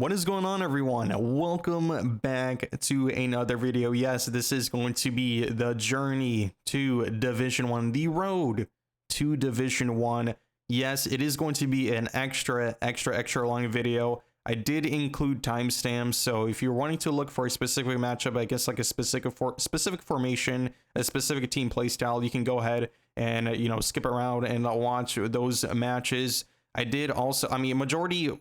What is going on, everyone? Welcome back to another video. Yes, this is going to be the journey to Division 1, the road to Division 1. Yes, it is going to be an extra long video. I did include timestamps, so if you're wanting to look for a specific matchup, I guess like a specific formation, a specific team play style, you can go ahead and skip around and watch those matches. I did also, majority of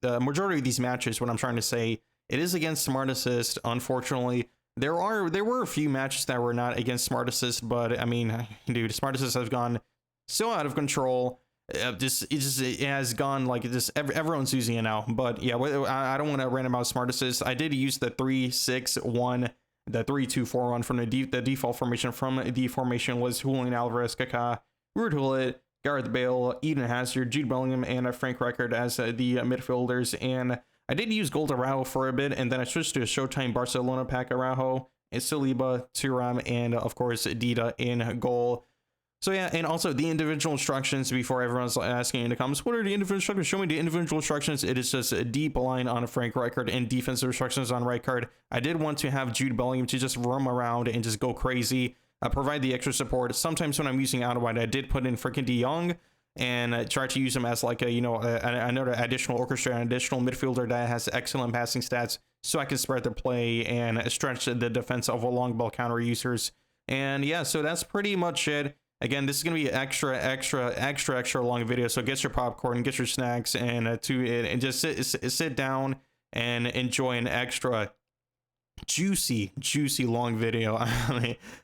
these matches, what I'm trying to say, it is against Smart Assist. Unfortunately, there were a few matches that were not against Smart Assist, but I mean, dude, Smart Assist has gone so out of control. It has gone like this. Everyone's using it now. But yeah, I don't want to rant about Smart Assist. I did use the 3-6-1, the 3-2-4-1 from the default formation. From the formation was Julian Alvarez, Kaká, Ruud Gullit, Gareth Bale, Eden Hazard, Jude Bellingham, and Frank Rijkaard as the midfielders. And I did use Gold Araujo for a bit, and then I switched to a Showtime Barcelona pack Araujo, Saliba, Thuram, and of course Dida in goal. So yeah, and also the individual instructions before everyone's asking in the comments, what are the individual instructions? Show me the individual instructions. It is just a deep line on Frank Rijkaard and defensive instructions on Rijkaard. I did want to have Jude Bellingham to just roam around and just go crazy. Provide the extra support. Sometimes when I'm using out wide, I did put in freaking De Jong and try to use him as like another additional orchestra, an additional midfielder that has excellent passing stats, so I can spread the play and stretch the defense of a long ball counter users. And yeah, so that's pretty much it. Again, this is gonna be extra long video. So get your popcorn, get your snacks, and just sit down and enjoy an extra juicy long video.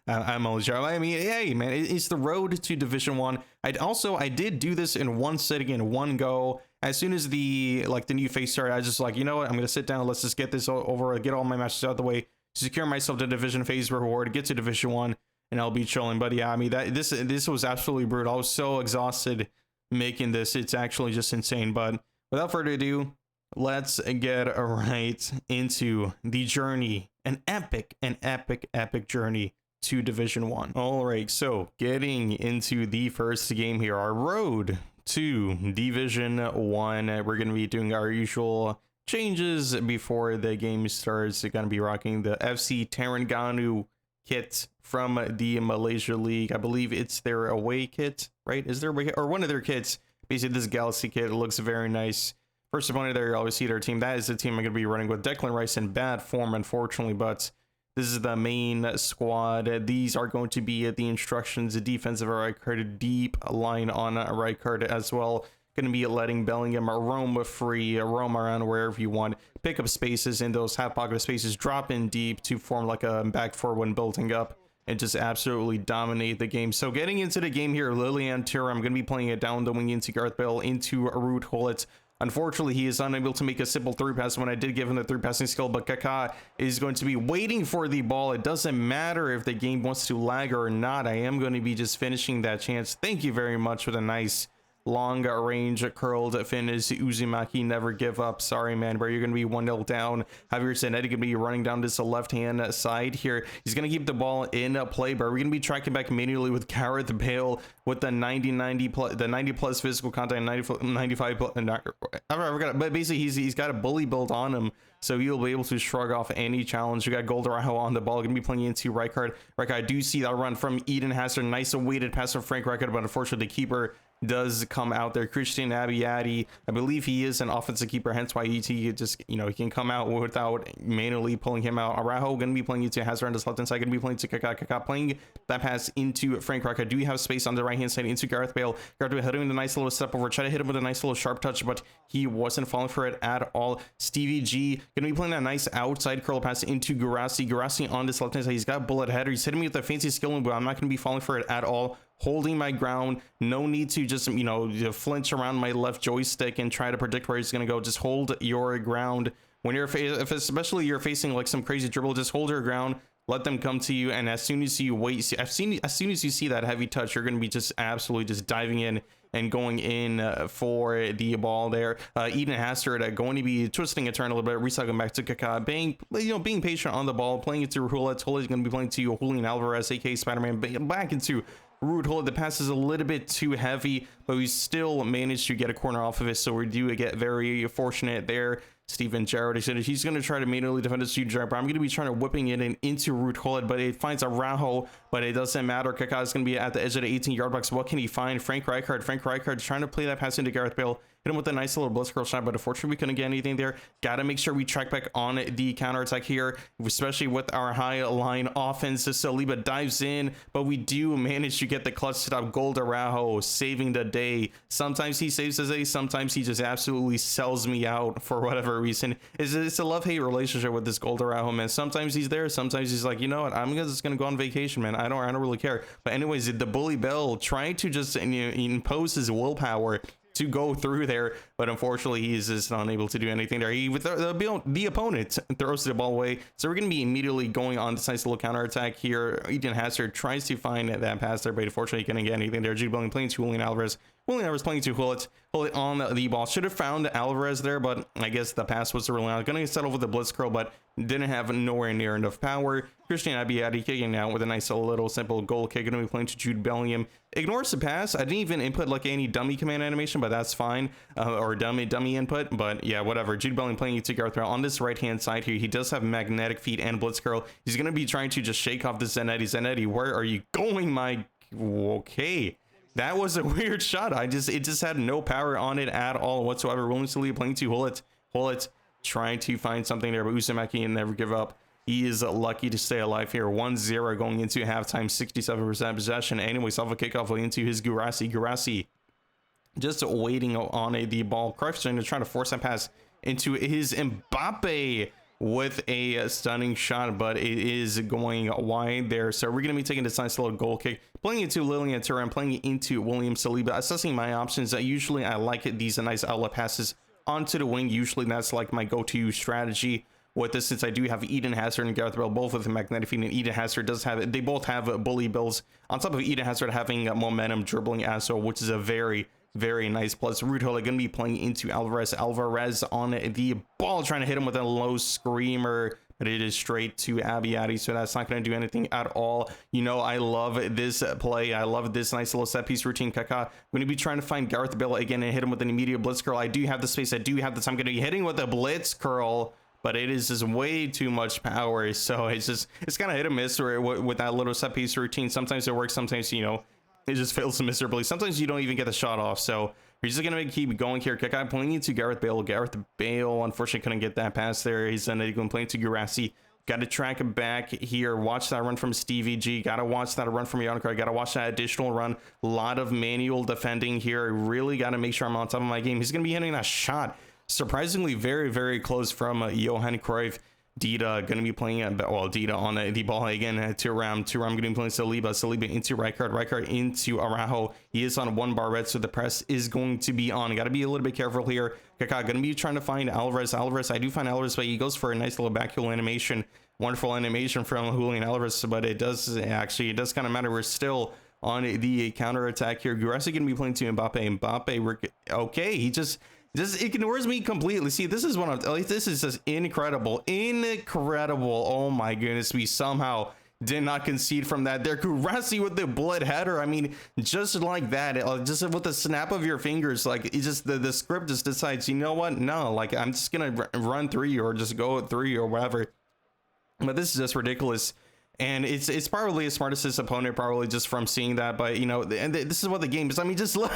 I'm always joking. I mean, hey man, it's the road to Division 1. I did do this in one sitting, in one go. As soon as the new phase started, I was just like, you know what, I'm gonna sit down, let's just get this over, get all my matches out of the way, secure myself the division phase reward, get to Division 1, and I'll be chilling. But yeah, I mean, this was absolutely brutal. I was so exhausted making this. It's actually just insane. But without further ado, let's get right into the journey, an epic journey to Division 1. All right, so getting into the first game here, our road to Division 1. We're going to be doing our usual changes before the game starts. We're going to be rocking the FC Terengganu kit from the Malaysia League. I believe it's their away kit, right? Is there away kit? Or one of their kits? Basically, this Galaxy kit. It looks very nice. First opponent there, you always see their team. That is the team I'm going to be running with. Declan Rice in bad form, unfortunately, but this is the main squad. These are going to be the instructions. The defensive Rijkaard, deep line on Rijkaard as well. Going to be letting Bellingham roam free, roam around wherever you want. Pick up spaces in those half pocket spaces. Drop in deep to form like a back four when building up. And just absolutely dominate the game. So getting into the game here, Lilian Thuram, I'm going to be playing it down the wing into Gareth Bale, into Ruud Gullit. Unfortunately, he is unable to make a simple through pass when I did give him the through passing skill, but Kaká is going to be waiting for the ball. It doesn't matter if the game wants to lag or not. I am going to be just finishing that chance. Thank you very much for the nice long range curled finish. Uzumaki, never give up. Sorry, man, but you're going to be 1-0 down. Javier Zanetti going to be running down this left-hand side here. He's going to keep the ball in play, but we're going to be tracking back manually with Gareth Bale with the 90 plus physical contact, 95 plus, but basically he's got a bully build on him, so he'll be able to shrug off any challenge. We got Gold Araujo on the ball, going to be playing into Rijkaard. I do see that run from Eden Hazard, nice weighted pass from Frank Rijkaard, but unfortunately the keeper does come out there. Christian Abiati, I believe he is an offensive keeper, hence why he just, he can come out without manually pulling him out. Araujo going to be playing into Hazard on his left hand side, going to be playing to Kaká, playing that pass into Frank Rijkaard. Do we have space on the right hand side into Gareth Bale? Gareth Bale hitting the nice little step over, try to hit him with a nice little sharp touch, but he wasn't falling for it at all. Stevie G going to be playing that nice outside curl pass into Guirassy on this left hand side. He's got a bullet header, he's hitting me with a fancy skill move, but I'm not going to be falling for it at all. Holding my ground, no need to just flinch around my left joystick and try to predict where he's going to go. Just hold your ground when you're if especially you're facing like some crazy dribble. Just hold your ground, let them come to you, and as soon as you wait, as soon as you see that heavy touch, you're going to be just absolutely just diving in and going in for the ball there. Eden Hazard going to be twisting a turn a little bit, recycling back to Kaká, being patient on the ball, playing it to Gullit. Gullit is going to be playing to Julian Alvarez, aka Spider-Man, back into Rude hold. The pass is a little bit too heavy, but we still managed to get a corner off of it. So we do get very fortunate there. Steven Gerrard, he's going to try to manually defend his huge drive, but I'm going to be trying to whipping it in into Rude hold, but it finds Araujo, but it doesn't matter. Kaká is going to be at the edge of the 18-yard box. What can he find? Frank Rijkaard trying to play that pass into Gareth Bale. Hit him with a nice little blitzkrill shot, but unfortunately we couldn't get anything there. Got to make sure we track back on the counterattack here, especially with our high line offense. Saliba dives in, but we do manage to get the clutch stop. Gold Araujo saving the day. Sometimes he saves the day, sometimes he just absolutely sells me out for whatever reason. It's a love-hate relationship with this Gold Araujo, man. Sometimes he's there, sometimes he's like, you know what, I'm just gonna go on vacation, man. I don't really care. But anyways, the bully Bell trying to just impose his willpower to go through there, but unfortunately he's just unable to do anything there. The opponent throws the ball away, so we're going to be immediately going on this nice little counter attack here. Eden Hazard tries to find that pass there, but unfortunately he couldn't get anything there. Jude Bellingham playing to Julian Alvarez. Julian Alvarez playing to Hullet on the ball. Should have found Alvarez there, but I guess the pass was really not going to settle with the blitz curl, but didn't have nowhere near enough power. Christian Abiati kicking out with a nice little simple goal kick. Going to be playing to Jude Bellingham. Ignores the pass. I didn't even input like any dummy command animation, but that's fine. Or dummy input, but yeah, whatever. Jude Bellingham playing to Gareth Bale on this right hand side here. He does have magnetic feet and blitz curl. He's going to be trying to just shake off the Zanetti. Zanetti, where are you going, my... Okay. That was a weird shot. It just had no power on it at all whatsoever. William Saliba playing to Hullet trying to find something there, but Uzumaki and never give up. He is lucky to stay alive here. 1-0 going into halftime, 67% possession. Anyways, off a kickoff into his Gurasi just waiting on the ball. Cruyff's trying to force that pass into his Mbappe with a stunning shot, but it is going wide there. So we're going to be taking this nice little goal kick, playing into Lilian Thuram, playing it into William Saliba, assessing my options. Usually I like these nice outlet passes onto the wing. Usually that's like my go-to strategy with this, since I do have Eden Hazard and Gareth Bale both with the magnetic feet, and Eden Hazard does have it. They both have bully bills on top of Eden Hazard having momentum dribbling as well, which is a very nice plus. Rude Hill going to be playing into Alvarez on the ball, trying to hit him with a low screamer, but it is straight to Abiati, so that's not going to do anything at all. You know, I love this play. I love this nice little set piece routine. Kaká, I'm going to be trying to find Gareth Bale again and hit him with an immediate blitz curl. I do have the space. I do have the time. I'm going to be hitting with a blitz curl, but it is just way too much power. So it's kind of hit or miss with that little set piece routine. Sometimes it works. Sometimes, you know, it just fails miserably. Sometimes you don't even get the shot off. So we're just going to keep going here. Kaká playing to Gareth Bale. Gareth Bale, unfortunately, couldn't get that pass there. He's going to play to Gurasi. Got to track him back here. Watch that run from Stevie G. Got to watch that run from Yonkar. Got to watch that additional run. A lot of manual defending here. Really got to make sure I'm on top of my game. He's going to be hitting that shot. Surprisingly, very close from Johan Cruyff. Dida going to be playing Dida on the ball again to Thuram going to be playing Saliba into Rijkaard into Araujo. He is on one bar red, so the press is going to be on. Got to be a little bit careful here. Kaká going to be trying to find Alvarez. I do find Alvarez, but he goes for a nice little back heel animation. Wonderful animation from Julian Alvarez, but it does kind of matter. We're still on the counter attack here. Gurasi going to be playing to Mbappe. Okay, he just ignores me completely. See, this is one of this is just incredible. Oh my goodness, we somehow did not concede from that there. Gurasi with the blood header. I mean, just like that, just with the snap of your fingers, like it just the script just decides, you know what, no, like I'm just gonna run through you or just go through you or whatever. But this is just ridiculous. And it's probably his smartest opponent, probably just from seeing that. But, you know, and this is what the game is. I mean, just what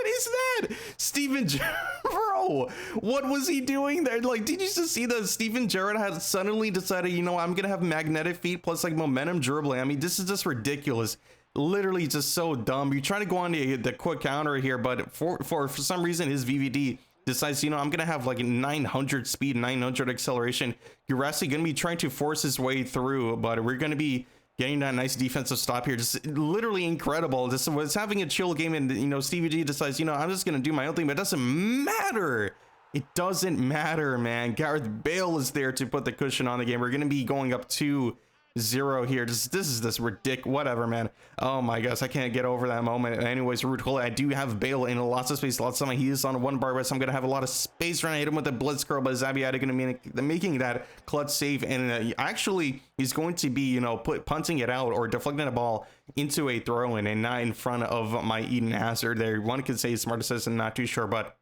is that? Steven Gerrard, bro, what was he doing there? Like, did you just see that Steven Gerrard had suddenly decided, you know, I'm going to have magnetic feet plus like momentum dribbling. I mean, this is just ridiculous. Literally just so dumb. You're trying to go on the quick counter here, but for some reason, his VVD decides, you know, I'm gonna have like 900 speed, 900 acceleration. Gurasi gonna be trying to force his way through, but we're gonna be getting that nice defensive stop here. Just literally incredible. This was having a chill game, and you know, Stevie G decides, you know, I'm just gonna do my own thing, but it doesn't matter. It doesn't matter, man. Gareth Bale is there to put the cushion on the game. We're gonna be going up 2-0 2-0 here. This is this ridiculous. Whatever, man. Oh my gosh, I can't get over that moment. Anyways, root hole. I do have Bale in lots of space, lots of time. He is on one bar, so I'm gonna have a lot of space trying to hit him with the blitz curl. But Xabi gonna be making that clutch save, and actually he's going to be, you know, punting it out or deflecting the ball into a throw in and not in front of my Eden Hazard there. One could say smart assist, not too sure, but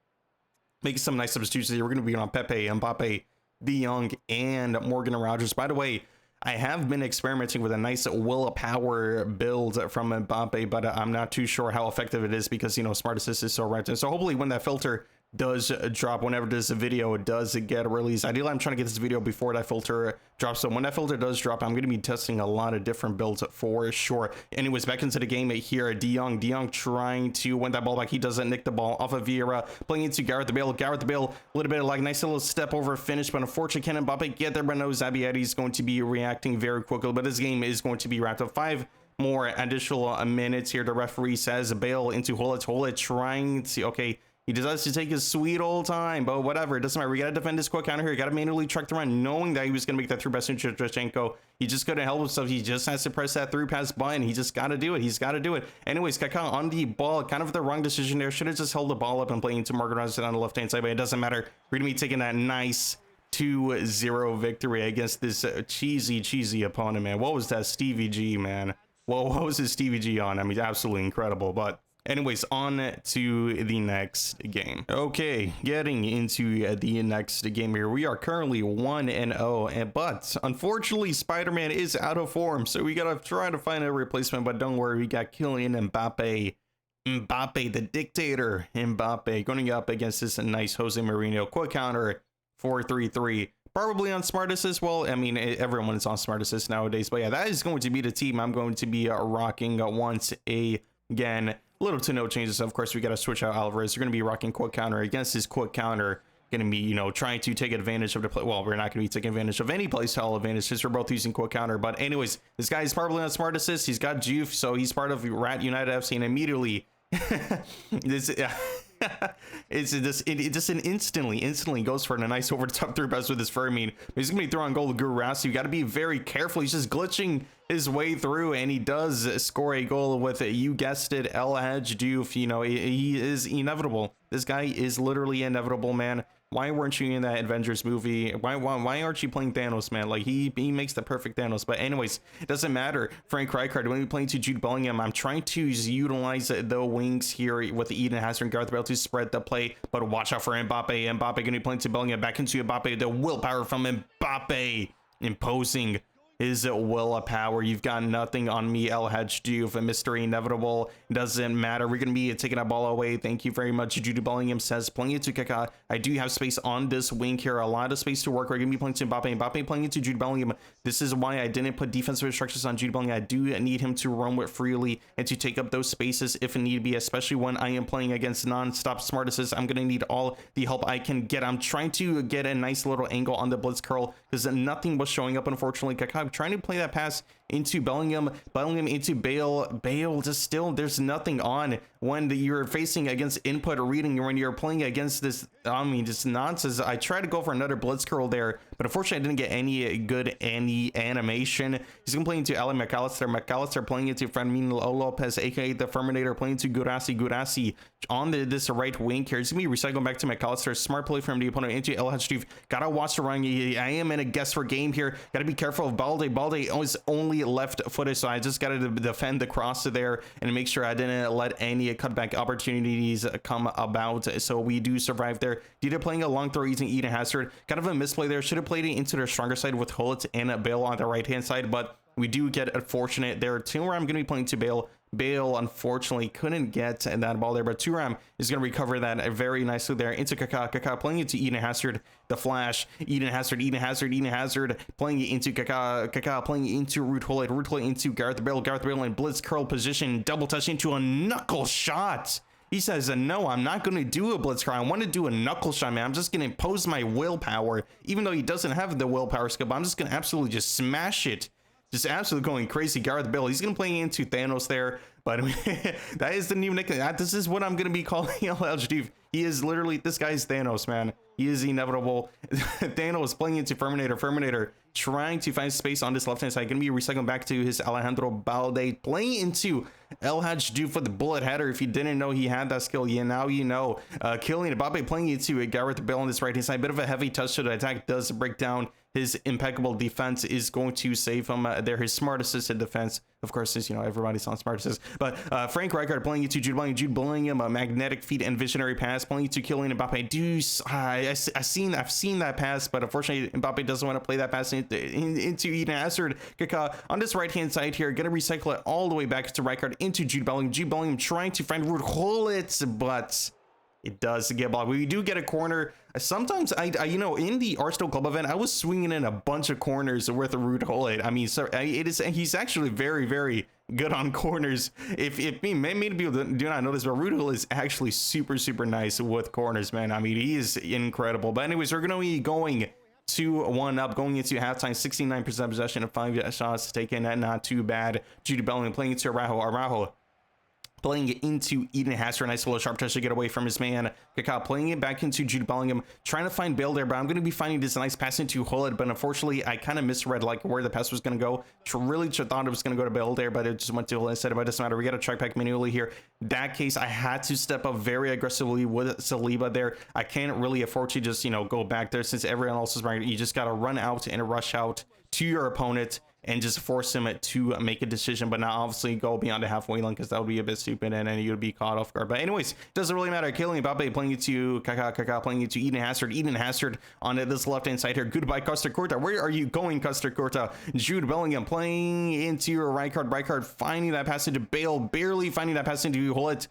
making some nice substitutions here. We're gonna be on Pepe, Mbappe, De Jong, and Morgan Rogers. By the way, I have been experimenting with a nice willpower build from Mbappe, but I'm not too sure how effective it is because, you know, smart assist is so right. And so hopefully when that filter does drop, whenever this video does get released, ideally I'm trying to get this video before that filter drops. So when that filter does drop, I'm going to be testing a lot of different builds for sure. Anyways, back into the game here. De Jong trying to win that ball back. He doesn't nick the ball off of Vieira, playing into Gareth Bale. A little bit of like nice little step over finish, but unfortunately can Mbappe get there? But no, Xabi is going to be reacting very quickly, but this game is going to be wrapped up. 5 more additional minutes here. The referee says Bale into Hullet trying to, okay, he decides to take his sweet old time, but whatever, it doesn't matter. We gotta defend this quick counter here. Gotta manually track the run, knowing that he was gonna make that through pass into Shevchenko. He just couldn't help himself. He just has to press that through pass button. He just gotta do it. He's gotta do it. Anyways, Kaká on the ball, kind of the wrong decision there. Should have just held the ball up and playing into Morgan Rogers on the left hand side, but it doesn't matter. We're gonna be taking that nice 2-0 victory against this cheesy opponent, man. What was that Stevie G, man? Well, what was his Stevie G on? I mean, absolutely incredible. But anyways, on to the next game. Okay, getting into the next game here. We are currently 1-0, but unfortunately, Spider-Man is out of form, so we gotta try to find a replacement. But don't worry, we got Kylian Mbappe. Mbappe, the dictator. Mbappe going up against this nice Jose Mourinho. Quick counter, 4-3-3. Probably on smart assist. Well, I mean, everyone is on smart assist nowadays, but yeah, that is going to be the team I'm going to be rocking once again. Little to no changes. Of course, we got to switch out Alvarez. You're going to be rocking quick counter against his quick counter. Going to be, you know, trying to take advantage of the play. Well, we're not going to be taking advantage of any play style advantage since we're both using quick counter. But anyways, this guy is probably on smart assist. He's got Juve, so he's part of Rat United FC, and immediately this it just instantly goes for a nice over the top through pass with his Fermin. He's gonna be throwing goal to Gurasi. You got to be very careful. He's just glitching his way through, and he does score a goal with, you guessed it, El Hadj Diouf. You know, he is inevitable. This guy is literally inevitable, man. Why weren't you in that Avengers movie? Why aren't you playing Thanos, man? Like, he makes the perfect Thanos. But anyways, it doesn't matter. Frank Rijkaard, when we playing to Jude Bellingham, I'm trying to utilize the wings here with Eden Hazard and Gareth Bale to spread the play. But watch out for Mbappe. Mbappe going to be playing to Bellingham. Back into Mbappe. The willpower from Mbappe imposing his willpower. You've got nothing on me, El Hadj Diouf, a mystery inevitable. Doesn't matter. We're going to be taking that ball away. Thank you very much. Jude Bellingham says, playing it to Kaká. I do have space on this wing here. A lot of space to work. We're going to be playing to Mbappe. Mbappe playing it to Jude Bellingham. This is why I didn't put defensive instructions on Jude Bellingham. I do need him to roam with freely and to take up those spaces if need be, especially when I am playing against non-stop smart assists. I'm going to need all the help I can get. I'm trying to get a nice little angle on the blitz curl because nothing was showing up, unfortunately. Kaká trying to play that pass into Bellingham into Bale just still, there's nothing on when you're facing against input reading, when you're playing against this, I mean, just nonsense. I tried to go for another blitz curl there, but unfortunately I didn't get any good animation. He's gonna play into Alan McAllister playing into Fermin Lopez, aka the Ferminator, playing to Gurasi on this right wing here. He's gonna be recycling back to McAllister. Smart play from the opponent into El Hadj Diouf. Gotta watch the run. I am in a guess for game here. Gotta be careful of Balde. Balde is only left footed, so I just gotta defend the cross there and make sure I didn't let any cutback opportunities come about. So we do survive there. Dida playing a long throw using Eden Hazard. Kind of a misplay there. Should have played it into their stronger side with Hullet and Bale on the right hand side, but we do get unfortunate there too, where I'm going to be playing to Bale. Bale unfortunately couldn't get that ball there, but Thuram is going to recover that very nicely there into Kaká. Kaká playing it to Eden Hazard, the flash. Eden Hazard playing it into Kaká. Kaká playing it into Ruud Hullet into Gareth Bale. Gareth Bale in blitz curl position, double touch into a knuckle shot. He says, no, I'm not going to do a blitz curl. I want to do a knuckle shot, man. I'm just going to impose my willpower, even though he doesn't have the willpower skill, but I'm just going to absolutely just smash it. Just absolutely going crazy. Gareth Bale, he's going to play into Thanos there, but I mean, that is the new nickname. This is what I'm going to be calling El Hadj Diouf. He is literally, this guy's Thanos, man. He is inevitable. Thanos playing into Ferminator trying to find space on this left-hand side. Going to be recycling back to his Alejandro Balde, playing into El Hadji for the bullet header. If you didn't know he had that skill, now you know. Kylian Mbappe playing into Gareth Bale on this right-hand side. Bit of a heavy touch to the attack, does break down. His impeccable defense is going to save him there. His smart assisted defense, of course, is, everybody's on smart assist. But Frank Rijkaard playing into Jude Bellingham. Jude Bellingham, a magnetic feet and visionary pass, playing into Kylian Mbappe. I've seen that pass, but unfortunately, Mbappe doesn't want to play that pass into Eden Hazard. Kaká on this right-hand side here, going to recycle it all the way back to Rijkaard into Jude Bellingham. Jude Bellingham trying to find Ruud Gullit, but it does get blocked. We do get a corner. Sometimes I in the Arsenal Club event, I was swinging in a bunch of corners with Ruud Gullit. I mean, so he's actually very, very good on corners. If many people do not know this, but Ruud Gullit is actually super nice with corners, man. I mean, he is incredible. But anyways, we're gonna be going 2-1 up, going into halftime. 69% possession of 5 shots taken, and not too bad. Jude Bellingham playing into Araujo. Playing it into Eden Hazard. Nice little sharp touch to get away from his man. Kaká playing it back into Jude Bellingham. Trying to find Bale there, but I'm going to be finding this nice pass into Gullit. But unfortunately, I kind of misread where the pass was going to go. Really thought it was going to go to Bale there, but it just went to Gullit instead. But it doesn't matter. We got to track back manually here. That case, I had to step up very aggressively with Saliba there. I can't really afford to just, go back there since everyone else is right. You just got to run out and rush out to your opponent and just force him to make a decision, but not obviously go beyond the halfway line, because that would be a bit stupid and then you'd be caught off guard. But anyways, doesn't really matter. Kylian Mbappe playing it to Kaká playing it to Eden Hazard on this left-hand side here. Goodbye, Costa Curta. Where are you going, Costa Curta? Jude Bellingham playing into your Rijkaard finding that pass into Bale, barely finding that pass into Gullit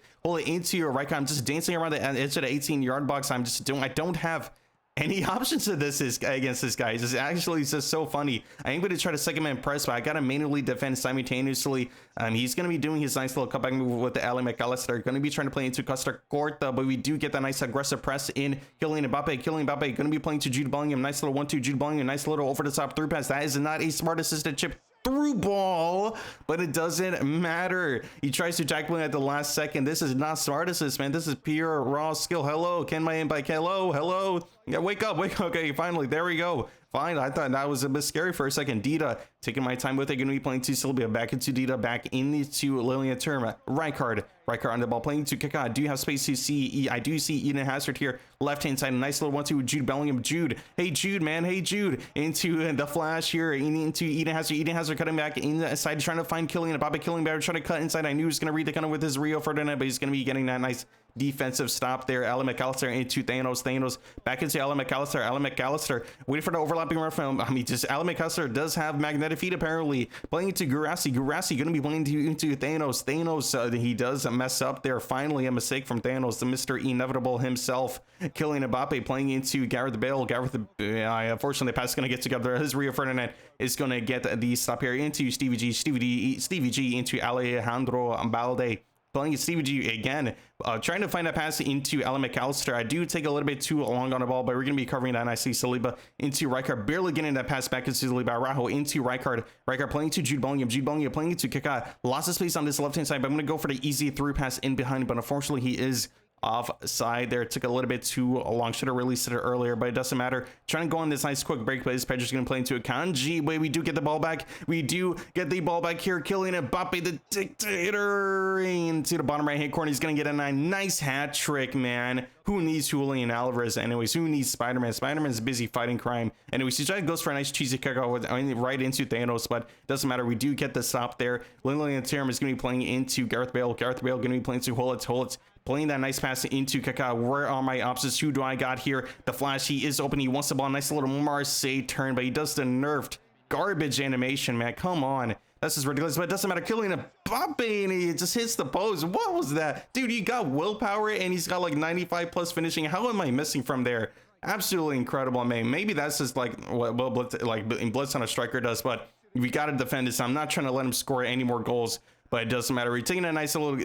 into your Rijkaard. I'm just dancing around the edge of the 18-yard box. I don't have any options to against this guy. It's actually just so funny. I ain't going to try to second man press, but I got to manually defend simultaneously. He's going to be doing his nice little cutback move with the Ali McAllister. Going to be trying to play into Costa Curta, but we do get that nice aggressive press in Kylian Mbappe. Kylian Mbappe going to be playing to Jude Bellingham. Nice little 1-2 Jude Bellingham. Nice little over the top through pass. That is not a smart assisted chip through ball, but it doesn't matter. He tries to tackle at the last second. This is not smart assist, man. This is pure raw skill. Hello, Ken my bike. Hello. Yeah, wake up. Okay, finally, there we go. Fine, I thought that was a bit scary for a second. Dida taking my time with it. Going to be playing to Sylvia. Back into Dida. Back into Lilian Terma. Rijkaard on the ball. Playing to Kaká. Do you have space to see? I do see Eden Hazard here. Left-hand side. Nice little 1-2 Jude Bellingham. Jude. Hey, Jude, man. Hey, Jude. Into the flash here. Into Eden Hazard. Eden Hazard cutting back inside. Trying to find Kylian Mbappe. Kylian Mbappe trying to cut inside. I knew he was going to read the corner with his Rio Ferdinand, but he's going to be getting that nice defensive stop there. Ali McAllister into Thanos back into Ali McAllister waiting for the overlapping run from Ali McAllister does have magnetic feet apparently. Playing into Guirassy gonna be playing into Thanos. He does mess up there. Finally a mistake from Thanos, the Mr. Inevitable himself. Kylian Mbappe playing into Gareth Bale. Unfortunately the pass is gonna get together. His Rio Ferdinand is gonna get the stop here into Stevie G into Alejandro Balde. Playing Stevie G again, trying to find a pass into Ali McAllister. I do take a little bit too long on the ball, but we're going to be covering that nicely. Saliba into Rijkaard, barely getting that pass back into Saliba. Araujo into Rijkaard playing to Jude Bellingham. Playing into Kaká. Lots of space on this left-hand side, but I'm going to go for the easy through pass in behind, but unfortunately he is offside there. It took a little bit too long. Should have released it earlier, but it doesn't matter. Trying to go on this nice quick break, but his Pedro's going to play into a Kanji. Wait, we do get the ball back. We do get the ball back here. Kylian Mbappe, the dictator, into the bottom right hand corner. He's going to get a nice hat trick, man. Who needs Julian Alvarez? Anyways, who needs Spider-Man? Spider-Man's busy fighting crime. Anyways, he goes for a nice cheesy kick out right into Thanos, but doesn't matter. We do get the stop there. Lilian Thuram is going to be playing into Gareth Bale. Gareth Bale going to be playing to Gullit. Playing that nice pass into Kaká. Where are my options? Who do I got here? The flash, he is open. He wants the ball. Nice little Marseille turn, but he does the nerfed garbage animation, man. Come on. That's just ridiculous, but it doesn't matter. Kylian Mbappe, and he just hits the post. What was that? Dude, he got willpower, and he's got like 95 plus finishing. How am I missing from there? Absolutely incredible, man. Maybe that's just like what Blitz on a striker does, but we got to defend this. I'm not trying to let him score any more goals. But it doesn't matter. We're taking that nice little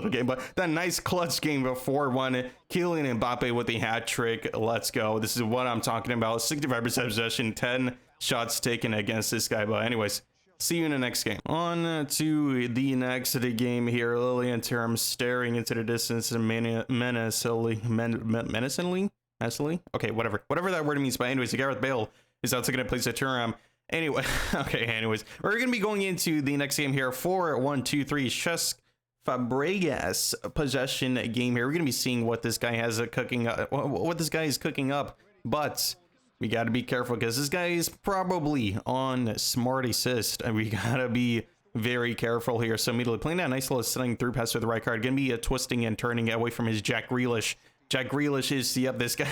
game, but that nice clutch game of 4-1. Kylian Mbappe with the hat trick. Let's go. This is what I'm talking about. 65% possession, 10 shots taken against this guy. But anyways, see you in the next game. On to the next game here. Lilian Thuram staring into the distance menacingly. Okay, whatever that word means. But anyways, Gareth Bale is also going to place a turnaround. Anyway, okay, anyways, we're going to be going into the next game here for 1, 2, 3 Cesc Fabregas possession game here. We're going to be seeing what this guy has cooking up, what this guy is cooking up, but we got to be careful because this guy is probably on smart assist, and we got to be very careful here. So immediately playing that nice little sending through pass with the right card, going to be a twisting and turning away from his Jack Grealish. Jack Grealish is, yep, this guy,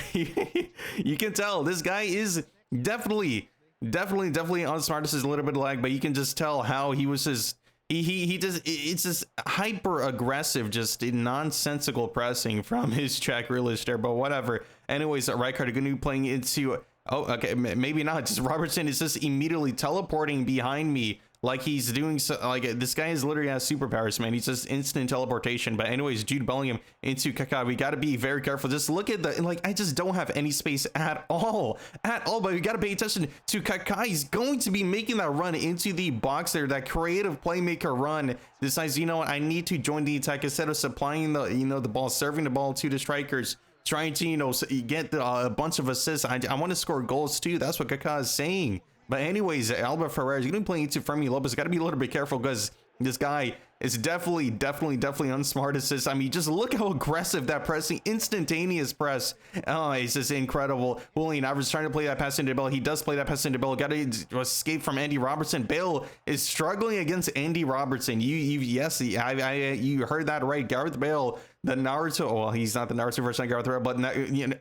you can tell this guy is definitely on smart. This is a little bit of lag, but you can just tell how he was just he just, it's just hyper aggressive, just nonsensical pressing from his Jack Grealish there, but whatever. Anyways, right card going to be playing into, oh, okay, maybe not, just Robertson is just immediately teleporting behind me like he's doing so, like this guy is literally has superpowers, man. He's just instant teleportation. But anyways, Jude Bellingham into Kaká. We got to be very careful. Just look at the, like, I just don't have any space at all. But we got to pay attention to Kaká. He's going to be making that run into the box there, that creative playmaker run. Decides, you know what, I need to join the attack instead of supplying the, you know, the ball, serving the ball to the strikers, trying to, you know, get a bunch of assists. I want to score goals too. That's what Kaká is saying. But anyways, Albert Ferrer is going to be playing into Fermi Lopez. Got to be a little bit careful because this guy is definitely unsmart assist. I mean, just look how aggressive that pressing, instantaneous press. Oh, it's just incredible. Julian Alvarez trying to play that pass into Bale. He does play that pass into Bale. Got to escape from Andy Robertson. Bale is struggling against Andy Robertson. Yes, you heard that right. Gareth Bale, the Naruto, well, he's not the Naruto version of Gareth Bale, but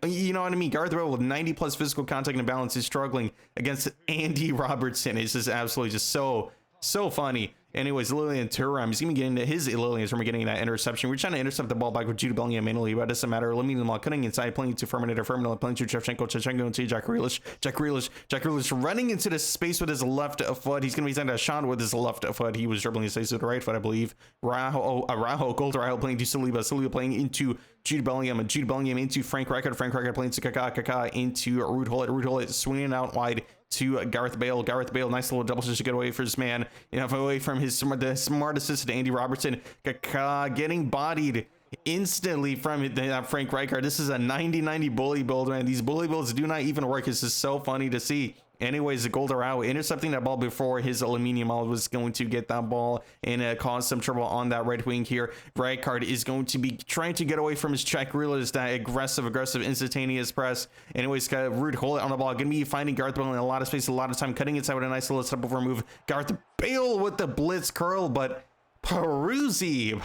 you know what I mean? Gareth Bale with 90 plus physical contact and balance is struggling against Andy Robertson. It's just absolutely just so funny. Anyways, Lilian Thuram, he's going to get into his Lilian's from getting that interception. We're trying to intercept the ball back with Jude Bellingham manually, but it doesn't matter. Limiting the ball, cutting inside, playing to Ferminator, playing to Shevchenko into Jack Grealish running into the space with his left foot. He's going to be sending a shot with his left foot. He was dribbling his face with the right foot, I believe. Gold Rahal playing to Saliba playing into Jude Bellingham into Frank Rijkaard playing to Kaká into Ruud Gullit swinging out wide to Gareth Bale. Nice little double switch to get away for his man, away from the smart assist to Andy Robertson. Kaká getting bodied instantly from Frank Rijkaard. This is a 90-90 bully build, man. These bully builds do not even work. This is so funny to see. Anyways, the Goldarau intercepting that ball before his Aluminium was going to get that ball and cause some trouble on that right wing here. Rijkaard is going to be trying to get away from his Jack Grealish, that aggressive, instantaneous press. Anyways, got Ruud Gullit on the ball. Going to be finding Gareth Bale in a lot of space, a lot of time, cutting inside with a nice little step over move. Gareth Bale with the blitz curl, but Peruzzi,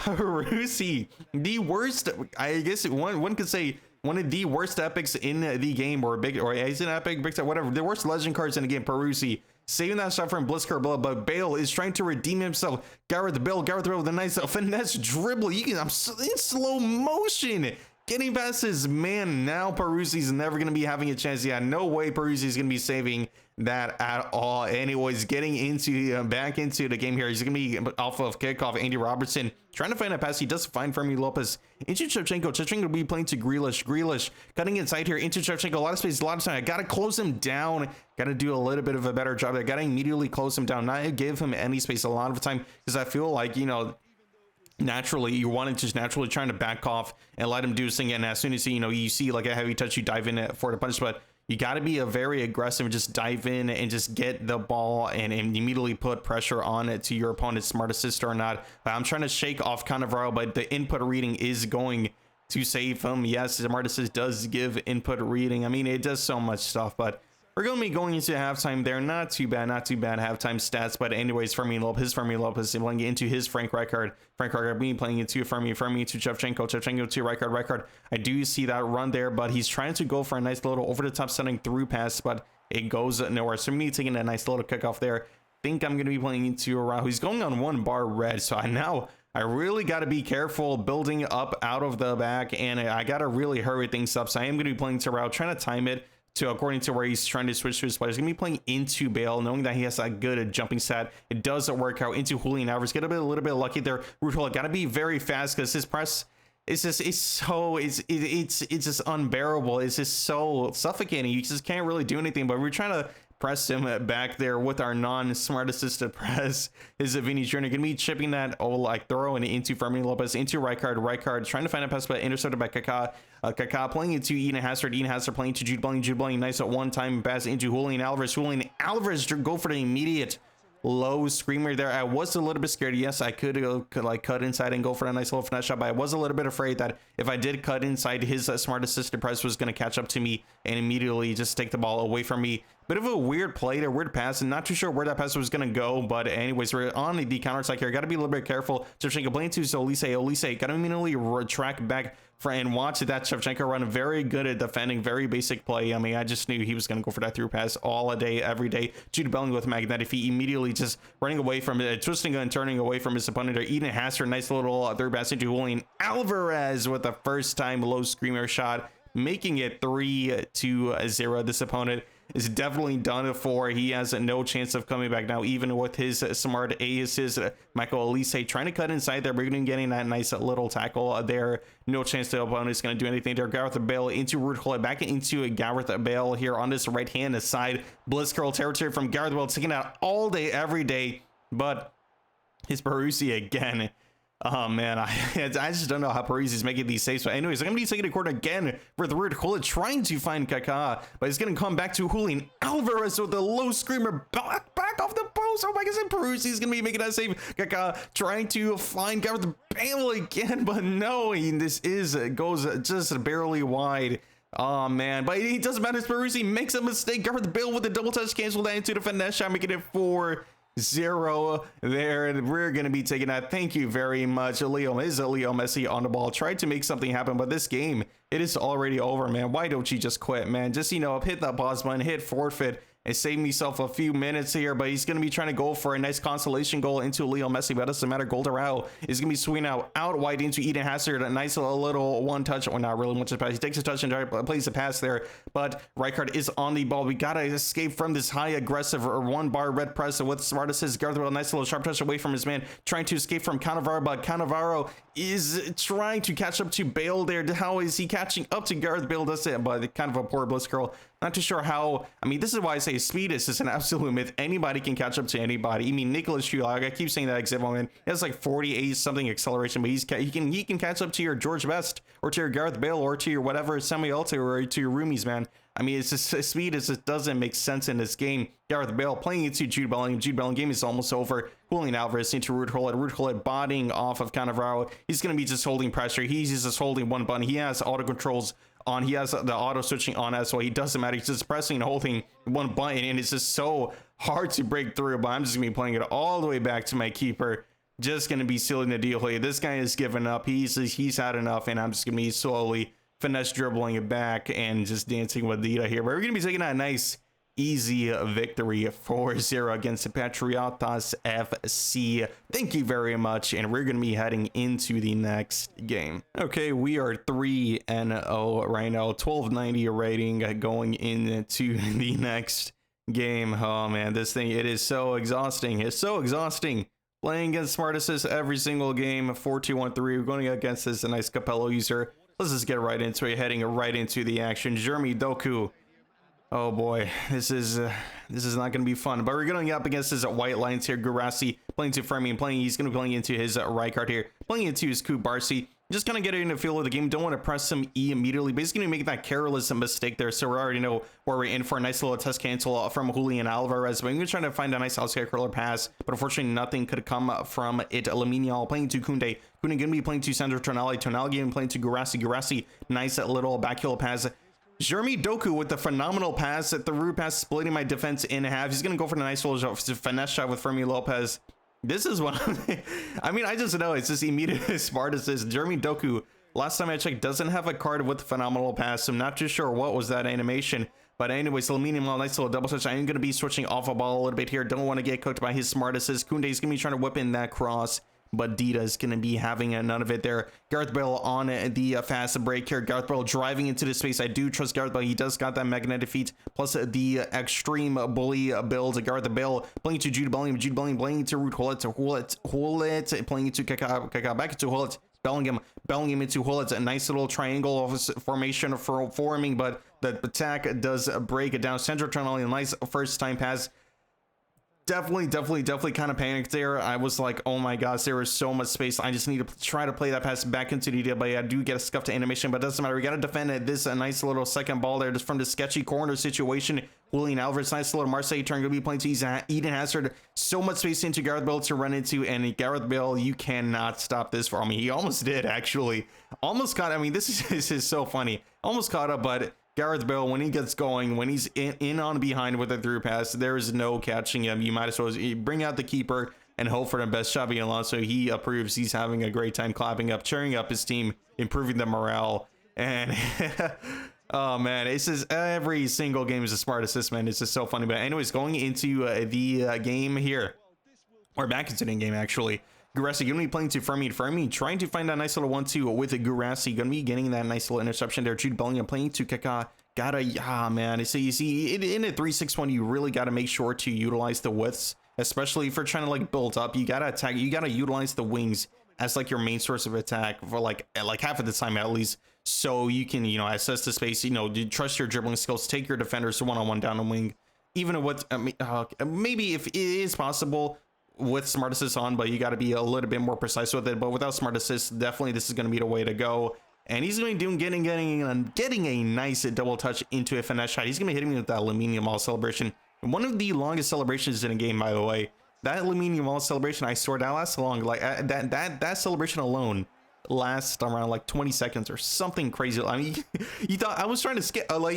the worst, I guess one could say, one of the worst epics in the game, or is an epic, whatever, the worst legend cards in the game. Peruzzi saving that shot from Blitzker, but Bale is trying to redeem himself. Gareth Bale with a nice finesse dribble. I'm in slow motion, getting past his man. Now Peruzzi's never going to be having a chance. Yeah, no way Peruzzi's going to be saving that at all. Anyways, getting into back into the game here. He's going to be off of kickoff. Andy Robertson trying to find a pass. He does find Fermi Lopez into Shevchenko. will be playing to Grealish cutting inside here into Shevchenko. A lot of space, a lot of time. I got to close him down. Got to do a little bit of a better job. I got to immediately close him down, not give him any space a lot of time, because I feel like, naturally you want to just naturally trying to back off and let him do his thing, and as soon as you see like a heavy touch, you dive in for the punch. But you got to be a very aggressive, just dive in and just get the ball and immediately put pressure on it to your opponent's smart assist or not. I'm trying to shake off Cannavaro, but the input reading is going to save him. Yes, smart assist does give input reading. I mean, it does so much stuff, but we're going to be going into halftime there. Not too bad halftime stats. But anyways, Fermi Lopez playing into his Frank Rijkaard. Being playing into Fermi to Shevchenko to Rijkaard. I do see that run there, but he's trying to go for a nice little over the top sending through pass, but it goes nowhere. So me taking a nice little kickoff there. Think I'm going to be playing into Araujo. He's going on 1 bar red, so I really got to be careful building up out of the back, and I got to really hurry things up. So I am going to be playing to Araujo, trying to time it to according to where he's trying to switch to his players. He's going to be playing into Bale, knowing that he has a good jumping stat. It doesn't work out into Julian Alvarez. Get a little bit lucky there. Ruud Gullit got to be very fast because his press it's just unbearable. It's just so suffocating. You just can't really do anything. But we're trying to press him back there with our non-smart assisted press. Is Vini Jr. going to be chipping that, like throwing it into Fermin Lopez, into Rijkaard, trying to find a pass, but intercepted by Kaká. Kaká playing into Eden Hazard playing to Jude Bellingham, nice at one-time pass into Julian Alvarez go for the immediate low screamer there. I was a little bit scared. Yes, I could like cut inside and go for a nice little finesse shot, but I was a little bit afraid that if I did cut inside, his smart assisted press was going to catch up to me and immediately just take the ball away from me. Bit of a weird play there, weird pass, and not too sure where that pass was going to go, but anyways, we're on the counter attack here. Got to be a little bit careful. Shevchenko playing to Olise, got to immediately track back and watch that Shevchenko run. Very good at defending, very basic play. I mean, I just knew he was going to go for that through pass all day, every day. Jude Bellingham with magnetic feet, immediately just running away from it, twisting and turning away from his opponent there. Eden Hazard, nice little third pass into Julian Alvarez with the first time low screamer shot, making it 3-0. This opponent is definitely done for. He has no chance of coming back now, even with his smart aces. Michael Olise trying to cut inside there, but getting that nice little tackle there. No chance the opponent is going to do anything there. Gareth Bale into Ruud Gullit, back into Gareth Bale here on this right hand side. Blitzkrill territory from Gareth Bale, taking out all day, every day, but his Peruzzi again. Oh man, I just don't know how Peruzzi's making these saves. But anyways, I'm going to be taking a corner again with Ruud Gullit trying to find Kaká, but he's going to come back to Julian Alvarez with the low screamer back off the post. Oh my God, Peruzzi's going to be making that save. Kaká trying to find Gareth Bale again, but no, this goes just barely wide. Oh man, but it doesn't matter. Peruzzi makes a mistake. Gareth Bale with the double touch, cancel that into the finesse shot, making it 4-0 there, and we're gonna be taking that. Thank you very much. Leo Messi on the ball, tried to make something happen, but this game, it is already over, man. Why don't you just quit, man? Just, hit that pause button, hit forfeit, and save myself a few minutes here. But he's gonna be trying to go for a nice consolation goal into Leo Messi, but it doesn't matter. Golderau is gonna be swinging out wide into Eden Hazard, a nice little one touch, or not really much of a pass. He takes a touch and plays a pass there, but Rijkaard is on the ball. We gotta escape from this high aggressive one bar red press with smart assist. Gareth Bale, nice little sharp touch away from his man, trying to escape from Cannavaro, but Cannavaro is trying to catch up to Bale there. How is he catching up to Gareth Bale? Does it, but kind of a poor Blitzkrill. Not too sure how. I mean, this is why I say speed is just an absolute myth. Anybody can catch up to anybody. I mean, Nicholas Schulag, I keep saying that example, man. He has like 48 something acceleration, but he can catch up to your George Best or to your Gareth Bale or to your whatever Samuel Alto or to your roomies, man. I mean, it's just speed just doesn't make sense in this game. Gareth Bale playing into Jude Bellingham. Jude Bellingham game is almost over. Julian Alvarez into Ruud Gullit. Ruud Gullit bodying off of Cannavaro. He's going to be just holding pressure. He's just holding one button. He has auto controls on. He has the auto switching on as well. He doesn't matter. He's just pressing and holding one button, and it's just so hard to break through. But I'm just going to be playing it all the way back to my keeper. Just going to be sealing the deal here. This guy has given up. He's had enough, and I'm just going to be slowly finesse dribbling it back and just dancing with Dita here. But we're going to be taking that nice, easy victory 4-0 against the Patriotas FC. Thank you very much, and we're going to be heading into the next game. Okay, we are 3-0 right now, 1290 rating going into the next game. Oh man, this thing, it is so exhausting. It's so exhausting. Playing against Smart Assist every single game, 4-2-1-3. We're going against this a nice Capello user. Let's just get right into it, heading right into the action. Jeremy Doku. Oh boy, this is not going to be fun. But we're going up against his white lines here. Gurasi playing to Fermin, he's going to be playing into his Rijkaard here, playing into his Kubarsi. Just kind of get in the feel of the game. Don't want to press him immediately, but he's going to make that careless mistake there. So we already know where we're in for a nice little test cancel from Julian Alvarez. But I'm going to try to find a nice outside curler pass, but unfortunately nothing could come from it. Laminial playing to Kunde. Kunde going to be playing to Sandro Tonali. Tonali going to be playing to Gurasi. Gurasi, nice little backheel pass. Jeremy Doku with the phenomenal pass at the root pass, splitting my defense in half. He's going to go for the nice little finesse shot with Fermin Lopez. This is what I mean, I just know it's just immediate as smart as this. Jeremy Doku, last time I checked, doesn't have a card with phenomenal pass. I'm not too sure what was that animation. But anyways, Lamine, nice little double touch. I am going to be switching off a ball a little bit here. Don't want to get cooked by his smart assist. Kunde is going to be trying to whip in that cross, but Dita is going to be having none of it there. Gareth Bale on the fast break here. Gareth Bale driving into the space. I do trust Gareth Bale. He does got that magnetic feet, plus the extreme bully build. Gareth Bale playing to Jude Bellingham. Jude Bellingham playing to Ruud Gullit. Gullit playing to Kaká. Back to Gullit. Bellingham into Hull. It's a nice little triangle of formation for forming, but the attack does break it down. Central tunnel, a nice first time pass. Definitely kind of panicked there. I was like, oh my gosh, there is so much space. I just need to try to play that pass back into the deal, but I do get a scuffed animation, but it doesn't matter. We got to defend it. This a nice little second ball there just from the sketchy corner situation. Julian Alvarez, nice little Marseille turn, going to be playing to Eden Hazard. So much space into Gareth Bale to run into, and Gareth Bale, you cannot stop this for me. He almost did, actually. Almost caught, I mean, this is so funny. Almost caught up, but Gareth Bale, when he gets going, when he's in on behind with a through pass, there is no catching him. You might as well bring out the keeper and hope for the best. Xabi Alonso, he approves. He's having a great time clapping up, cheering up his team, improving the morale. And oh man, it's just every single game is a smart assist, man. It's just so funny. But anyways, going into the game here, or back into the game actually. Gurasi going to be playing to Fermi, trying to find a nice little 1-2 with Gurasi. Going to be getting that nice little interception there. Jude Bellingham playing to Kaká. Man. So you see, in a 3-6-1, you really got to make sure to utilize the widths, especially if you're trying to like build up. You got to attack. You got to utilize the wings as like your main source of attack for like half of the time at least. So you can, assess the space, trust your dribbling skills, take your defenders one-on-one down the wing. Even with maybe if it is possible with smart assists on, but you got to be a little bit more precise with it. But without smart assists, definitely this is going to be the way to go. And he's going to be getting a nice double touch into a finesse shot. He's going to be hitting me with that Lamine Yamal celebration. One of the longest celebrations in a game, by the way. That Lamine Yamal celebration, I swear that lasts long. Like that celebration alone lasts around like 20 seconds or something crazy. I mean, you thought I was trying to skip, like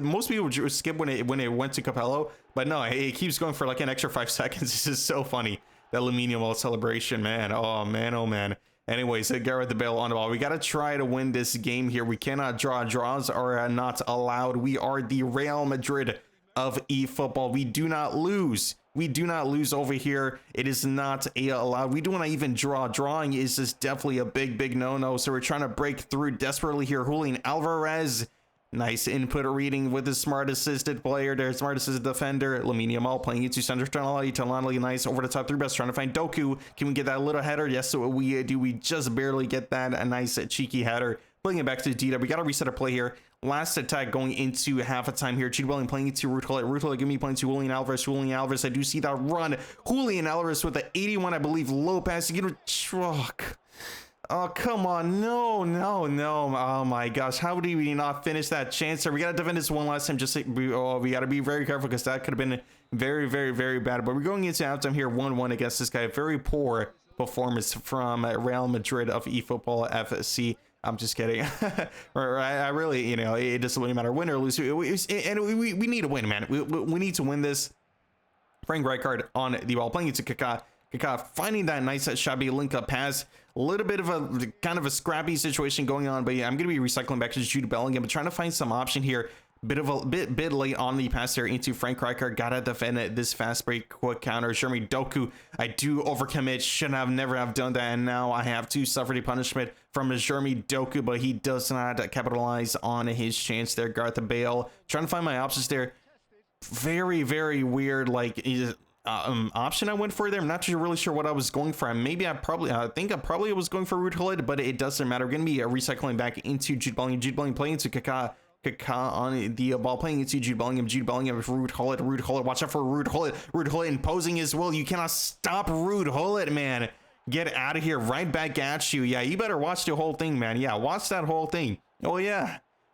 most people would skip when it went to Capello, but no, it keeps going for like an extra 5 seconds. This is so funny, that Lamine Yamal celebration, man. Oh man. Anyways, Gareth Bale on the ball. We got to try to win this game here. We cannot draw. Draws are not allowed. We are the Real Madrid of eFootball. We do not lose. We do not lose over here. It is not allowed. We do not even draw. Drawing is just definitely a big no-no. So we're trying to break through desperately here. Julian Alvarez. Nice input reading with the smart assisted player there. Smart assisted defender. Lamine Yamal playing into center. Tonali nice over the top three best. Trying to find Doku. Can we get that little header? Yes, so we do. We just barely get that. A nice cheeky header. Playing it back to Dida. We got to reset a play here. Last attack going into half a time here. Jude Bellingham playing into Ruud Gullit give me playing to Julian Alvarez. I do see that run. Julian Alvarez with the 81, I believe, low pass. You get a truck. Oh, come on. No. Oh my gosh. How did we not finish that chance there? We got to defend this one last time. We got to be very careful because that could have been very bad. But we're going into halftime here 1-1 against this guy. Very poor performance from Real Madrid of eFootball FC. I'm just kidding. I really, it doesn't really matter, win or lose. And we need to win, man. We need to win this. Frank Rijkaard on the ball, playing it to Kaká. Kaká finding that nice Xabi link-up pass. A little bit of a kind of a scrappy situation going on, but yeah, I'm going to be recycling back to Jude Bellingham, but trying to find some option here. Bit late on the pass there into Frank Rijkaard. Gotta defend it. This fast break, quick counter. Jeremy Doku, I do overcommit. Should have never have done that, and now I have to suffer the punishment from Jeremy Doku, but he does not capitalize on his chance there. Gareth Bale trying to find my options there. Very weird, like option I went for there. I'm not really sure what I was going for. Maybe I think I probably was going for Ruud Gullit, but it doesn't matter. We're gonna be recycling back into Jude Bellingham. Jude Bellingham playing into Kaká on the ball, playing into Jude Bellingham. Ruud Gullit. Watch out for Ruud Gullit imposing his will. You cannot stop Ruud Gullit, man. Get out of here. Right back at you. Yeah, you better watch the whole thing, man. Yeah, watch that whole thing.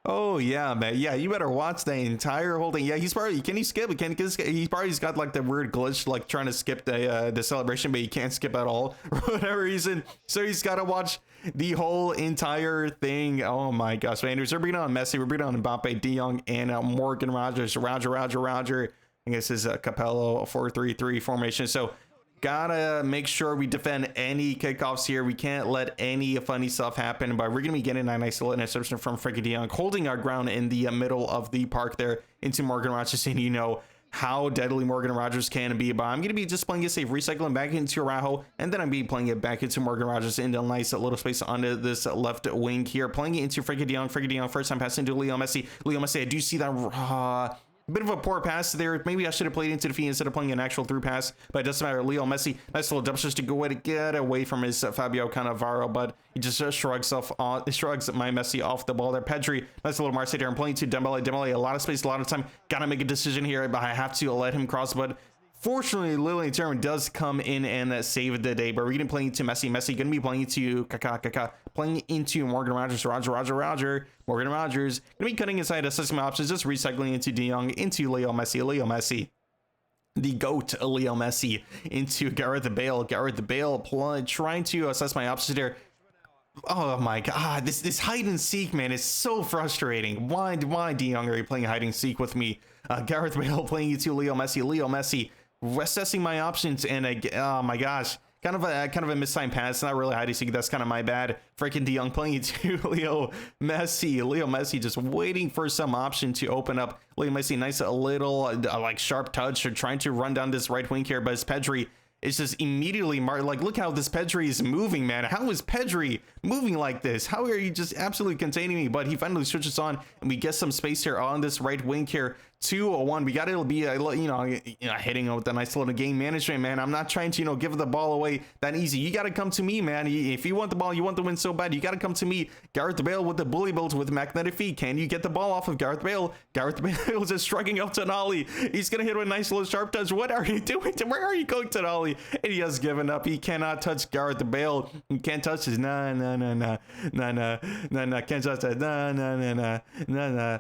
Oh yeah, man. Yeah, you better watch the entire whole thing. Yeah, he's probably, can he skip? He's probably got like the weird glitch, like trying to skip the celebration, but he can't skip at all for whatever reason. So he's got to watch the whole entire thing. Oh my gosh, man. We're bringing on Messi, we're bringing on Mbappe, De Jong, and Morgan Rogers. Roger. I guess this is Capello 4-3-3 formation. So gotta make sure we defend any kickoffs here. We can't let any funny stuff happen, but we're gonna be getting a nice little interception from Frankie De Jong, holding our ground in the middle of the park there into Morgan Rogers. And you know how deadly Morgan Rogers can be, but I'm gonna be just playing it safe, recycling back into Araujo, and then I'm be playing it back into Morgan Rogers in the nice little space onto this left wing here, playing it into Frankie De Jong. First time passing to Leo Messi. I do see that bit of a poor pass there. Maybe I should have played into the feet instead of playing an actual through pass, but it doesn't matter. Leo Messi, nice little jump just to go away to get away from his Fabio Cannavaro, but he just shrugs my Messi off the ball there. Pedri, nice little Marseille there. I'm playing to Dembele, a lot of space, a lot of time. Gotta make a decision here, but I have to let him cross, but fortunately, Lilian Thuram does come in and save the day, but we're going to be playing to Messi, going to be playing to Kaká, playing into Morgan Rogers, Morgan Rogers, going to be cutting inside, assessing my options, just recycling into De Jong, into Leo Messi, the GOAT, Leo Messi, into Gareth Bale, trying to assess my options there. Oh my god, this hide and seek, man, is so frustrating. Why De Jong are you playing hide and seek with me? Gareth Bale playing into Leo Messi, assessing my options, and oh my gosh, kind of a mistimed pass. Not really hide and seek, that's kind of my bad. Freaking De Jong playing into Leo Messi just waiting for some option to open up. Leo Messi, nice little like sharp touch, or trying to run down this right wing here, but it's Pedri. It's just immediately like, look how this Pedri is moving, man. How is Pedri moving like this? How are you just absolutely containing me? But he finally switches on, and we get some space here on this right wing here. 2-1. We got it'll be hitting with a nice little game management, man. I'm not trying to give the ball away that easy. You got to come to me, man. If you want the ball, you want the win so bad, you got to come to me. Gareth Bale with the bully build with magnetic feet. Can you get the ball off of Gareth Bale? Gareth Bale just shrugging up Tonali. He's gonna hit with a nice little sharp touch. What are you doing? Where are you going, Tonali? And he has given up. He cannot touch Gareth Bale. He can't touch his nah. Can't touch that. Nah.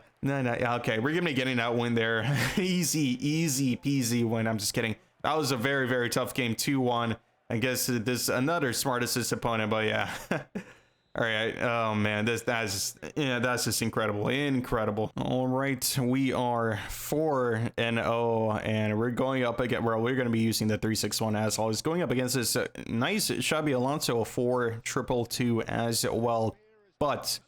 Okay, we're gonna be getting that win there. easy peasy win. I'm just kidding. That was a very, very tough game. 2-1. I guess this another smart assist opponent, but yeah. All right. Oh man, that's just incredible. All right, we are 4-0, and we're going up again. Well, we're going to be using the 3-6-1 as always, going up against this nice Xabi Alonso 4-2-2 as well. But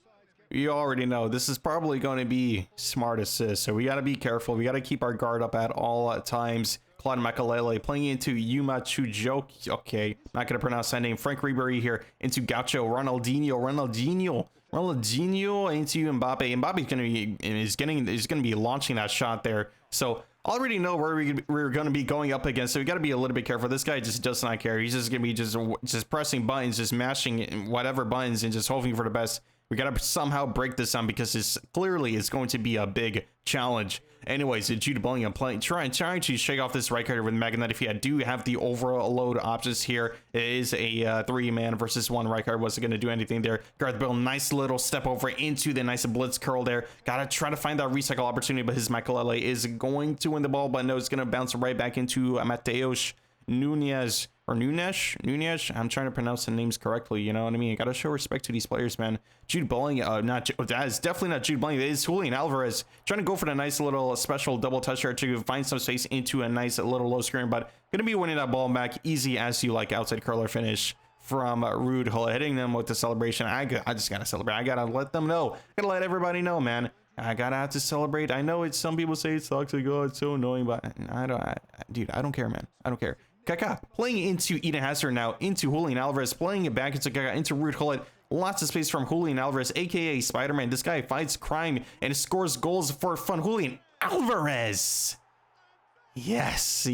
you already know this is probably going to be smart assist, so we got to be careful. We got to keep our guard up at all times. Claude Makalele playing into Yuma Chujoki. Okay, not going to pronounce that name. Frank Ribery here into Gaucho. Ronaldinho into Mbappe. Mbappe is going to be launching that shot there. So already know where we're going to be going up against. So we got to be a little bit careful. This guy just does not care. He's just going to be just pressing buttons, just mashing whatever buttons, and just hoping for the best. We got to somehow break this down because this clearly is going to be a big challenge. Anyways, Jude Bellingham trying to shake off this right card with magnetic feet. I do have the overload options here. It is a 3-man versus 1 right card. Wasn't going to do anything there. Gareth Bale, nice little step over into the nice blitz curl there. Gotta try to find that recycle opportunity, but his Makalele is going to win the ball, but no, it's going to bounce right back into Mateus Nunes. I'm trying to pronounce the names correctly, you know what I mean? I gotta show respect to these players, man. Jude Bellingham, that is definitely not Jude Bellingham. It is Julian Alvarez trying to go for the nice little special double touch here to find some space into a nice little low screen, but gonna be winning that ball back easy as you like. Outside curler finish from Rude Hull, hitting them with the celebration. I just gotta celebrate. I gotta let them know. Gotta let everybody know, man. I gotta have to celebrate. I know it's, some people say it sucks, like, oh, it's so annoying, but dude, I don't care, man. I don't care. Kaká playing into Eden Hazard now, into Julian Alvarez, playing it back into Kaká, into Ruud Gullit. Lots of space from Julian Alvarez, aka Spider-Man. This guy fights crime and scores goals for fun. Julian Alvarez. Yes,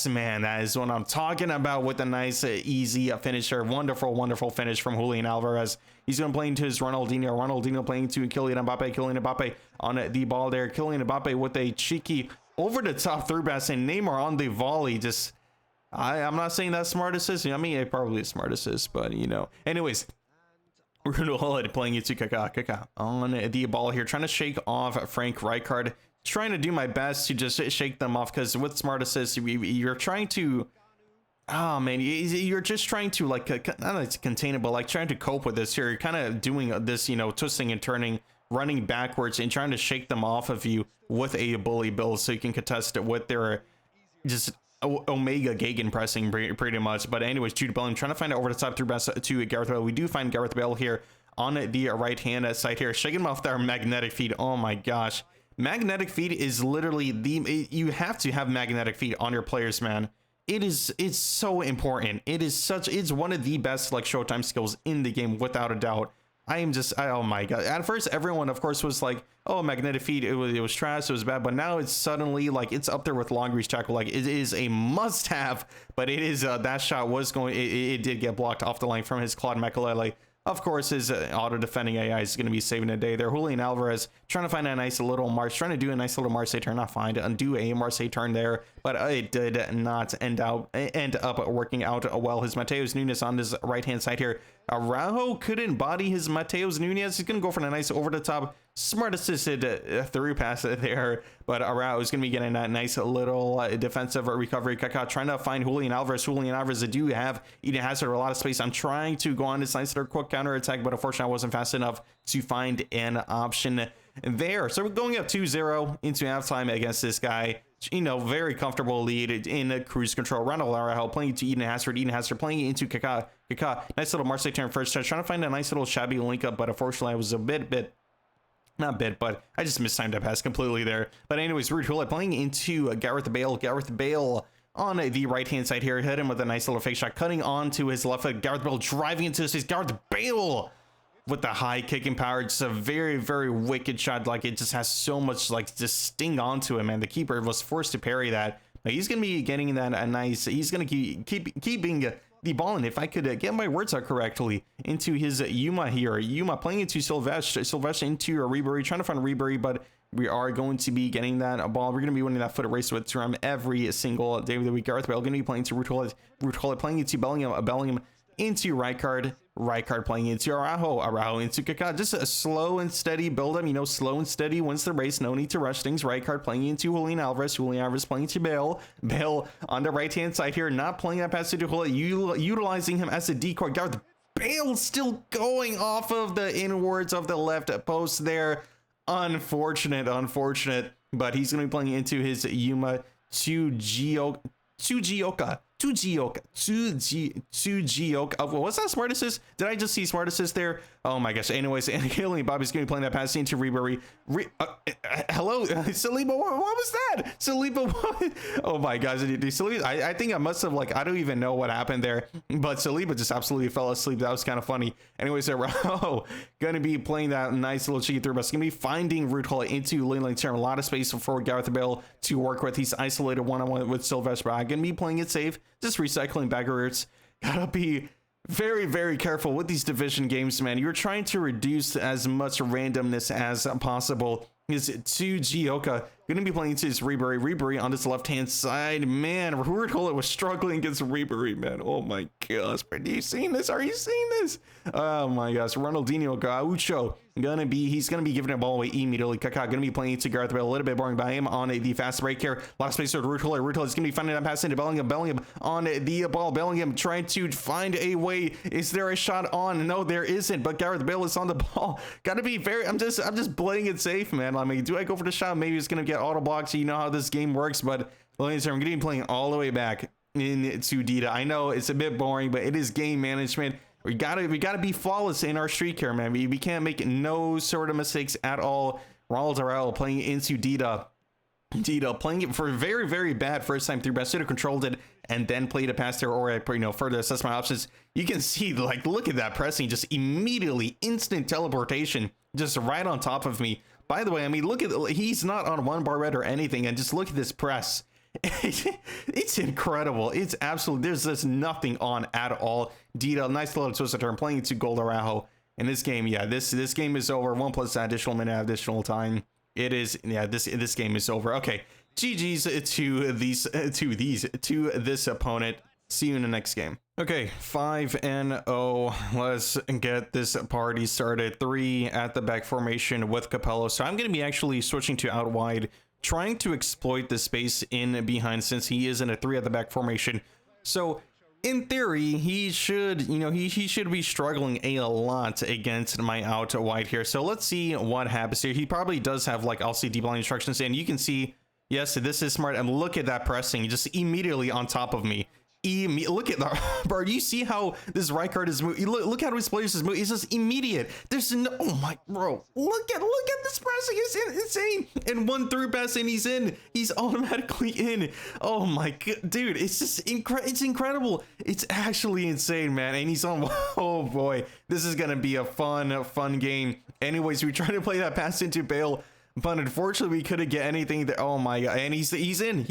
man. That is what I'm talking about with a nice, easy finisher. Wonderful finish from Julian Alvarez. He's going to play into his Ronaldinho playing to Kylian Mbappe on the ball there. Kylian Mbappe with a cheeky over-the-top through pass, and Neymar on the volley. Just... I'm not saying that's smart assist. I mean, it probably is smart assist, but you know. Anyways, we're going to hold it playing into Kaká on the ball here, trying to shake off Frank Rijkaard. Trying to do my best to just shake them off, because with smart assist, you're trying to, oh man, you're just trying to like not contain it, but like trying to cope with this here. You're kind of doing this, you know, twisting and turning, running backwards, and trying to shake them off of you with a bully build, so you can contest it with their just Omega gegenpressing pretty much. But anyways, Jude Bellingham trying to find out over the top through pass to Gareth Bale. We do find Gareth Bale here on the right hand side here, shaking him off their magnetic feet. Oh my gosh, magnetic feet is literally you have to have magnetic feet on your players, man. It's so important. It's one of the best like showtime skills in the game, without a doubt. I am just, oh my god. At first, everyone, of course, was like, oh, magnetic feet, it was trash, it was bad. But now it's suddenly like, it's up there with long reach tackle. Like, it is a must have, but it is, that shot was going, it did get blocked off the line from his Claude Makelele. Of course, his auto-defending AI is going to be saving the day there. Julian Alvarez trying to find a nice little March, trying to do a nice little Marseille turn, not find, undo a Marseille turn there, but it did not end up working out well. His Mateus Nunes on his right-hand side here. Araujo couldn't body his Mateus Nunes. He's going to go for a nice over-the-top, smart assisted through pass there, but Araujo is going to be getting that nice little defensive recovery. Kaká trying to find Julian Alvarez. Julian Alvarez, do have Eden Hazard a lot of space. I'm trying to go on this nice little quick counter attack, but unfortunately I wasn't fast enough to find an option there. So we're going up 2-0 into halftime against this guy. You know, very comfortable lead in cruise control. Ronald Araujo playing to Eden Hazard. Eden Hazard playing into Kaká. Kaká, nice little Marseille turn first touch. Trying to find a nice little Xabi link up, but unfortunately I was a bit but I just mistimed that pass completely there. But anyways, Ruud Gullit playing into Gareth Bale. Gareth Bale on the right-hand side here. Hit him with a nice little fake shot, cutting onto his left foot. Gareth Bale driving into his face. Gareth Bale with the high kicking power. Just a very, very wicked shot. Like, it just has so much, like, just sting onto him, and the keeper was forced to parry that. But he's going to be getting that a nice, he's going to keeping the ball, and if I could get my words out correctly, into his Yuma here. Yuma playing into Silvestre. Silvestre into Ribery, trying to find Ribery, but we are going to be getting that ball. We're going to be winning that foot race with Thuram every single day of the week. Gareth Bale going to be playing to Ruud Gullit playing into Bellingham into Rijkaard playing into Araujo into Kaká. Just a slow and steady build up, you know, slow and steady wins the race. No need to rush things. Rijkaard playing into Julian Alvarez. Julian Alvarez playing to Bale. Bale on the right hand side here, not playing that pass to Gullit, utilizing him as a decoy. Gareth Bale still going off of the inwards of the left post there. Unfortunate, but he's going to be playing into his Yuma Tsugioka. What's that smart assist? Did I just see smart assist there? Oh my gosh. Anyways, and Kylian Mbappe's going to be playing that pass into Ribery. Hello, Saliba. What was that? Saliba. What? Oh my gosh. Saliba, I think I must have, like, I don't even know what happened there, but Saliba just absolutely fell asleep. That was kind of funny. Anyways, going to be playing that nice little cheeky through, but it's going to be finding Ruud Gullit into lane turn. A lot of space for Gareth Bale to work with. He's isolated one-on-one with Silvestre. I'm going to be playing it safe, just recycling back roots. Gotta be very, very careful with these division games, man. You're trying to reduce as much randomness as possible. Is Tsugioka going to be playing to his Ribery on this left-hand side? Man, Ruud Gullit was struggling against Ribery, man. Oh my gosh, are you seeing this? Are you seeing this? Oh my gosh, Ronaldinho Gaucho he's gonna be giving the ball away immediately. Kaká gonna be playing to Gareth Bale, a little bit boring by him on the fast break here. A lot of space for Ruud Gullit. Ruud Gullit is gonna be finding that pass into Bellingham on the ball. Bellingham trying to find a way. Is there a shot on? No, there isn't, but Gareth Bale is on the ball. Gotta be very, I'm just playing it safe, man. I mean, do I go for the shot? Maybe it's gonna get auto blocks. You know how this game works, but I'm gonna be playing all the way back into Dida. I know it's a bit boring, but it is game management. We gotta be flawless in our streak here, man. We can't make no sort of mistakes at all. Ronald Araujo playing into Dida playing it for a very, very bad first time through, but I should have controlled it and then played a pass there, or further assess my options. You can see, like, look at that pressing, just immediately instant teleportation, just right on top of me. By the way, I mean, look at, he's not on one bar red or anything, and just look at this press. It's incredible. It's absolute. There's just nothing on at all. Dida, nice little twisted turn, playing to Gold Araujo. In this game, yeah, this game is over. 1 plus additional minute, additional time. It is, yeah. This game is over. Okay, GG's to this opponent. See you in the next game. Okay, 5-0. Let's get this party started. 3 at the back formation with Capello. So I'm going to be actually switching to out wide, trying to exploit the space in behind since he is in a 3 at the back formation. So in theory, he should, he should be struggling a lot against my out wide here. So let's see what happens here. He probably does have like LCD blind instructions, and you can see, yes, this is smart. And look at that pressing just immediately on top of me. Look at that, bro. You see how this right card is moving? Look how his players is moving. It's just immediate. There's no, oh my, bro. Look at this pressing. It's insane. And one through pass and he's in. He's automatically in. Oh my god, dude. It's just it's incredible. It's actually insane, man. And he's on. Oh boy, this is gonna be a fun game. Anyways, we tried to play that pass into Bale, but unfortunately we couldn't get anything there. Oh my god. And he's in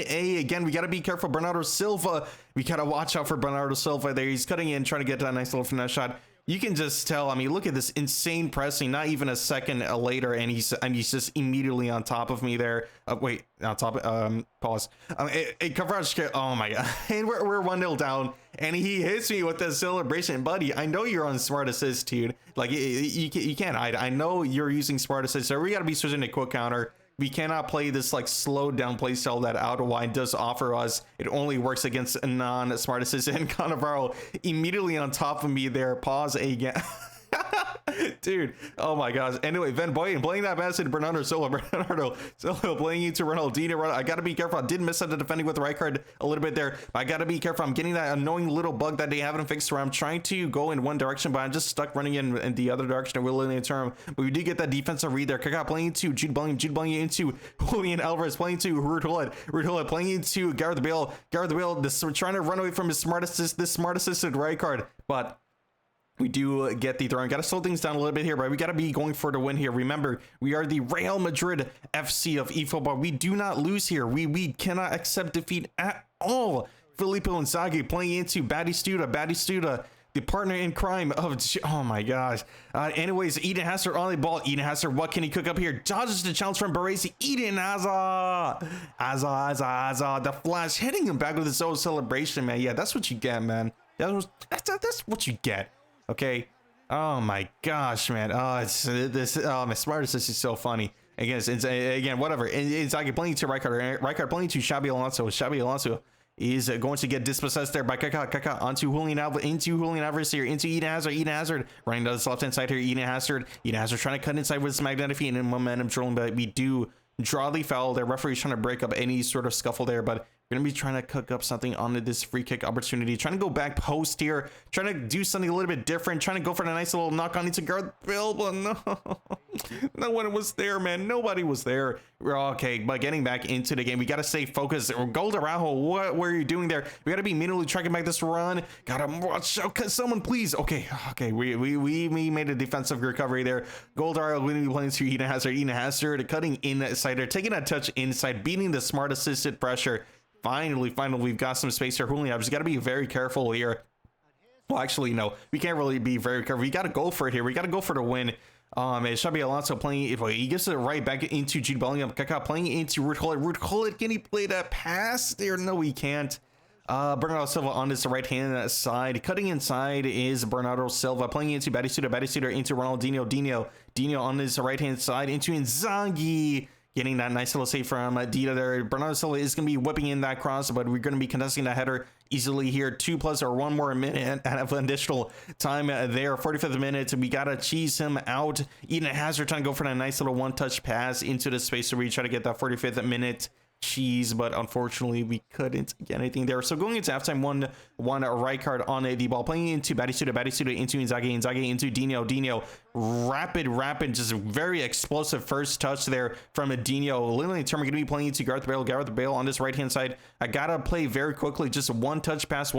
A again. We got to be careful. Bernardo Silva, we gotta watch out for Bernardo Silva there. He's cutting in, trying to get that nice little finesse shot. You can just tell, I mean, look at this insane pressing, not even a second later, and he's just immediately on top of me there. Wait, on top, pause. Kovac, oh my god. And we're 1-0 down, and he hits me with the celebration. Buddy, I know you're on smart assist, dude. Like, you can't hide. I know you're using smart assist, so we gotta be switching to quick counter. We cannot play this like slowed down play style that out wide does offer us. It only works against a non-smart assist. And Cannavaro immediately on top of me there. Pause again. Dude, oh my gosh. Anyway, Van Boyen playing that pass into Bernardo Silva. Bernardo Silva playing into Ronaldinho. I gotta be careful. I did miss out the defending with the right card a little bit there. I gotta be careful. I'm getting that annoying little bug that they haven't fixed where I'm trying to go in one direction, but I'm just stuck running in the other direction. We're literally in term. But we do get that defensive read there. Kaká playing into Jude Bellingham. Jude Bellingham into Julian Alvarez playing to Ruud Gullit. Ruud Gullit playing into Gareth Bale. Gareth Bale trying to run away from his smart assisted right card. But we do get the throw. Got to slow things down a little bit here, but we got to be going for the win here. Remember, we are the Real Madrid FC of eFootball. We do not lose here. We cannot accept defeat at all. Filippo Inzaghi playing into Batistuta, the partner in crime of, oh my gosh. Anyways, Eden Hazard on the ball. Eden Hazard, what can he cook up here? Dodges the challenge from Baresi. Eden Hazard. Hazard, the flash, hitting him back with his own celebration, man. Yeah, that's what you get, man. That's what you get. Okay. Oh my gosh, man. Oh, my smart assist is so funny. Again, whatever. It's like playing to Rijkaard playing to Xabi Alonso. Xabi Alonso is going to get dispossessed there by Kaká onto Julian Alvarez here, into Eden Hazard running down this left hand side here. Eden Hazard trying to cut inside with his magnetic feet and momentum trolling, but we do draw the foul. The referee's trying to break up any sort of scuffle there, but we're gonna be trying to cook up something onto this free kick opportunity, trying to go back post here, trying to do something a little bit different, trying to go for the nice little knock on into Gareth Bale, but no one was there, man. Nobody was there. We're okay, but getting back into the game, we gotta stay focused. Gold Araujo, what were you doing there? We gotta be immediately tracking back this run. Gotta watch out, someone please. Okay, we made a defensive recovery there. Gold Araujo going to be playing to Eden Hazard cutting inside there, taking a touch inside, beating the smart assisted pressure. Finally, we've got some space here. Julian, I've just got to be very careful here. Well, actually, no, we can't really be very careful. We got to go for it here. We got to go for the win. And Xabi Alonso playing, he gives it right back into Jude Bellingham. Kaká playing into Ruud Gullit. Ruud Gullit, can he play that pass there? No, he can't. Bernardo Silva on this right hand side. Cutting inside is Bernardo Silva playing into Batistuta into Ronaldinho. Dino on this right hand side into Inzaghi. Getting that nice little save from Dita there. Bernardo Silva is going to be whipping in that cross, but we're going to be contesting that header easily here. 2+ or 1 more minute of additional time there. 45th minute. We got to cheese him out. Eden Hazard trying to go for that nice little one-touch pass into the space where we try to get that 45th minute cheese, but unfortunately we couldn't get anything there. So going into halftime, one right card on the ball, playing into Batistuta into Inzaghi into Dino. Rapid, just very explosive first touch there from Dino. Literally, we're going to be playing into Gareth Bale on this right hand side. I gotta play very quickly, just one touch pass.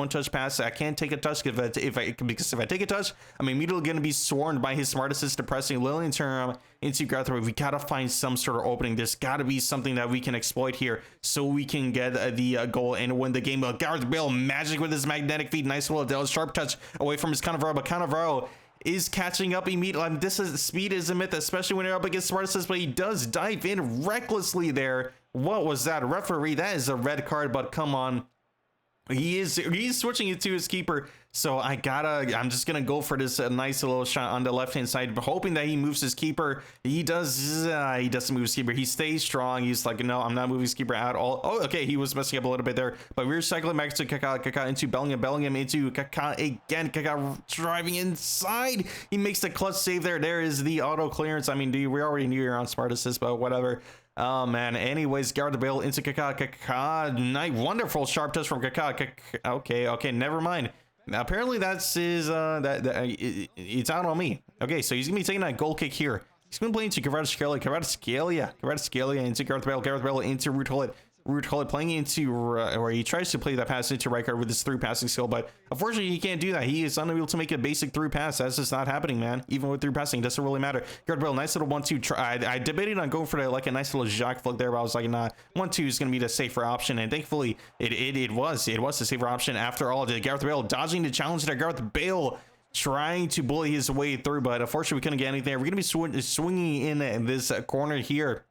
I can't take a touch because if I take a touch, I'm immediately going to be swarmed by his smart assist depressing Lillian term into Gareth Bale. We gotta find some sort of opening. There's gotta be something that we can exploit here so we can get the goal and win the game. Gareth Bale magic with his magnetic feet, nice little sharp touch away from his Cannavaro, but Cannavaro is catching up immediately. Speed is a myth, especially when you're up against smart assist, but he does dive in recklessly there. What was that, referee? That is a red card, but come on. He's switching it to his keeper, so I'm just gonna go for this nice little shot on the left hand side, hoping that he moves his keeper. He doesn't move his keeper. He stays strong. He's like, no, I'm not moving his keeper at all. Oh, okay, he was messing up a little bit there, but we're cycling back to Kaká into Bellingham into Kaká again. Kaká driving inside. He makes the clutch save there. There is the auto clearance. I mean, dude, we already knew you're on smart assist, but whatever. Oh man. Anyways, Gareth Bale into Kaká. Kaká, nice, wonderful sharp touch from Kaká. Okay, never mind. Apparently that's his it's out on me. Okay, so he's gonna be taking that goal kick here. He's gonna play into Kvaratskhelia into Gareth Bale into Ruud Gullit playing into where he tries to play that pass into Rijkaard with his through passing skill, but unfortunately he can't do that. He is unable to make a basic through pass. That's just not happening, man. Even with through passing, it doesn't really matter. Gareth Bale, nice little 1-2 try. I debated on going for like a nice little Jacques flick there, but I was like, nah, 1-2 is gonna be the safer option, and thankfully it was the safer option after all. Gareth Bale dodging the challenge there. Gareth Bale trying to bully his way through, but unfortunately we couldn't get anything there. We're gonna be swinging in this corner here,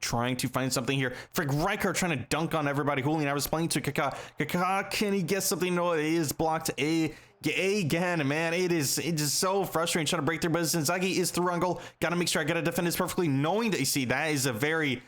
trying to find something here. Frank Rijkaard trying to dunk on everybody. Julian, I was playing to Kaká. Kaká, can he get something? No, it is blocked. Again, man, it is so frustrating trying to break through, but Inzaghi is through on goal. Gotta make sure I gotta defend this perfectly, knowing that, you see, that is a very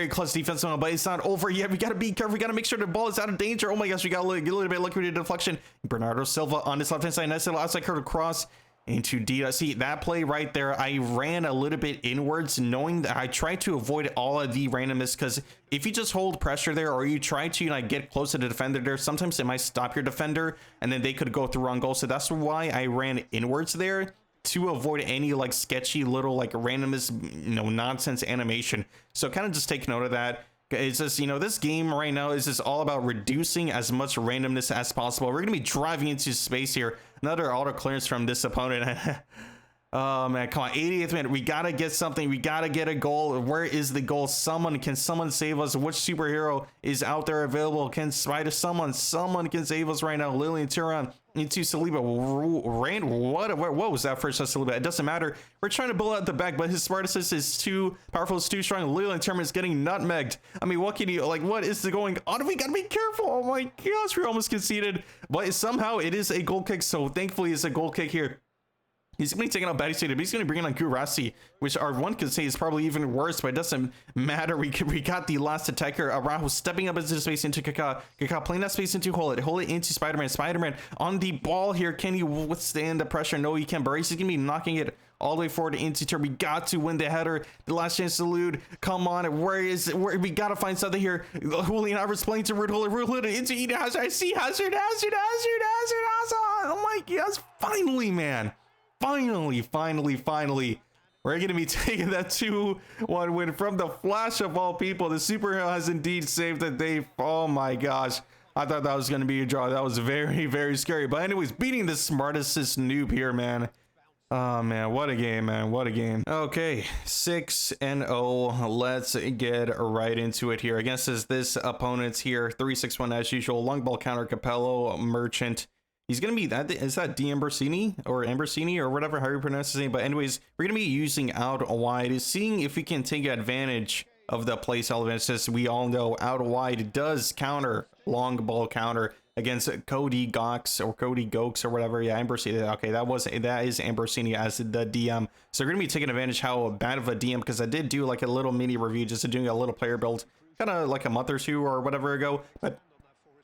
close defensive one, but it's not over yet. We gotta be careful. We gotta make sure the ball is out of danger. Oh my gosh, we got a little bit lucky with the deflection. Bernardo Silva on this left hand side, nice little outside curve across into Dida. See that play right there, I ran a little bit inwards, knowing that I tried to avoid all of the randomness, because if you just hold pressure there, or you try to like get close to the defender there, sometimes it might stop your defender and then they could go through on goal. So that's why I ran inwards there, to avoid any like sketchy little like randomness, nonsense animation. So kind of just take note of that. It's just, this game right now is just all about reducing as much randomness as possible. We're going to be driving into space here. Another auto clearance from this opponent. Oh man, come on, 88th minute. We got to get something. We got to get a goal. Where is the goal? Can someone save us? Which superhero is out there available? Can someone can save us right now? Lilian Thuram into Saliba. What was that first Saliba? It doesn't matter. We're trying to build out the back, but his Spartacus is too powerful, it's too strong. Lilian Thuram is getting nutmegged. I mean, what can you, what is going on? We gotta be careful. Oh my gosh, we almost conceded, but somehow it is a goal kick. So thankfully it's a goal kick here. He's going to be taking out Batty Stadium. He's going to bring in on Gurasi, which one could say is probably even worse, but it doesn't matter. We got the last attacker, Araujo, stepping up into space into Kaká. Kaká playing that space into Hold it into Spider-Man. Spider-Man on the ball here. Can he withstand the pressure? No, he can. Baresi is going to be knocking it all the way forward into Tur. We got to win the header. The last chance to elude. Come on. Where we got to find something here. Julian Alvarez playing to Ruud Gullit into Eden Hazard. I see Hazard. Oh my gosh. Finally, man. Finally, we're going to be taking that 2-1 win from the Flash of all people. The superhero has indeed saved the day. Oh my gosh. I thought that was going to be a draw. That was very scary. But anyways, beating the smartest noob here, man. Oh man, what a game, man. What a game. Okay, 6-0. Let's get right into it here. Against this opponent's here, 3-6-1 as usual. Long ball counter, Capello, Merchant. He's going to be that. Is that D'Ambrosini or Ambrosini or whatever, how you pronounce his name? But anyways, we're going to be using out wide, seeing if we can take advantage of the play style advantage. As we all know, out wide does counter, long ball counter against Cody Gox or Cody Gokes or whatever. Yeah, Ambrosini. Okay, that is Ambrosini as the DM. So we're going to be taking advantage how bad of a DM, because I did do like a little mini review, just doing a little player build kind of like a month or two or whatever ago. But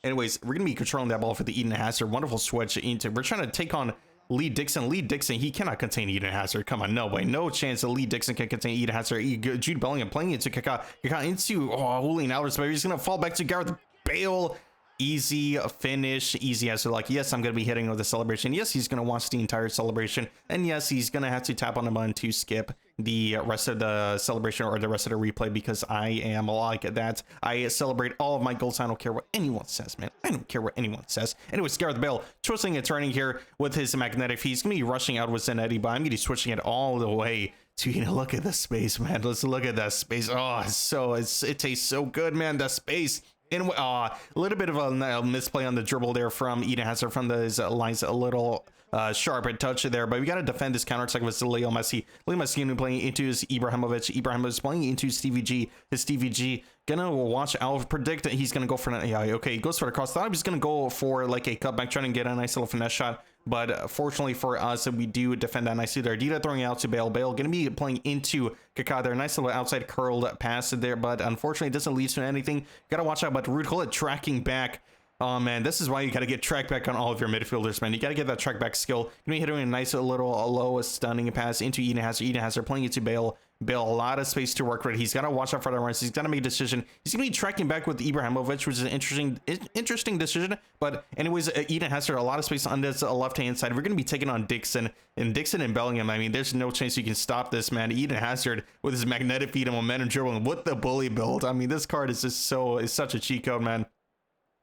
anyways, we're going to be controlling that ball for the Eden Hazard. Wonderful switch into. We're trying to take on Lee Dixon. Lee Dixon, he cannot contain Eden Hazard. Come on, no way. No chance that Lee Dixon can contain Eden Hazard. Jude Bellingham playing into Kaká. Kaká into Julian Alvarez, but he's going to fall back to Gareth Bale. Easy finish. Easy as like, yes, I'm going to be hitting with the celebration. Yes, he's going to watch the entire celebration. And yes, he's going to have to tap on the button to skip the rest of the celebration or the rest of the replay, because I am like that. I celebrate all of my goals. I don't care what anyone says, man. I don't care what anyone says. Anyways, Gareth Bale twisting and turning here with his magnetic feet. He's going to be rushing out with Zanetti, but I'm going to be switching it all the way to, look at the space, man. Let's look at that space. Oh, it tastes so good, man. The space. And a little bit of a misplay on the dribble there from Eden Hazard from those lines, a little sharp touch there, but we got to defend this counter attack with Leo Messi. Leo Messi playing into his Ibrahimovic. Ibrahimovic playing into Stevie G. His Stevie G gonna watch out, predict that he's gonna go for an okay, he goes for the cross. Thought he was gonna go for like a cutback, trying to get a nice little finesse shot, but fortunately for us, we do defend that nicely there. Dida throwing out to Bale. Bale gonna be playing into Kaká there. Nice little outside curled pass there, but unfortunately it doesn't lead to anything. Gotta watch out, but Ruud Gullit tracking back. Oh man, this is why you got to get track back on all of your midfielders, man. You got to get that track back skill. Gonna be hitting a nice little low stunning pass into Eden Hazard. Eden Hazard playing it to Bale. Bale, a lot of space to work with. He's got to watch out for the runs. He's got to make a decision. He's going to be tracking back with Ibrahimovic, which is an interesting decision. But anyways, Eden Hazard, a lot of space on this left-hand side. We're going to be taking on Dixon. And Dixon and Bellingham, I mean, there's no chance you can stop this, man. Eden Hazard with his magnetic feet and momentum dribbling with the bully build. I mean, this card is just is such a cheat code, man.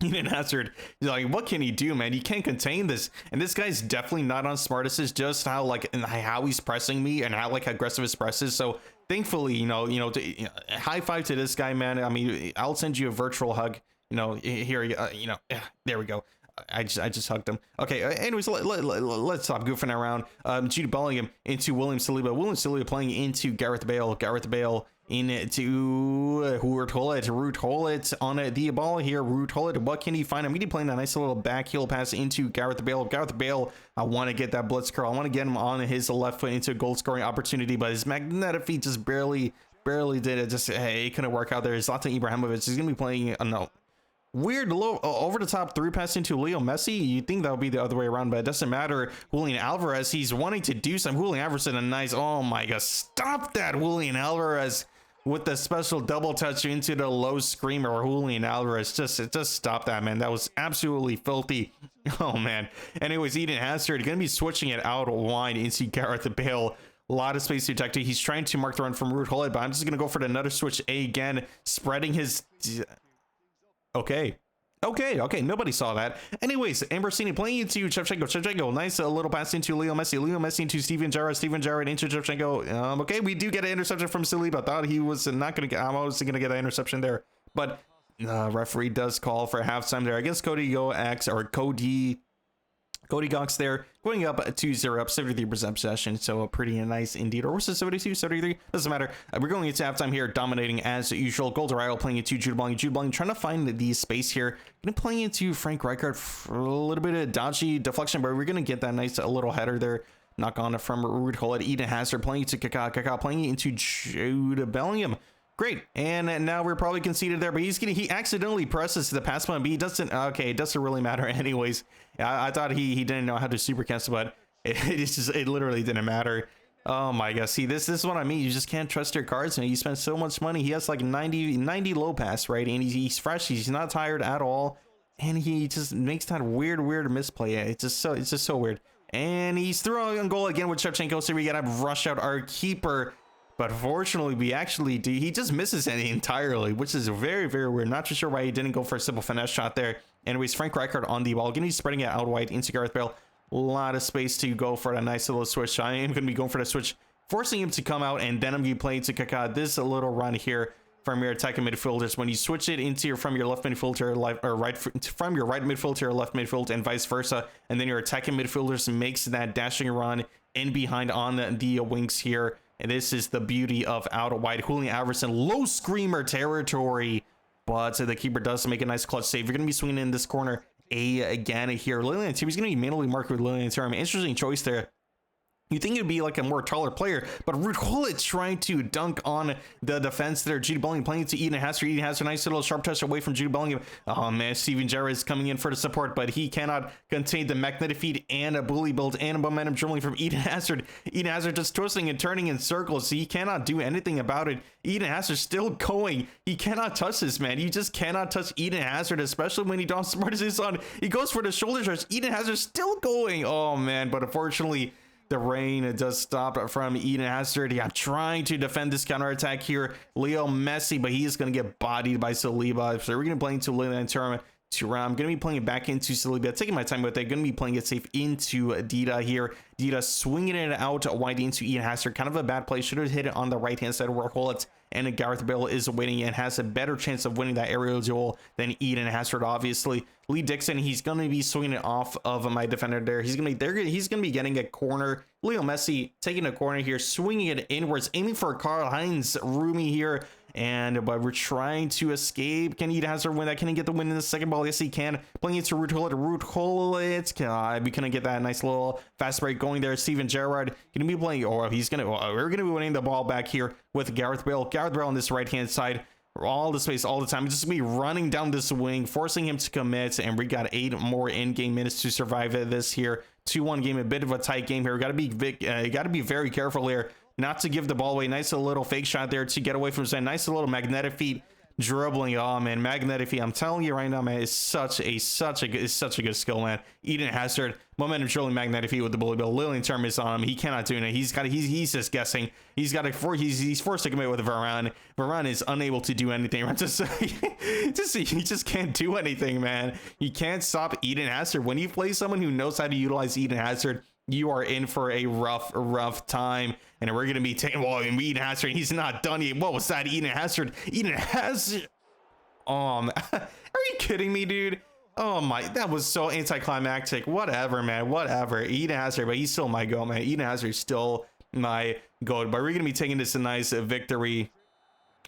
Eden Hazard, like, what can he do, man? He can't contain this, and this guy's definitely not on smart assist. Just how he's pressing me and how aggressive his press is. So thankfully, high five to this guy, man. I mean, I'll send you a virtual hug. Here, there we go. I just hugged him. Okay. Anyways, let's stop goofing around. Jude Bellingham into William Saliba. William Saliba playing into Gareth Bale. Gareth Bale into Ruud Gullit on the ball here. Ruud Gullit, what can he find? I'm going to be playing a nice little back heel pass into Gareth Bale. Gareth Bale, I want to get that blitz curl. I want to get him on his left foot into a goal scoring opportunity, but his magnetic feet just barely did it. Just, hey, it couldn't work out there. Zlatan Ibrahimovic. He's going to be playing weird low over the top 3 pass into Leo Messi. You'd think that would be the other way around, but it doesn't matter. Julian Alvarez, he's wanting to do some. Julian Alvarez in a nice, oh my god, stop that. Julian Alvarez with the special double touch into the low screamer. Or Julian Alvarez, just stop that, man. That was absolutely filthy. Oh man. Anyways, Eden Hazard gonna be switching it out wide into Gareth Bale. A lot of space to attack. He's trying to mark the run from Ruud Gullit, but I'm just gonna go for another switch again, spreading his Okay, nobody saw that. Anyways, Ambrosini playing into Shevchenko. Nice little pass into Leo Messi into Steven Gerrard into Shevchenko. Okay, we do get an interception from Saliba. I thought he was not going to get, I was going to get an interception there. But referee does call for halftime there against Cody Gox there, going up 2-0, up 73% possession, so a pretty nice indeed. Or was it 72, 73? Doesn't matter. We're going into halftime here, dominating as usual. Goldarello playing into Jude Bellingham. Trying to find the space here. Going to play into Frank Rijkaard for a little bit of dodgy deflection, but we're going to get that nice little header there. Knock on from Ruud Gullit. Eden Hazard playing into Kaká playing into Jude Bellingham. Great, and now we're probably conceded there, but he accidentally presses the pass button, but he doesn't. Okay, it doesn't really matter anyways. I thought he didn't know how to super cancel, but it literally didn't matter. Oh my god, see, this is what I mean. You just can't trust your cards, man. You spend so much money. He has like 90 low pass, right? And he's fresh. He's not tired at all, and he just makes that weird misplay. It's just so weird. And he's through on goal again with Shevchenko, so we gotta rush out our keeper. But fortunately, he just misses it entirely, which is very weird. Not too sure why he didn't go for a simple finesse shot there. Anyways, Frank Rijkaard on the ball. Again, he's spreading it out wide into Gareth Bale. A lot of space to go for a nice little switch. I am going to be going for the switch, forcing him to come out, and then I'm going to be playing to Kaká. This little run here from your attacking midfielders. When you switch it into from your left midfield to from your right midfield to your left midfield and vice versa, and then your attacking midfielders makes that dashing run in behind on the wings here. And this is the beauty of out wide. Julian Alvarez in low screamer territory, but the keeper does make a nice clutch save. You're going to be swinging in this corner again here. Lilian Thuram, he's going to be manually marked with Lilian Thuram. Interesting choice there. You think it'd be like a more taller player, but Ruud Gullit trying to dunk on the defense there. Jude Bellingham playing to Eden Hazard. Eden Hazard, nice little sharp touch away from Jude Bellingham. Oh man, Steven Gerrard is coming in for the support, but he cannot contain the magnetic feet and a bully build and a momentum dribbling from Eden Hazard. Eden Hazard just twisting and turning in circles. He cannot do anything about it. Eden Hazard still going. He cannot touch this, man. You just cannot touch Eden Hazard, especially when he don't smart as his on. He goes for the shoulder charge. Eden Hazard still going. Oh man, but unfortunately, the rain does stop from Eden Hazard. Yeah, trying to defend this counterattack here. Leo Messi, but he is going to get bodied by Saliba. So we're going to play into Lilian Thuram. I'm going to be playing it back into Saliba. Taking my time with it. Going to be playing it safe into Dida here. Dida swinging it out wide into Eden Hazard. Kind of a bad play. Should have hit it on the right-hand side where Gullit and Gareth Bale is winning and has a better chance of winning that aerial duel than Eden Hazard, obviously. Lee Dixon, he's going to be swinging it off of my defender there. He's going to be getting a corner. Leo Messi taking a corner here, swinging it inwards, aiming for Karl-Heinz Rumi here. But we're trying to escape. Can Eden Hazard win that? Can he get the win in the second ball? Yes, he can. Playing it to Ruud Gullit. God, we couldn't get that nice little fast break going there. Steven Gerrard going to be playing, we're going to be winning the ball back here with Gareth Bale. Gareth Bale on this right-hand side. all the space all the time. Just be running down this wing, forcing him to commit, and we got 8 more in-game minutes to survive this here. 2-1 game, a bit of a tight game here. We got to be very careful here not to give the ball away. Nice little fake shot there to get away from Zen. Nice little magnetic feet dribbling. Oh man, magnetic feet. I'm telling you right now, man, it's such a good skill, man. Eden Hazard, momentum dribbling magnetic feet with the bully bill. Lilian term is on him. He cannot do it. He's just guessing. He's forced to commit with Varane. Varane is unable to do anything. He just can't do anything, man. You can't stop Eden Hazard. When you play someone who knows how to utilize Eden Hazard, you are in for a rough time. And we're gonna be taking, well, Eden Hazard, he's not done yet. What was that? Eden Hazard. Are you kidding me, dude? Oh my, that was so anticlimactic. Whatever, man, whatever. Eden Hazard, but he's still my goal, man. Eden Hazard is still my goal. But we're gonna be taking this a nice victory.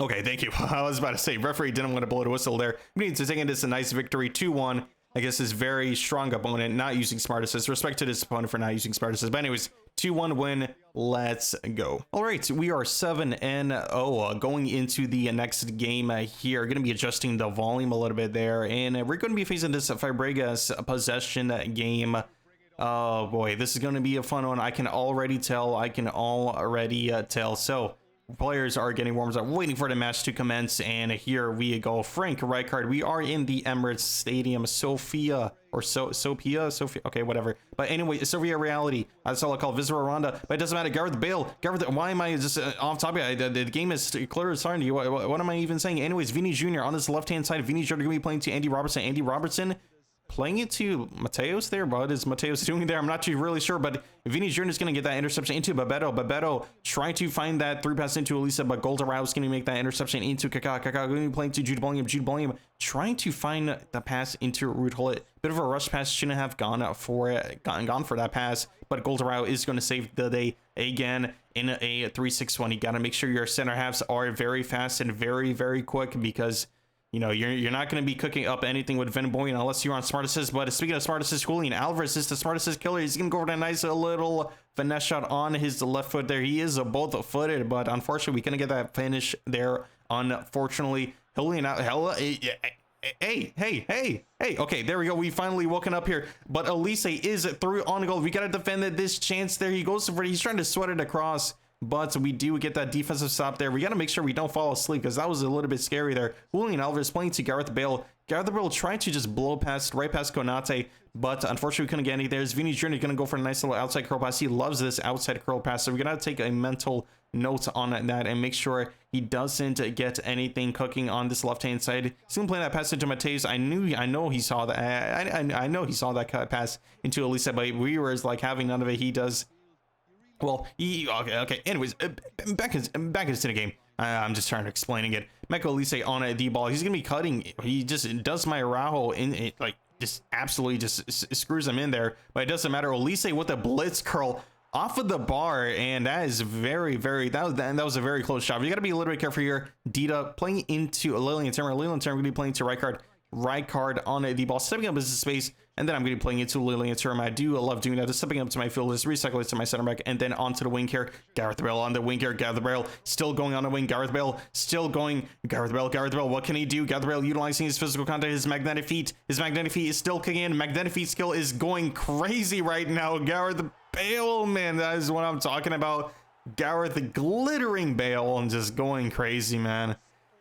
Okay, thank you. I was about to say, referee didn't want to blow the whistle there. We need to take this a nice victory, 2-1. I guess his very strong opponent not using smart assist. Respect to this opponent for not using smart assist. But anyways, 2-1 win. Let's go. All right, we are 7-0 going into the next game here. Going to be adjusting the volume a little bit there, and we're going to be facing this Fabregas possession game. Oh boy, this is going to be a fun one. I can already tell. So players are getting warmed up, waiting for the match to commence, and here we go. Frank, right card. We are in the Emirates Stadium, Sophia, okay, whatever. But anyway, Sophia Reality, that's all I call it. Visitor Ronda, but it doesn't matter. Gareth Bale, why am I just off topic? The game is clear as starting. What am I even saying? Anyways, Vinny Jr. on this left hand side. Vinny Jr. gonna be playing to Andy Robertson playing it to Mateos there. What is Mateos doing there? I'm not too really sure, but Vinny Jr. is going to get that interception into Bebeto trying to find that through pass into Elisa, but Goldarau is going to make that interception into Kaká going to be playing to Jude Bellingham trying to find the pass into Ruud Gullit. Bit of a rush pass, shouldn't have gone for that pass, but Goldarau is going to save the day again in a 3-6-1. You got to make sure your center halves are very fast and very, very quick, because you know, you're not going to be cooking up anything with Van Boyen unless you're on smart assist. But speaking of smart assist, Julian Alvarez is the smart assist killer. He's going to go for a nice little finesse shot on his left foot there. He is both footed, but unfortunately we couldn't get that finish there. Unfortunately, Julian, hey. Okay, there we go. We finally woken up here, but Elise is through on goal. We got to defend this chance there. He goes for it. He's trying to sweat it across, but we do get that defensive stop there. We got to make sure we don't fall asleep, because that was a little bit scary there. Julian Alvarez playing to Gareth Bale. Gareth Bale trying to just blow right past Konate, but unfortunately we couldn't get any. There's Vinny Jr. going to go for a nice little outside curl pass. He loves this outside curl pass, so we're going to take a mental note on that and make sure he doesn't get anything cooking on this left-hand side. He's going to play that pass into Mateus. I know he saw that. I know he saw that cut pass into Elisa, but we were like having none of it. He does. Well, okay. Anyways, back into the game. I'm just trying to explaining it. Meko Elise on the ball. He's gonna be cutting. He just does my Araujo in it, like just absolutely just screws him in there. But it doesn't matter. Elise with a blitz curl off of the bar, and that is very, that was a very close shot. You got to be a little bit careful here. Dita playing into Lilian Turner. Lilian Turner gonna be playing to right card on the ball, stepping up into space, and then I'm going to be playing it to Lilian Turner. I do love doing that, just stepping up to my field, just recycle it to my center back, and then onto the wing here. Gareth Bale on the wing here. Gareth Bale still going on the wing. Gareth Bale still going. Gareth Bale, what can he do? Gareth Bale utilizing his physical contact, his magnetic feet. His magnetic feet is still kicking in. Magnetic feet skill is going crazy right now. Gareth Bale, man, that is what I'm talking about. Gareth glittering Bale and just going crazy, man.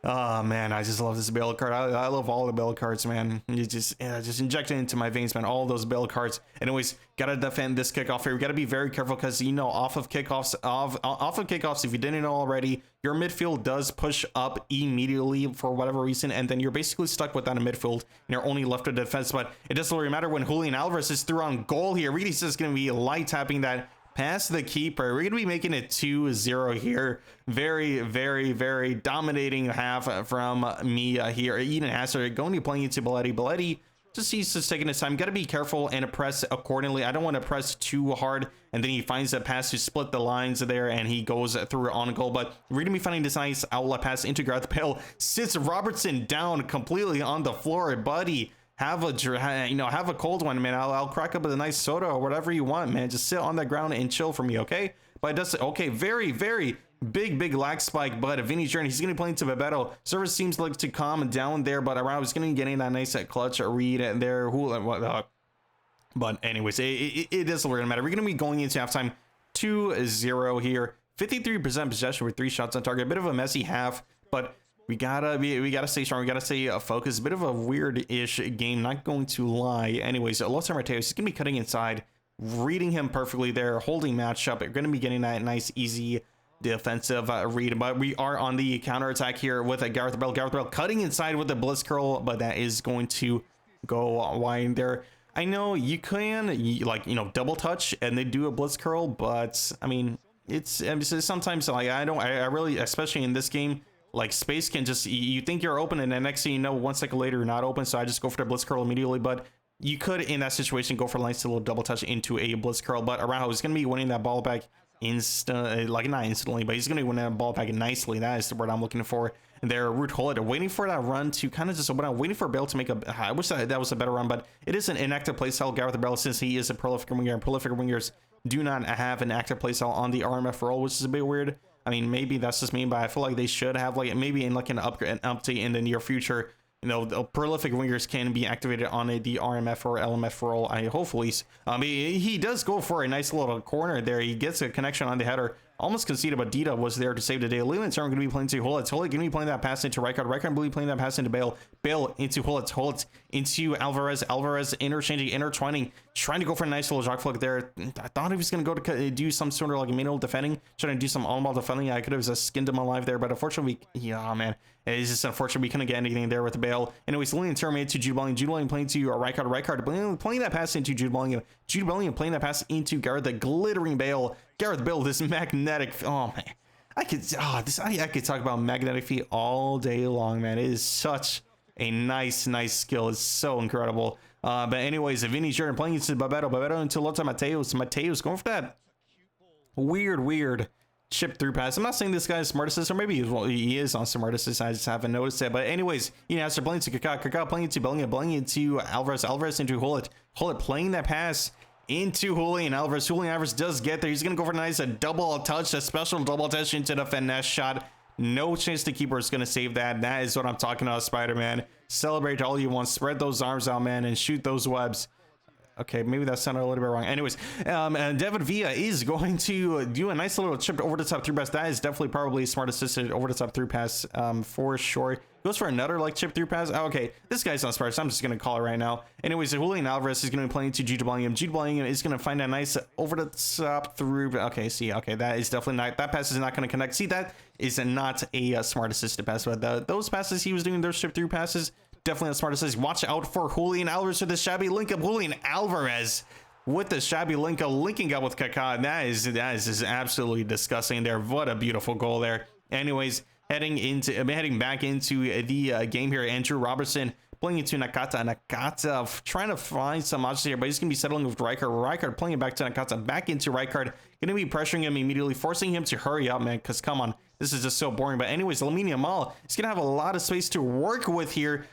Oh man, I just love this Bale card. I love all the Bale cards, man. You just inject it into my veins, man. All those Bale cards. Anyways, gotta defend this kickoff here. We gotta be very careful, because you know, off of kickoffs, if you didn't know already, your midfield does push up immediately for whatever reason, and then you're basically stuck without a midfield, and you're only left with defense. But it doesn't really matter when Julian Alvarez is through on goal here. Really, just gonna be light tapping that past the keeper. We're gonna be making it 2-0 here. Very dominating half from me here. Eden Hazard going to be playing into Belletti. He's just taking his time. Got to be careful and press accordingly. I don't want to press too hard, and then he finds a pass to split the lines there, and he goes through on goal. But we're gonna be finding this nice outlet pass into Gareth Bale. Sits Robertson down completely on the floor, buddy. Have a cold one, man. I'll crack up with a nice soda or whatever you want, man. Just sit on the ground and chill for me, okay? But it does, okay, very Big lag spike, but Vinny's journey, he's going to be playing to Roberto. Service seems like to calm down there, but around is going to be getting that nice clutch read there. But anyways, it doesn't really matter. We're going to be going into halftime 2-0 here. 53% possession with 3 shots on target. A bit of a messy half, but we gotta stay strong. We gotta stay focused. A bit of a weird-ish game, not going to lie. Anyways, Alonso Martinez is gonna be cutting inside, reading him perfectly there, holding matchup. We're gonna be getting that nice, easy defensive read, but we are on the counter attack here with Gareth Bale. Gareth Bale cutting inside with the blitz curl, but that is going to go wide there. I know you can double touch and they do a blitz curl, but I mean it's sometimes like I really, especially in this game, like space can just, you think you're open and then next thing you know, 1 second later you're not open, so I just go for the blitz curl immediately. But you could in that situation go for a nice little double touch into a blitz curl, but Araujo is going to be winning that ball back not instantly, but he's going to be winning that ball back nicely. That is the word I'm looking for. And there, Ruud Gullit waiting for that run to kind of just open up, waiting for Bale to make a, I wish that was a better run, but it is an inactive playstyle. Gareth Bale, since he is a prolific winger, and prolific wingers do not have an active playstyle on the RMF role, which is a bit weird. I mean, maybe that's just me, but I feel like they should have, like, maybe in like an update in the near future, you know, the prolific wingers can be activated on the RMF or LMF role. Hopefully, he does go for a nice little corner there. He gets a connection on the header, almost conceded, but Dida was there to save the day. Leland's going to be playing to Gullit. Gullit going to be playing that pass into Rijkaard. Rijkaard will be playing that pass into Bale. Bale into Gullit. Gullit into Alvarez. Alvarez interchanging, intertwining, trying to go for a nice little jog flick there. I thought he was going to go to do some sort of like middle defending, trying to do some on-ball defending. I could have just skinned him alive there, but unfortunately, yeah, man, it's just unfortunate we couldn't get anything there with Bale. Anyways, Leland terminated to Jude Bellingham. Jude Bellingham playing to Rijkaard. Rijkaard playing that pass into Jude Bellingham. Jude Bellingham playing that pass into Gareth, the glittering Bale. Gareth Bale, this magnetic, oh man, I could talk about magnetic feet all day long, man. It is such a nice skill. It's so incredible. But anyways, Vinny's Jordan playing into Roberto into Lotta Mateus going for that weird chip through pass. I'm not saying this guy is smart assist, or maybe he is on smart assist. I just haven't noticed it. But anyways, after playing to Kaká playing into Bellingham into Alvarez into Gullit playing that pass into Julian Alvarez. Julian Alvarez does get there. He's going to go for a nice double touch, a special double touch into the finesse shot. No chance the keeper is going to save that. That is what I'm talking about, Spider-Man. Celebrate all you want. Spread those arms out, man, and shoot those webs. Okay, maybe that sounded a little bit wrong. Anyways, and David Villa is going to do a nice little chip over the top through pass. That is definitely probably smart assisted over the top through pass for sure. Goes for another like chip through pass. Oh, okay, this guy's not smart, so I'm just going to call it right now. Anyways, Julian Alvarez is going to be playing to Jude Bellingham. Jude Bellingham is going to find a nice over the top through. Okay, see, okay, that is definitely not, that pass is not going to connect. See, that is not a smart assisted pass, but those passes he was doing, those chip through passes, definitely the smartest says. Watch out for Julian Alvarez with the shabby link up. Julian Alvarez with the shabby link up, linking up with Kaká. That is just absolutely disgusting there. What a beautiful goal there. Anyways, heading back into the game here. Andrew Robertson playing into Nakata trying to find some options here, but he's gonna be settling with Rijkaard playing it back to Nakata, back into Rijkaard, gonna be pressuring him immediately, forcing him to hurry up, man, because come on, this is just so boring. But anyways, Lamine Yamal is gonna have a lot of space to work with here.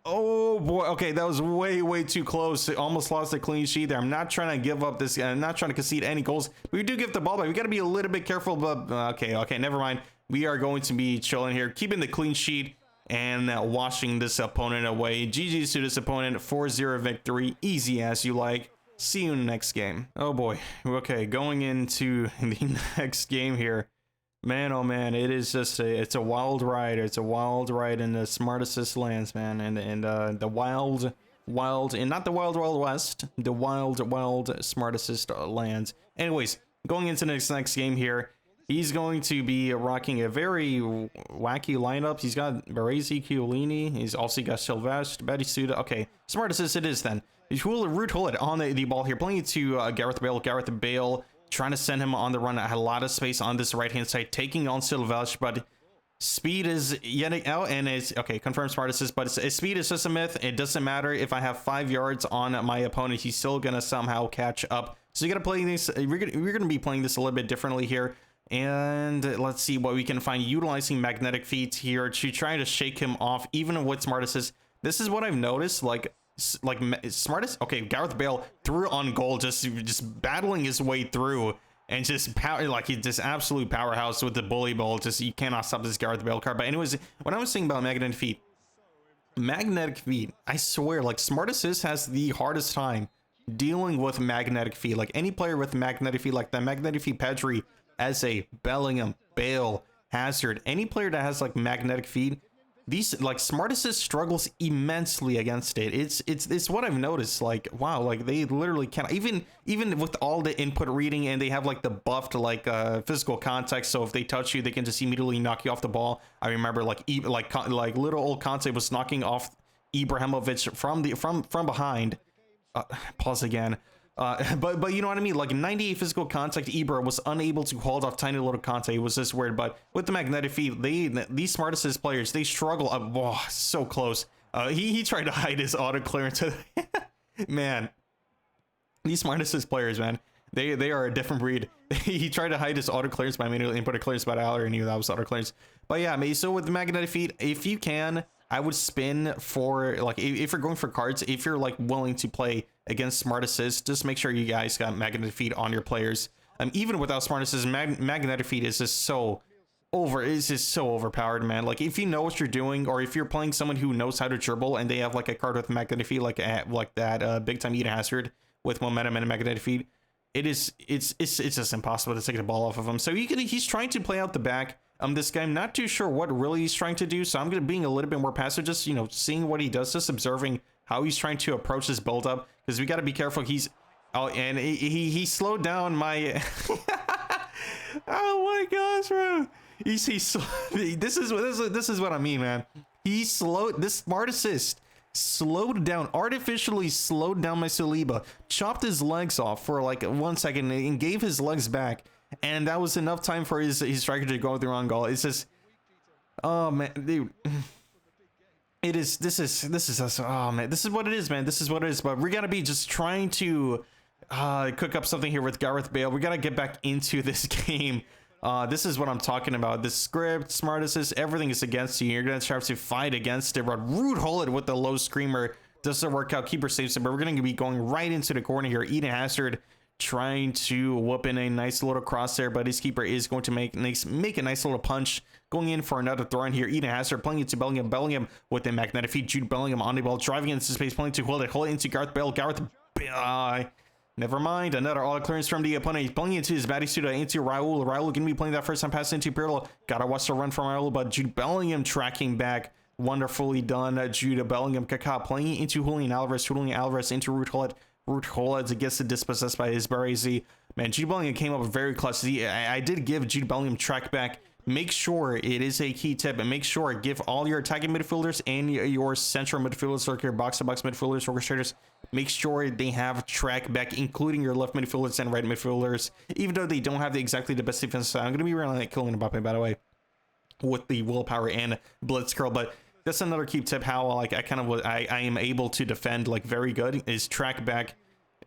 Oh boy, okay, that was way too close. Almost lost a clean sheet there. I'm not trying to give up this, I'm not trying to concede any goals, but we do give the ball back. We got to be a little bit careful, but okay, never mind. We are going to be chilling here, keeping the clean sheet and washing this opponent away. GG's to this opponent, 4-0 victory, easy as you like. See you in the next game. Oh boy, okay, going into the next game here. Man, oh man, it is just it's a wild ride. It's a wild ride in the smart assist lands, man, and the wild, and not the wild west, the wild smart assist lands. Anyways, going into this next game here, he's going to be rocking a very wacky lineup. He's got Baresi, Chiellini. He's also got Silvestre, Batisuda. Okay, smart assist it is then. Ruud Gullit on the ball here, playing it to Gareth Bale. Trying to send him on the run. I had a lot of space on this right hand side, taking on Silvestre, but speed is yet out, and it's okay. Confirmed smart assist, but speed is just a myth. It doesn't matter if I have 5 yards on my opponent; he's still gonna somehow catch up. So you gotta play this. We're gonna be playing this a little bit differently here, and let's see what we can find utilizing magnetic feet here to try to shake him off, even with smart assist. This is what I've noticed, like smartest. Okay, Gareth Bale through on goal, just battling his way through. and just power, like he's just absolute powerhouse with the bully ball. Just you cannot stop this Gareth Bale card. But anyways, when I was saying about magnetic feet, I swear, like Smart Assist has the hardest time dealing with magnetic feet. Like any player with magnetic feet, like that magnetic feet Pedri, Eze, Bellingham, Bale, Hazard, any player that has like magnetic feet, these like Smart Assist struggles immensely against it. It's what I've noticed. Like wow, like they literally can't even with all the input reading, and they have like the buffed like physical context. So if they touch you, they can just immediately knock you off the ball. I remember like little old Conte was knocking off Ibrahimovic from behind. Pause again. But you know what I mean? Like 98 physical contact, Ibra was unable to hold off tiny little Conte. It was just weird. But with the magnetic feet, these Smart Assist players, they struggle. Oh, so close. He tried to hide his auto clearance. Man, these Smart Assist players, man, they are a different breed. He tried to hide his auto clearance by immediately input a clearance, but I already knew that was auto clearance. But yeah, so with the magnetic feet, if you can, I would spin for like if you're going for cards, if you're like willing to play against Smart Assist, just make sure you guys got magnetic feet on your players. Even without Smart Assist, magnetic feet is just so overpowered, man. Like if you know what you're doing, or if you're playing someone who knows how to dribble and they have like a card with magnetic feet, like that big time Eden Hazard with momentum and magnetic feet, it's just impossible to take the ball off of him. So he's trying to play out the back. This guy, I'm not too sure what really he's trying to do, so I'm gonna being a little bit more passive, just seeing what he does, just observing how he's trying to approach this build up, because we got to be careful. And he slowed down my oh my gosh, bro. This is what I mean, man. This Smart Assist artificially slowed down my Saliba, chopped his legs off for like 1 second and gave his legs back. And that was enough time for his striker to go through on goal. It's just, oh man, dude. This is oh man, this is what it is, man. This is what it is. But we're gonna be just trying to cook up something here with Gareth Bale. We gotta get back into this game. This is what I'm talking about. The script, Smart Assist, everything is against you. You're gonna try to fight against it. But Rude Hullet with the low screamer doesn't work out. Keeper saves it, but we're gonna be going right into the corner here. Eden Hazard trying to whoop in a nice little cross there, but his keeper is going to make a nice little punch, going in for another throw in here. Eden Hazard playing it to Bellingham with the magnetic feet. Jude Bellingham on the ball, driving into space, playing to hold it into Gareth Bale. Never mind, another auto clearance from the opponent. He's playing into his Batisuda into Raul. Raul gonna be playing that first time pass into Pirlo. Gotta watch the run from Raul, but Jude Bellingham tracking back. Wonderfully done. Jude Bellingham, Kaká playing it into Julian Alvarez into Ruud Gullit. Ruud Gullit gets dispossessed by his Baresi. Man, Jude Bellingham came up very clutch. I did give Jude Bellingham track back. Make sure, it is a key tip, and make sure give all your attacking midfielders and your central midfielders, like your box-to-box midfielders, orchestrators, make sure they have track back, including your left midfielders and right midfielders, even though they don't have exactly the best defense. I'm going to be relying on Kylian Mbappe, by the way, with the willpower and blitz curl, but that's another key tip. How like I am able to defend like very good is track back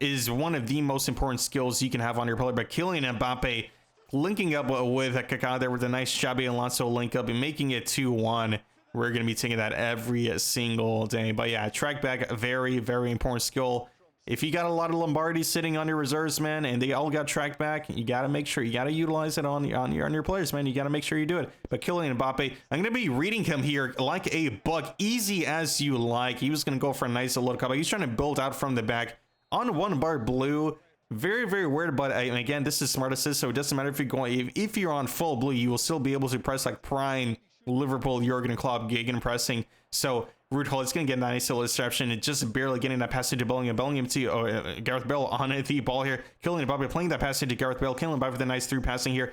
is one of the most important skills you can have on your player. But Kylian Mbappe linking up with Kaká there with a nice Xabi Alonso link up and making it 2-1. We're going to be taking that every single day. But yeah, track back, a very, very important skill. If you got a lot of Lombardi sitting on your reserves, man, and they all got tracked back, you got to make sure you got to utilize it on your players, man. You got to make sure you do it. But Kylian Mbappe, I'm going to be reading him here like a buck, easy as you like. He was going to go for a nice little comeback. He's trying to build out from the back on 1 bar blue. Very, very weird, but again, this is Smart Assist, so it doesn't matter if you're going, if you're on full blue, you will still be able to press like prime Liverpool Jurgen Klopp gegen pressing. So Ruud Gullit's going to get a nice little interception and just barely getting that pass into Bellingham to Gareth Bale on the ball here. Kylian Mbappe playing that pass into Gareth Bale. Kylian Mbappe with a nice through passing here.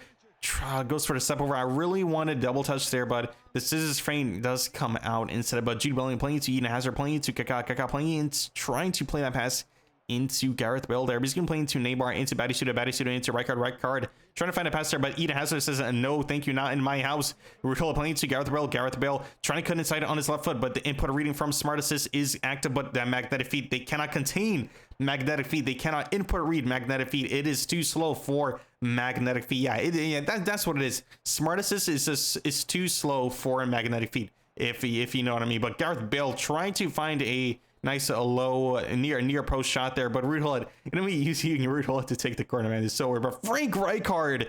Goes for the step over. I really wanted double touch there, but the scissors frame does come out instead. But Jude Bellingham playing to Eden Hazard, playing to Kaká playing into, trying to play that pass into Gareth Bale there. But he's going to play into Neymar, into Batisuda into right card. Trying to find a pass there, but Eden Hazard says, no, thank you, not in my house. Ruud playing to Gareth Bale trying to cut inside on his left foot, but the input reading from Smart Assist is active, but that magnetic feet, they cannot contain magnetic feet. They cannot input read magnetic feet. It is too slow for magnetic feet. Yeah, that's what it is. Smart Assist is too slow for magnetic feet, if you know what I mean. But Gareth Bale trying to find a Nice low near post shot there, but Ruud Gullit gonna be using Ruud Gullit to take the corner, man. It's so weird. But Frank Rijkaard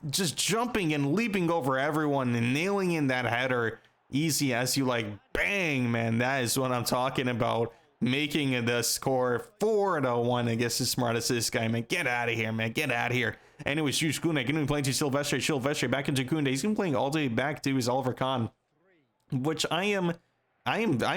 just jumping and leaping over everyone and nailing in that header easy as you like, bang, man. That is what I'm talking about. Making the score 4-1 against the smartest this guy, man. Get out of here, man. Get out of here. Anyways, Juice Koundé gonna be playing to Silvestre. Silvestre back into Koundé. He's gonna be playing all the way back to his Oliver Kahn, which I'm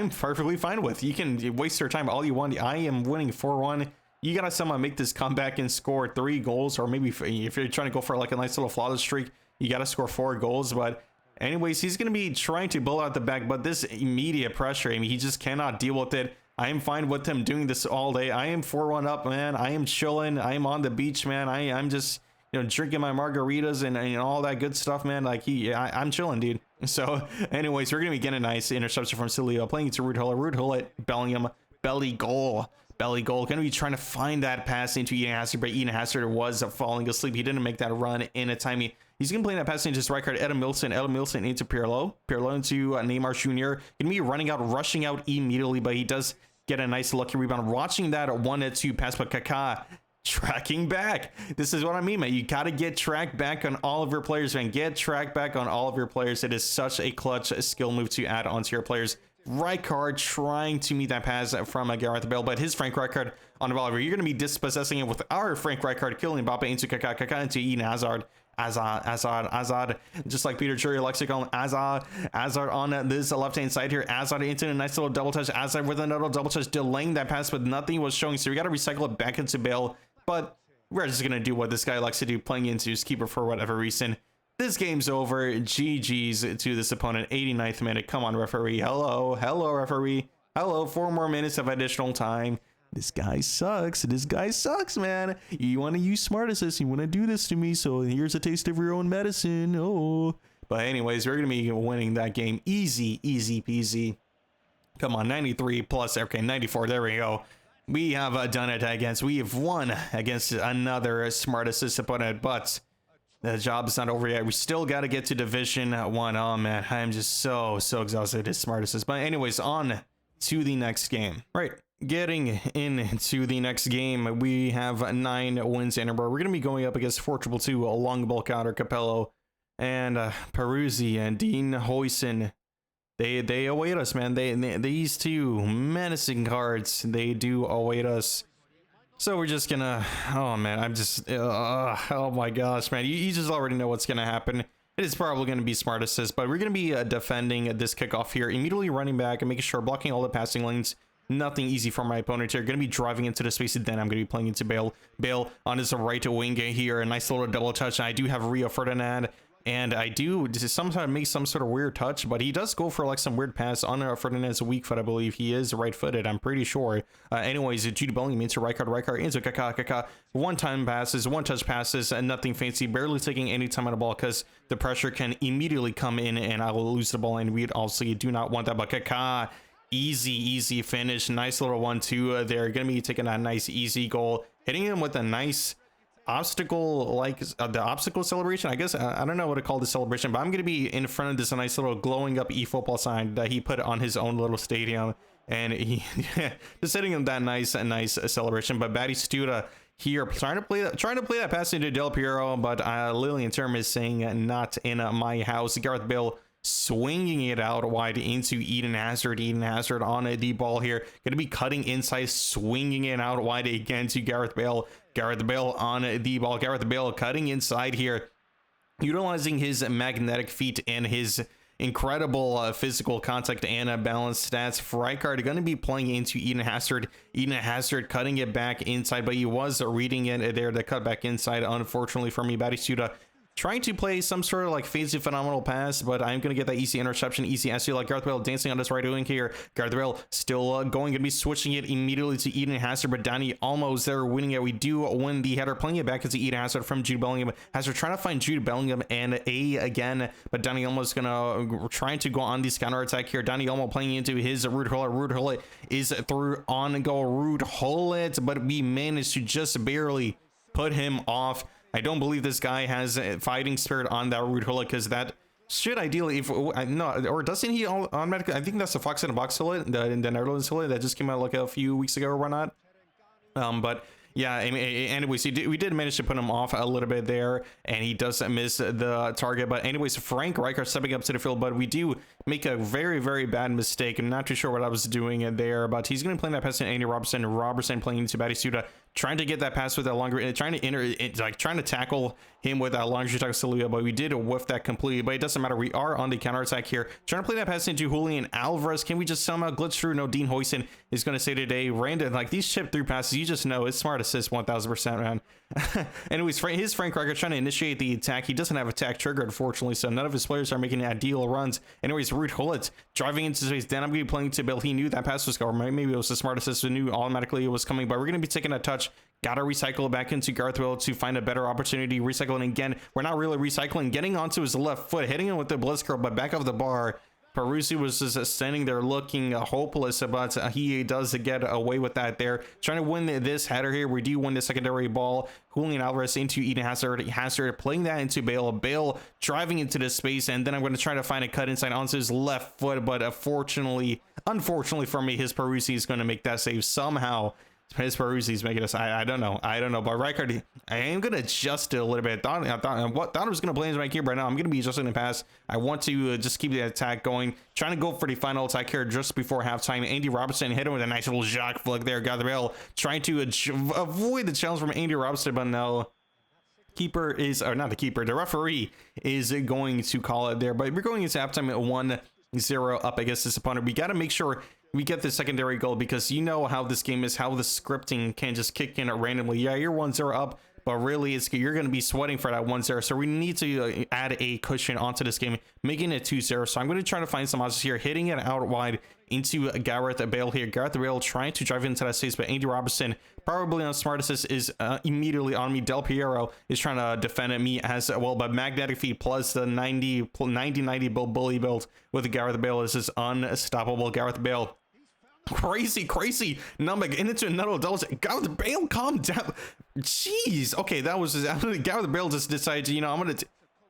perfectly fine with. You can waste your time all you want. I am winning 4-1. You gotta somehow make this comeback and score 3 goals, or maybe if you're trying to go for like a nice little flawless streak, you gotta score 4 goals. But anyways, he's gonna be trying to build out the back, but this immediate pressure, I mean, he just cannot deal with it. I am fine with him doing this all day. I am 4-1 up, man. I am chilling. I am on the beach, man. I'm just, you know, drinking my margaritas and all that good stuff, man. Like I'm chilling, dude. So anyways, we're gonna be getting a nice interception from Silio, playing it to Ruud Gullit. Ruud Gullit, Bellingham, belly goal. Gonna be trying to find that pass into Eden Hazard, but Eden Hazard was falling asleep. He didn't make that run in a time. He's gonna play that pass into his right card. Adam Milson into Pirlo into Neymar Jr. Gonna be rushing out immediately, but he does get a nice lucky rebound. Watching that 1-2 pass, but Kaká tracking back. This is what I mean, man. You gotta get track back on all of your players, man. Get track back on all of your players. It is such a clutch skill move to add onto your players. Rijkaard trying to meet that pass from Gareth Bale, but his Frank Rijkaard on the ball. You're going to be dispossessing it with our Frank Rijkaard, killing Mbappe into Kaká into Eden Hazard. Hazard, just like Peter Drury likes to call him, Hazard on this left-hand side here. Hazard into a nice little double touch. Hazard with another double touch, delaying that pass, but nothing was showing. So we got to recycle it back into Bale, but we're just going to do what this guy likes to do, playing into his keeper for whatever reason. This game's over. GG's to this opponent. 89th minute. Come on, referee. Hello, referee. Hello, 4 more minutes of additional time. This guy sucks. This guy sucks, man. You want to use smart assist. You want to do this to me. So here's a taste of your own medicine. Oh. But anyways, we're going to be winning that game. Easy peasy. Come on, 93 plus. Okay, 94. There we go. We have done it against. We have won against another smart assist opponent, but the job's not over yet. We still got to get to Division 1. Oh, man. I'm just so exhausted. It's smart assist. But anyways, on to the next game. Right. Getting into the next game, we have 9 wins in a row. We're going to be going up against 4-2-2, a long ball counter, Capello, and Peruzzi and Dean Huijsen. They await us, man. These 2 menacing cards, they do await us. So we're just gonna, oh man, I'm just, oh my gosh, man. You just already know what's gonna happen. It is probably going to be smart assist, but we're going to be defending this kickoff here, immediately running back and making sure blocking all the passing lanes. Nothing easy for my opponent here. Going to be driving into the space, and then I'm going to be playing into Bale. Bale on his right wing here. A nice little double touch. And I do have Rio Ferdinand, and I do sometimes make some sort of weird touch, but he does go for like some weird pass on Ferdinand's weak foot. I believe he is right-footed. I'm pretty sure. Anyways, Jude Bellingham into Rijkaard into Kaká. One-time passes, one-touch passes, and nothing fancy. Barely taking any time on the ball because the pressure can immediately come in, and I will lose the ball. And we also do not want that. But Kaká, easy finish. Nice little 1-2 there. Gonna be taking a nice easy goal, hitting him with a nice obstacle, like the obstacle celebration, I guess. I don't know what to call the celebration, but I'm gonna be in front of this nice little glowing up eFootball sign that he put on his own little stadium, and he just hitting him that nice celebration. But Batistuta here trying to play that pass into Del Piero, but Lillian Term is saying not in my house. Gareth Bale swinging it out wide into Eden Hazard. Eden Hazard on the ball here, going to be cutting inside, swinging it out wide again to Gareth Bale. Gareth Bale on the ball. Gareth Bale cutting inside here, utilizing his magnetic feet and his incredible physical contact and balance stats. Rijkaard going to be playing into Eden Hazard. Eden Hazard cutting it back inside, but he was reading it there, the cut back inside. Unfortunately for me, Batistuta trying to play some sort of like fancy phenomenal pass, but I'm gonna get that easy interception, easy SU. Like Gareth Bale dancing on this right wing here. Gareth Bale still gonna be switching it immediately to Eden Hazard, but Danny almost there winning it. We do win the header, playing it back into Eden Hazard from Jude Bellingham. Hazard trying to find Jude Bellingham and again, but Danny almost gonna trying to go on this counter attack here. Danny almost playing into his Ruud Gullit. Ruud Gullit is through on goal. Ruud Gullit, but we managed to just barely put him off. I don't believe this guy has a fighting spirit on that Ruud Gullit, because that should ideally, if no, or doesn't he automatically? I think that's the Fox in a Box fillet, the Netherlands fillet that just came out like a few weeks ago or whatnot. But yeah, anyways, we did manage to put him off a little bit there, and he does miss the target. But anyways, Frank Rijkaard stepping up to the field, but we do make a very, very bad mistake. I'm not too sure what I was doing there, but he's going to play that pass to Andy Robertson. Robertson playing into Batisuta, trying to get that pass with that longer, trying to tackle him with that longer tackle, but we did whiff that completely. But it doesn't matter. We are on the counter attack here, trying to play that pass into Julian Alvarez. Can we just somehow glitch through? No, Dean Hoyson is going to say today, random, like these chip through passes, you just know it's smart assist 1000%, man. Anyways, his Frank Rijkaard trying to initiate the attack. He doesn't have attack triggered, unfortunately, so none of his players are making ideal runs. Anyways, Ruud Gullit driving into space. Then I'm going to be playing to Bill. He knew that pass was going. Maybe it was the smart assist. He knew automatically it was coming, but we're going to be taking a touch. Got to recycle it back into Gareth Bale to find a better opportunity. Recycling again. We're not really recycling. Getting onto his left foot, hitting him with the blitz curl, but back of the bar. Peruzzi was just standing there looking hopeless, but he does get away with that there. Trying to win this header here. We do win the secondary ball. Julian Alvarez into Eden Hazard. Hazard playing that into Bale. Bale driving into the space, and then I'm going to try to find a cut inside onto his left foot, but unfortunately for me, his Peruzzi is going to make that save somehow. His Peruzzi's making us. I don't know. But Rijkaard, I am gonna adjust it a little bit. Thought I was gonna play into my cube right now. I'm gonna be adjusting the pass. I want to just keep the attack going. Trying to go for the final attack here just before halftime. Andy Robertson hit him with a nice little Jacques flick there. Got the ball, trying to avoid the challenge from Andy Robertson, but no. Keeper is, or not the keeper, the referee is going to call it there. But we're going into halftime at 1-0 up against this opponent. We got to make sure we get the secondary goal, because you know how this game is, how the scripting can just kick in randomly. Yeah, you're 1-0 up, but really you're going to be sweating for that 1-0. So we need to add a cushion onto this game, making it 2-0. So I'm going to try to find some options here, hitting it out wide into Gareth Bale here. Gareth Bale trying to drive into that space, but Andy Robertson, probably on smart assist, is immediately on me. Del Piero is trying to defend me as well, but magnetic feet plus the 90 bully build with Gareth Bale is just unstoppable. Gareth Bale, crazy number into another double. Gareth Bale, calm down. Jeez. Okay, that was just, Gareth Bale just decided, you know, I'm gonna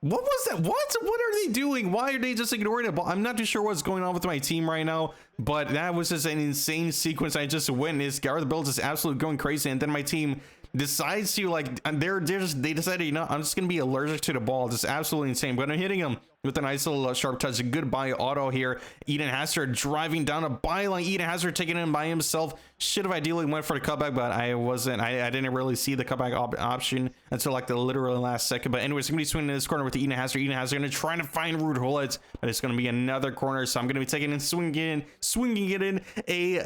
what was that? What are they doing? Why are they just ignoring the ball? I'm not too sure what's going on with my team right now, but that was just an insane sequence I just witnessed. Gareth Bale just absolutely going crazy, and then my team decides to, like, they decided, you know, I'm just gonna be allergic to the ball. Just absolutely insane. But I'm hitting him with a nice little sharp touch. A goodbye auto here. Eden Hazard driving down a byline. Eden Hazard taking it by himself. Should have ideally went for the cutback, but I didn't really see the cutback option until like the literal last second. But anyways, I'm gonna be swinging in this corner with the Eden Hazard. Eden Hazard gonna try to find Ruud Gullit, but it's gonna be another corner. So I'm gonna be taking and swinging it in.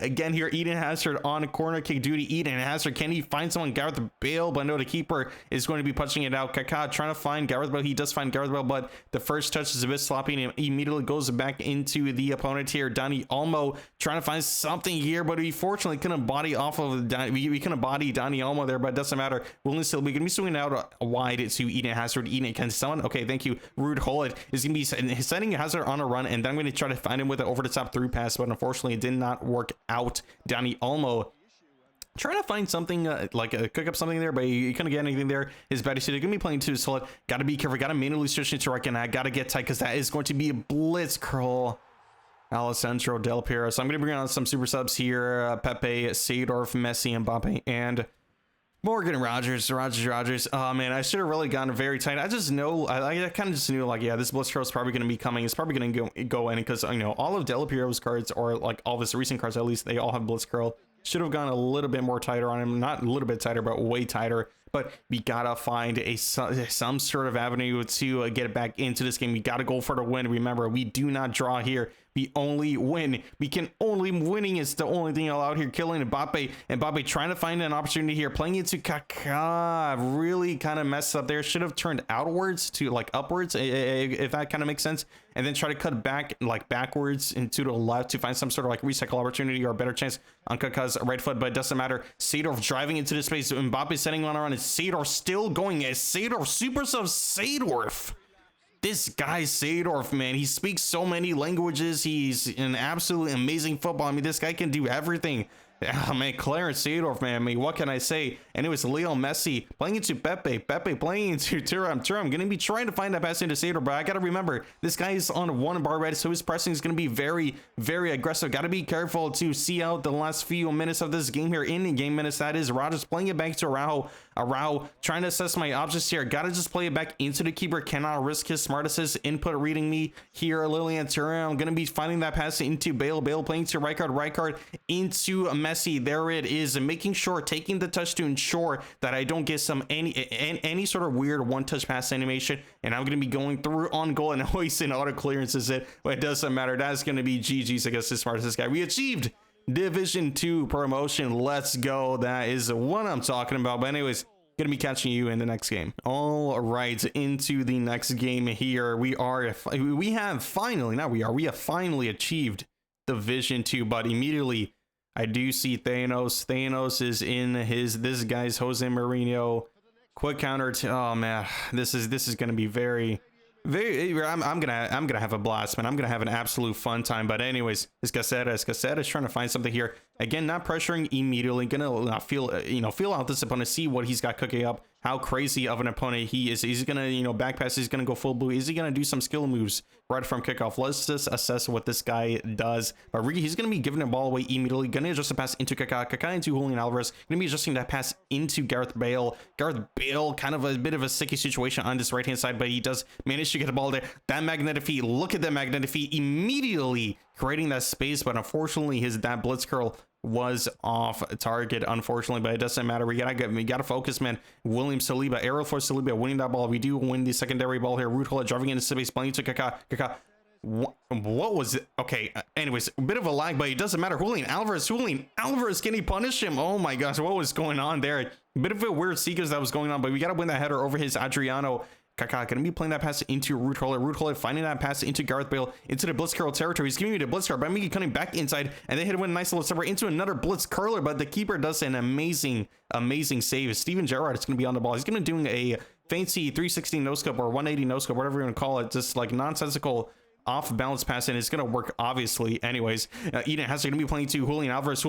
Again here, Eden Hazard on corner kick duty. Eden Hazard, can he find someone? Gareth Bale, but no, the keeper is going to be punching it out. Kaká trying to find Gareth Bale. He does find Gareth Bale, but the first touch is a bit sloppy, and immediately goes back into the opponent here. Dani Olmo trying to find something here, but he fortunately couldn't body off of we couldn't body Dani Olmo there, but it doesn't matter. We'll still be gonna be swinging out wide to Eden Hazard. Eden, can someone? Okay, thank you. Ruud Gullit is gonna be setting Hazard on a run, and then I'm gonna try to find him with an over the top through pass, but unfortunately it did not work out. Dani Olmo trying to find something cook up something there, but he couldn't get anything there. His body suit gonna be playing too solid. Gotta be careful, gotta manually switch into right, and I gotta get tight, because that is going to be a blitz curl. Alessandro Del Piero. So I'm gonna bring on some super subs here. Pepe, Seedorf, Messi, Mbappe, and Morgan Rogers. Oh man, I should have really gotten very tight. I just know, I kind of just knew, like, yeah, this blitz curl is probably going to be coming. It's probably going to go in, because, you know, all of Del Piero's cards, or like all of his recent cards at least, they all have blitz curl. Should have gone a little bit more tighter on him. Not a little bit tighter, but way tighter. But we gotta find some sort of avenue to get it back into this game. We gotta go for the win. Remember, we do not draw here. We only win. We can only winning is the only thing allowed here. Killing Mbappe. Mbappe trying to find an opportunity here. Playing into Kaká. Really kind of messed up there. Should have turned outwards to like upwards, if that kind of makes sense. And then try to cut back, like backwards into the left to find some sort of like recycle opportunity or a better chance on Kaká's right foot, but it doesn't matter. Seedorf driving into the space. Mbappe setting one around, and Seedorf still going as Seedorf, super sub Seedorf. This guy Seedorf, man, he speaks so many languages. He's an absolutely amazing football. I mean, this guy can do everything. Yeah, man, Clarence Seedorf, man. I mean, what can I say? And it was Leo Messi playing into Pepe. Pepe playing into Thuram. Thuram going to be trying to find that pass into Seedorf, but I got to remember, this guy is on one bar red, so his pressing is going to be very, very aggressive. Got to be careful to see out the last few minutes of this game here. In game minutes, that is. Rogers playing it back to Araujo. Araujo trying to assess my options here. Got to just play it back into the keeper. Cannot risk his smart assist input reading me here. Lilian Thuram going to be finding that pass into Bale. Bale playing to Rijkaard. Rijkaard into Messi. There it is. Making sure, taking the touch to ensure that I don't get any sort of weird one-touch pass animation. And I'm going to be going through on goal and hoisting auto clearances it, but it doesn't matter. That's going to be GG's against the smartest guy. We achieved Division 2 promotion. Let's go. That is what I'm talking about. But anyways, gonna be catching you in the next game. All right, into the next game here. We have finally achieved Division 2, but immediately I do see Thanos. Thanos is in this guy's Jose Mourinho. Quick counter to, oh man, this is gonna be very I'm gonna have a blast, man. I'm gonna have an absolute fun time. But anyways, it's Caseta is trying to find something here. Again, not pressuring immediately. Gonna feel out this opponent, see what he's got cooking up, how crazy of an opponent he is. He's gonna back pass. He's gonna go full blue. Is he gonna do some skill moves right from kickoff? Let's just assess what this guy does. But he's gonna be giving the ball away immediately. Gonna adjust the pass into Kaká into Julian Alvarez. Gonna be adjusting that pass into Gareth Bale. Gareth Bale, kind of a bit of a sticky situation on this right hand side, but he does manage to get the ball there. That magnetic feet. Look at that magnetic feet immediately creating that space, but unfortunately that blitz curl was off target, unfortunately, but it doesn't matter. We gotta focus, man. William Saliba, arrow for Saliba, winning that ball. We do win the secondary ball here. Ruud Gullit driving into space, playing to Kaká. What was it? Okay, anyways, a bit of a lag, but it doesn't matter. Julian Alvarez, can he punish him? Oh my gosh, what was going on there? A bit of a weird sequence that was going on, but we gotta win that header over his Adriano. Kaká gonna be playing that pass into Ruud Gullit, finding that pass into Gareth Bale, into the blitz curl territory. He's giving me the blitz curl, but I'm coming back inside, and they hit with a nice little stepper into another blitz curler, but the keeper does an amazing save. Steven Gerrard is gonna be on the ball. He's gonna be doing a fancy 360 no scope or 180 no scope, whatever you want to call it, just like nonsensical off balance pass, and it's gonna work obviously. Anyways, Eden Hazard gonna be playing to Julian Alvarez.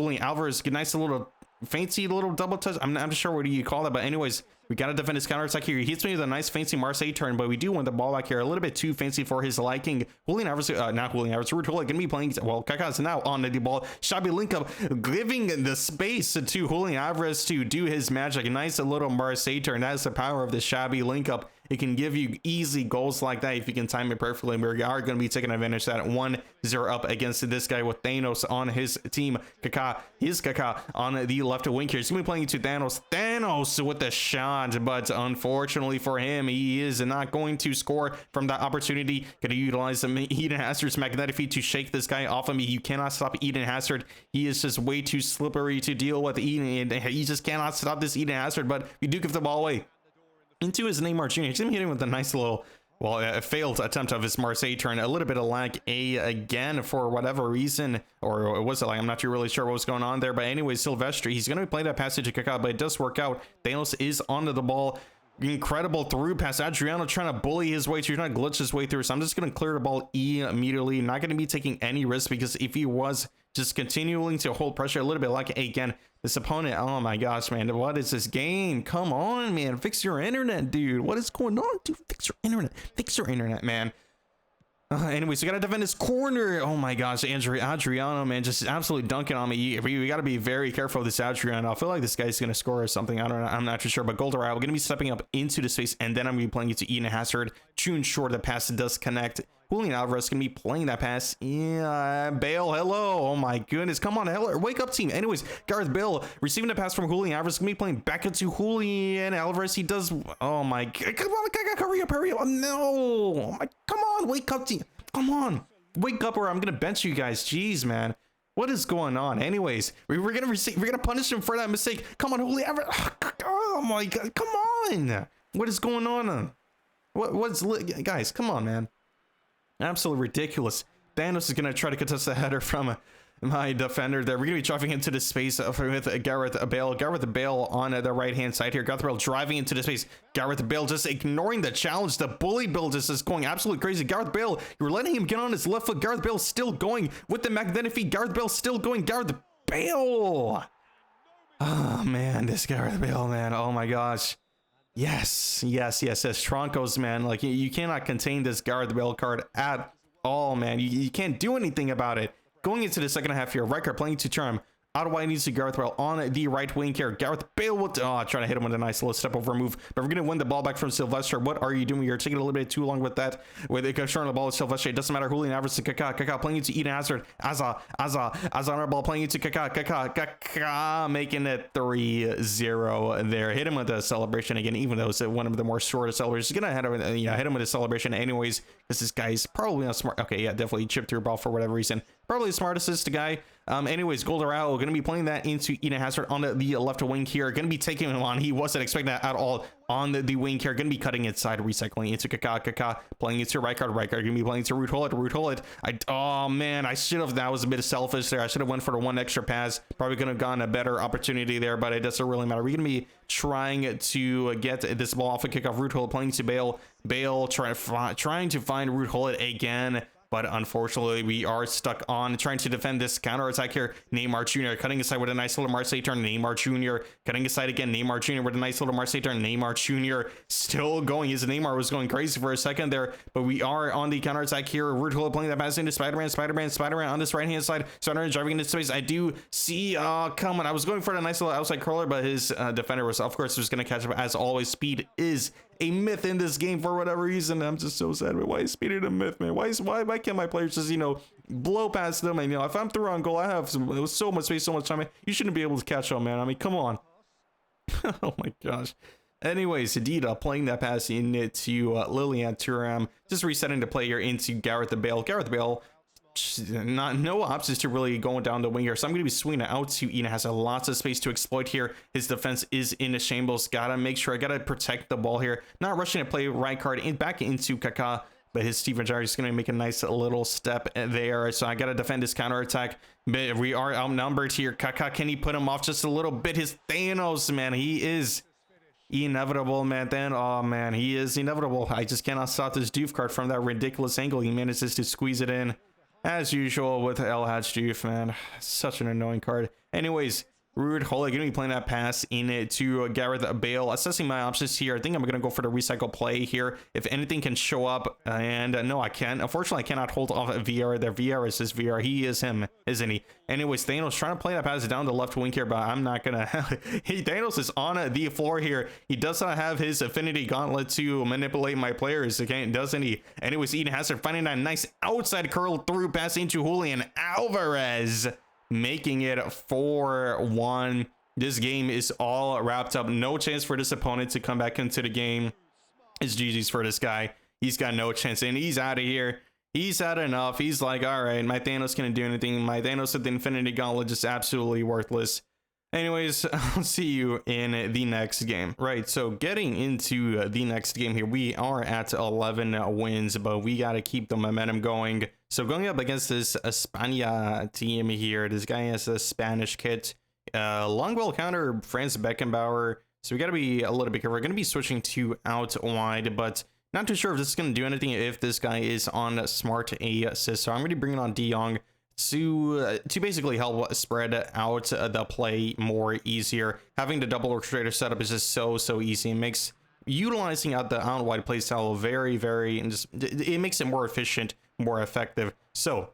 Nice little fancy little double touch. I'm not sure what do you call that, but anyways, we gotta defend his counter attack here. He hits me with a nice fancy Marseille turn, but we do want the ball back here. A little bit too fancy for his liking. Julian Alvarez, not Julian Alvarez, Ruud Gullit gonna be playing, well, Kaká's now on the ball. Xabi link up, giving the space to Julian Alvarez to do his magic. A nice little Marseille turn. That's the power of the Xabi link up. It can give you easy goals like that if you can time it perfectly. We are going to be taking advantage of that 1-0 up against this guy with Thanos on his team. Kaká on the left wing here. He's going to be playing to Thanos with the shot, but unfortunately for him, he is not going to score from that opportunity. Going to utilize Eden Hazard's magnetic feet to shake this guy off of me. You cannot stop Eden Hazard. He is just way too slippery to deal with. Eden, and he just cannot stop this Eden Hazard, but we do give the ball away into his Neymar Jr. He's going to be hitting with a nice little, well, a failed attempt of his Marseille turn. A little bit of lag again for whatever reason, or was it like, I'm not too really sure what was going on there. But anyway, Silvestri, he's going to play that passage to Kaká, but it does work out. Thanos is onto the ball. Incredible through pass. Adriano trying to bully his way through, trying to glitch his way through. So I'm just going to clear the ball immediately. Not going to be taking any risk, because if he was just continuing to hold pressure a little bit like again, this opponent, oh my gosh, man, what is this game? Come on, man, fix your internet, dude. What is going on, dude? Fix your internet, man. Anyways, we gotta defend this corner. Oh my gosh, Adriano, man, just absolutely dunking on me. We gotta be very careful of this Adriano. I feel like this guy's gonna score or something. I don't know. I'm not too sure. But Golderai, we're gonna be stepping up into the space, and then I'm gonna be playing it to Eden Hazard to ensure the pass does connect. Julian Alvarez gonna be playing that pass. Yeah, Bale, hello. Oh my goodness, come on, wake up, team. Anyways, Gareth Bale receiving the pass from Julian Alvarez, gonna be playing back into Julian Alvarez. He does. Oh my god, come on, hurry up. Oh, no, oh my, come on, wake up, team. Come on, wake up, or I'm gonna bench you guys. Jeez, man, what is going on? Anyways, we're gonna punish him for that mistake. Come on, Julian Alvarez. Oh my god, come on. What is going on? What's guys? Come on, man. Absolutely ridiculous. Thanos is going to try to contest the header from my defender there. We're going to be driving into the space with Gareth Bale. Gareth Bale on the right-hand side here. Gareth Bale driving into the space. Gareth Bale just ignoring the challenge. The bully Bill just is going absolutely crazy. Gareth Bale, you're letting him get on his left foot. Gareth Bale still going with the magnetic feet. Gareth Bale still going. Gareth Bale. Oh man, this Gareth Bale, man. Oh my gosh. Yes. Troncos, man. Like, you cannot contain this Gareth Bale card at all, man. You can't do anything about it. Going into the second half here, Riker playing to Charm. Out wide needs to Gareth Bale on the right wing here. Gareth Bale will trying to hit him with a nice little step over move, but we're gonna win the ball back from Sylvester. What are you doing? You're taking a little bit too long with that. With it showing the ball to Sylvester, it doesn't matter. Julian Alvarez to Kaká playing into Eden Hazard. Azza on our ball playing into Kaká making it 3-0 there. Hit him with a celebration again, even though it's one of the more shortest celebrations. He's gonna hit him with a celebration anyways, because this guy's probably not smart. Okay, yeah, definitely chipped through a ball for whatever reason. Probably the smartest is the guy. Anyways, Goldarao going to be playing that into Eden Hazard on the left wing here. Going to be taking him on. He wasn't expecting that at all on the wing here. Going to be cutting inside, recycling into Kaká playing into Rijkaard. Rijkaard going to be playing to Ruud Gullit. Oh man, I should have. That was a bit selfish there. I should have went for the one extra pass. Probably going to have gotten a better opportunity there, but it doesn't really matter. We're going to be trying to get this ball off a kickoff. Ruud Gullit playing to Bale. Bale trying to find Ruud Gullit again. But unfortunately, we are stuck on trying to defend this counter attack here. Neymar Jr. cutting aside with a nice little Marseille turn. Neymar Jr. cutting aside again. Neymar Jr. with a nice little Marseille turn. Neymar Jr. still going. His Neymar was going crazy for a second there. But we are on the counter attack here. Ruud Gullit playing that pass into Spider-Man on this right hand side. Spider-Man driving into space. I do see. Come on. I was going for a nice little outside curler, but his defender was, of course, just going to catch up. As always, speed is a myth in this game for whatever reason. I'm just so sad. Why is speed a myth, man? Why can't my players just, blow past them? And, if I'm through on goal, I have so much space, so much time. You shouldn't be able to catch up, man. I mean, come on. Oh my gosh. Anyways, Dida playing that pass into Lilian Thuram, just resetting the play here into Gareth Bale. Gareth Bale, no options to really going down the wing here, so I'm going to be swinging it out to Ina. Has lots of space to exploit here. His defense is in a shambles. Gotta make sure, I gotta protect the ball here, not rushing to play right card in back into Kaká, but his Steven Gerrard is going to make a nice little step there, so I gotta defend his counter attack. But we are outnumbered here. Kaká, can he put him off just a little bit? His Thanos, man, he is inevitable, man. Oh man, he is inevitable. I just cannot stop this Doof card from that ridiculous angle. He manages to squeeze it in as usual with El Hadj Diouf, man. Such an annoying card. Anyways, Ruud Gullit going to be playing that pass into Gareth Bale. Assessing my options here. I think I'm going to go for the recycle play here. If anything can show up. And no, I can't. Unfortunately, I cannot hold off Vieira there. Vieira is his Vieira. He is him, isn't he? Anyways, Thanos trying to play that pass down the left wing here, but I'm not going to. Thanos is on the floor here. He does not have his affinity gauntlet to manipulate my players, okay, doesn't he? Anyways, Eden Hazard finding that nice outside curl through pass into Julian Alvarez, making it 4-1. This game is all wrapped up. No chance for this opponent to come back into the game. It's GG's for this guy. He's got no chance, and he's out of here. He's had enough. He's like, all right, my Thanos can't do anything. My Thanos with the Infinity Gauntlet is absolutely worthless. Anyways, I'll see you in the next game. Right, so getting into the next game here, we are at 11 wins, but we got to keep the momentum going. So going up against this España team here, this guy has a Spanish kit. Long ball counter, Franz Beckenbauer. So we got to be a little bit careful. We're going to be switching to out wide, but not too sure if this is going to do anything if this guy is on smart assist. So I'm going to be bringing on De Jong to basically help spread out the play more easier. Having the double orchestrator setup is just so easy. It makes utilizing out the out wide play style very, and just it makes it more efficient, more effective. So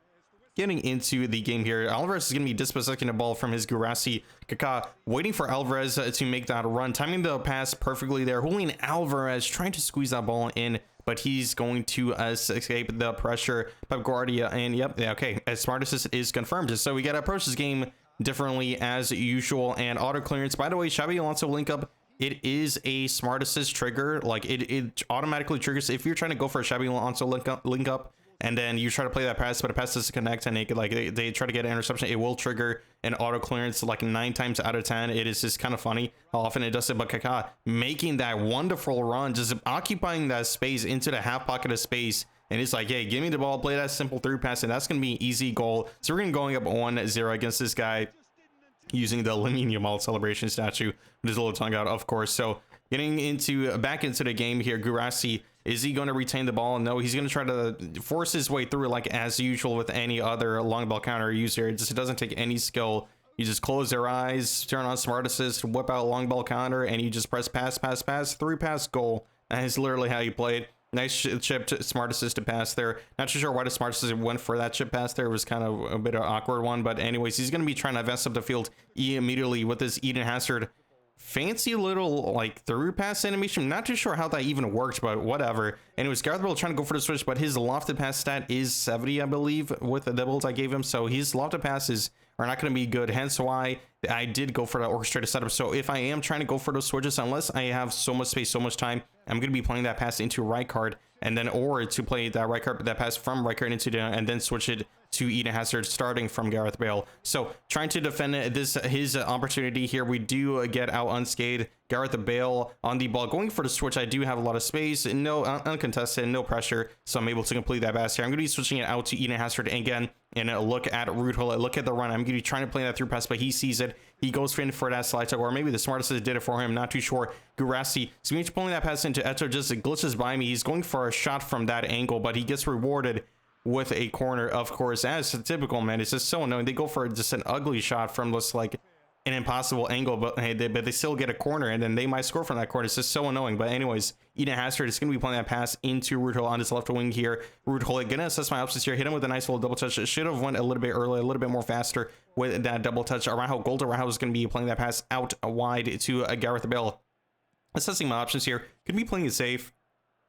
getting into the game here, Alvarez is going to be dispossessing the ball from his Guirassy. Kaká waiting for Alvarez to make that run, timing the pass perfectly there. Julian Alvarez trying to squeeze that ball in, but he's going to escape the pressure. Pep Guardiola, and yep, yeah, okay, as smart assist is confirmed. So we got to approach this game differently as usual. And auto clearance, by the way, Xabi Alonso link up, it is a smart assist trigger. Like it automatically triggers if you're trying to go for a Xabi Alonso link up, and then you try to play that pass, but the pass doesn't connect, and they try to get an interception, it will trigger an auto clearance like 9 times out of 10. It is just kind of funny how often it does it. But Kaká making that wonderful run, just occupying that space into the half pocket of space, and it's like, hey, give me the ball, play that simple through pass, and that's going to be an easy goal. So we're going to going up 1-0 against this guy using the Lamine Yamal celebration statue with his little tongue out, of course. So getting back into the game here, Guirassy, is he going to retain the ball? No, he's going to try to force his way through like as usual with any other long ball counter user. It doesn't take any skill. You just close your eyes, turn on smart assist, whip out long ball counter, and you just press pass, pass, pass, 3-pass goal. That is literally how you play it. Nice chip to smart assist to pass there. Not too sure why the smart assist went for that chip pass there. It was kind of a bit of an awkward one. But anyways, he's going to be trying to advance up the field immediately with this Eden Hazard fancy little like through pass animation. Not too sure how that even worked, but whatever. Anyways, Gareth Bale trying to go for the switch, but his lofted pass stat is 70, I believe, with the doubles I gave him. So his lofted passes are not going to be good. Hence why I did go for the orchestrated setup. So if I am trying to go for those switches, unless I have so much space, so much time, I'm going to be playing that pass into right card, and then or to play that right card, that pass from right card into the, and then switch it to Eden Hazard starting from Gareth Bale. So trying to defend this his opportunity here. We do get out unscathed. Gareth Bale on the ball going for the switch. I do have a lot of space, no uncontested, no pressure, so I'm able to complete that pass here. I'm going to be switching it out to Eden Hazard again, and look at Ruud. Look at the run. I'm going to be trying to play that through pass, but he sees it. He goes for that slide tug, or maybe the smartest did it for him. Not too sure. Gurasi is going to pulling that pass into Eto, just glitches by me. He's going for a shot from that angle, but he gets rewarded with a corner, of course, as typical, man. It's just so annoying. They go for just an ugly shot from just like an impossible angle, but they still get a corner, and then they might score from that corner. It's just so annoying. But anyways, Eden Hazard is going to be playing that pass into Ruud on his left wing here. Ruud going to assess my options here. Hit him with a nice little double touch. It should have went a little bit early, a little bit more faster with that double touch. Araujo, Gold Araujo is going to be playing that pass out wide to Gareth Bale. Assessing my options here. Could be playing it safe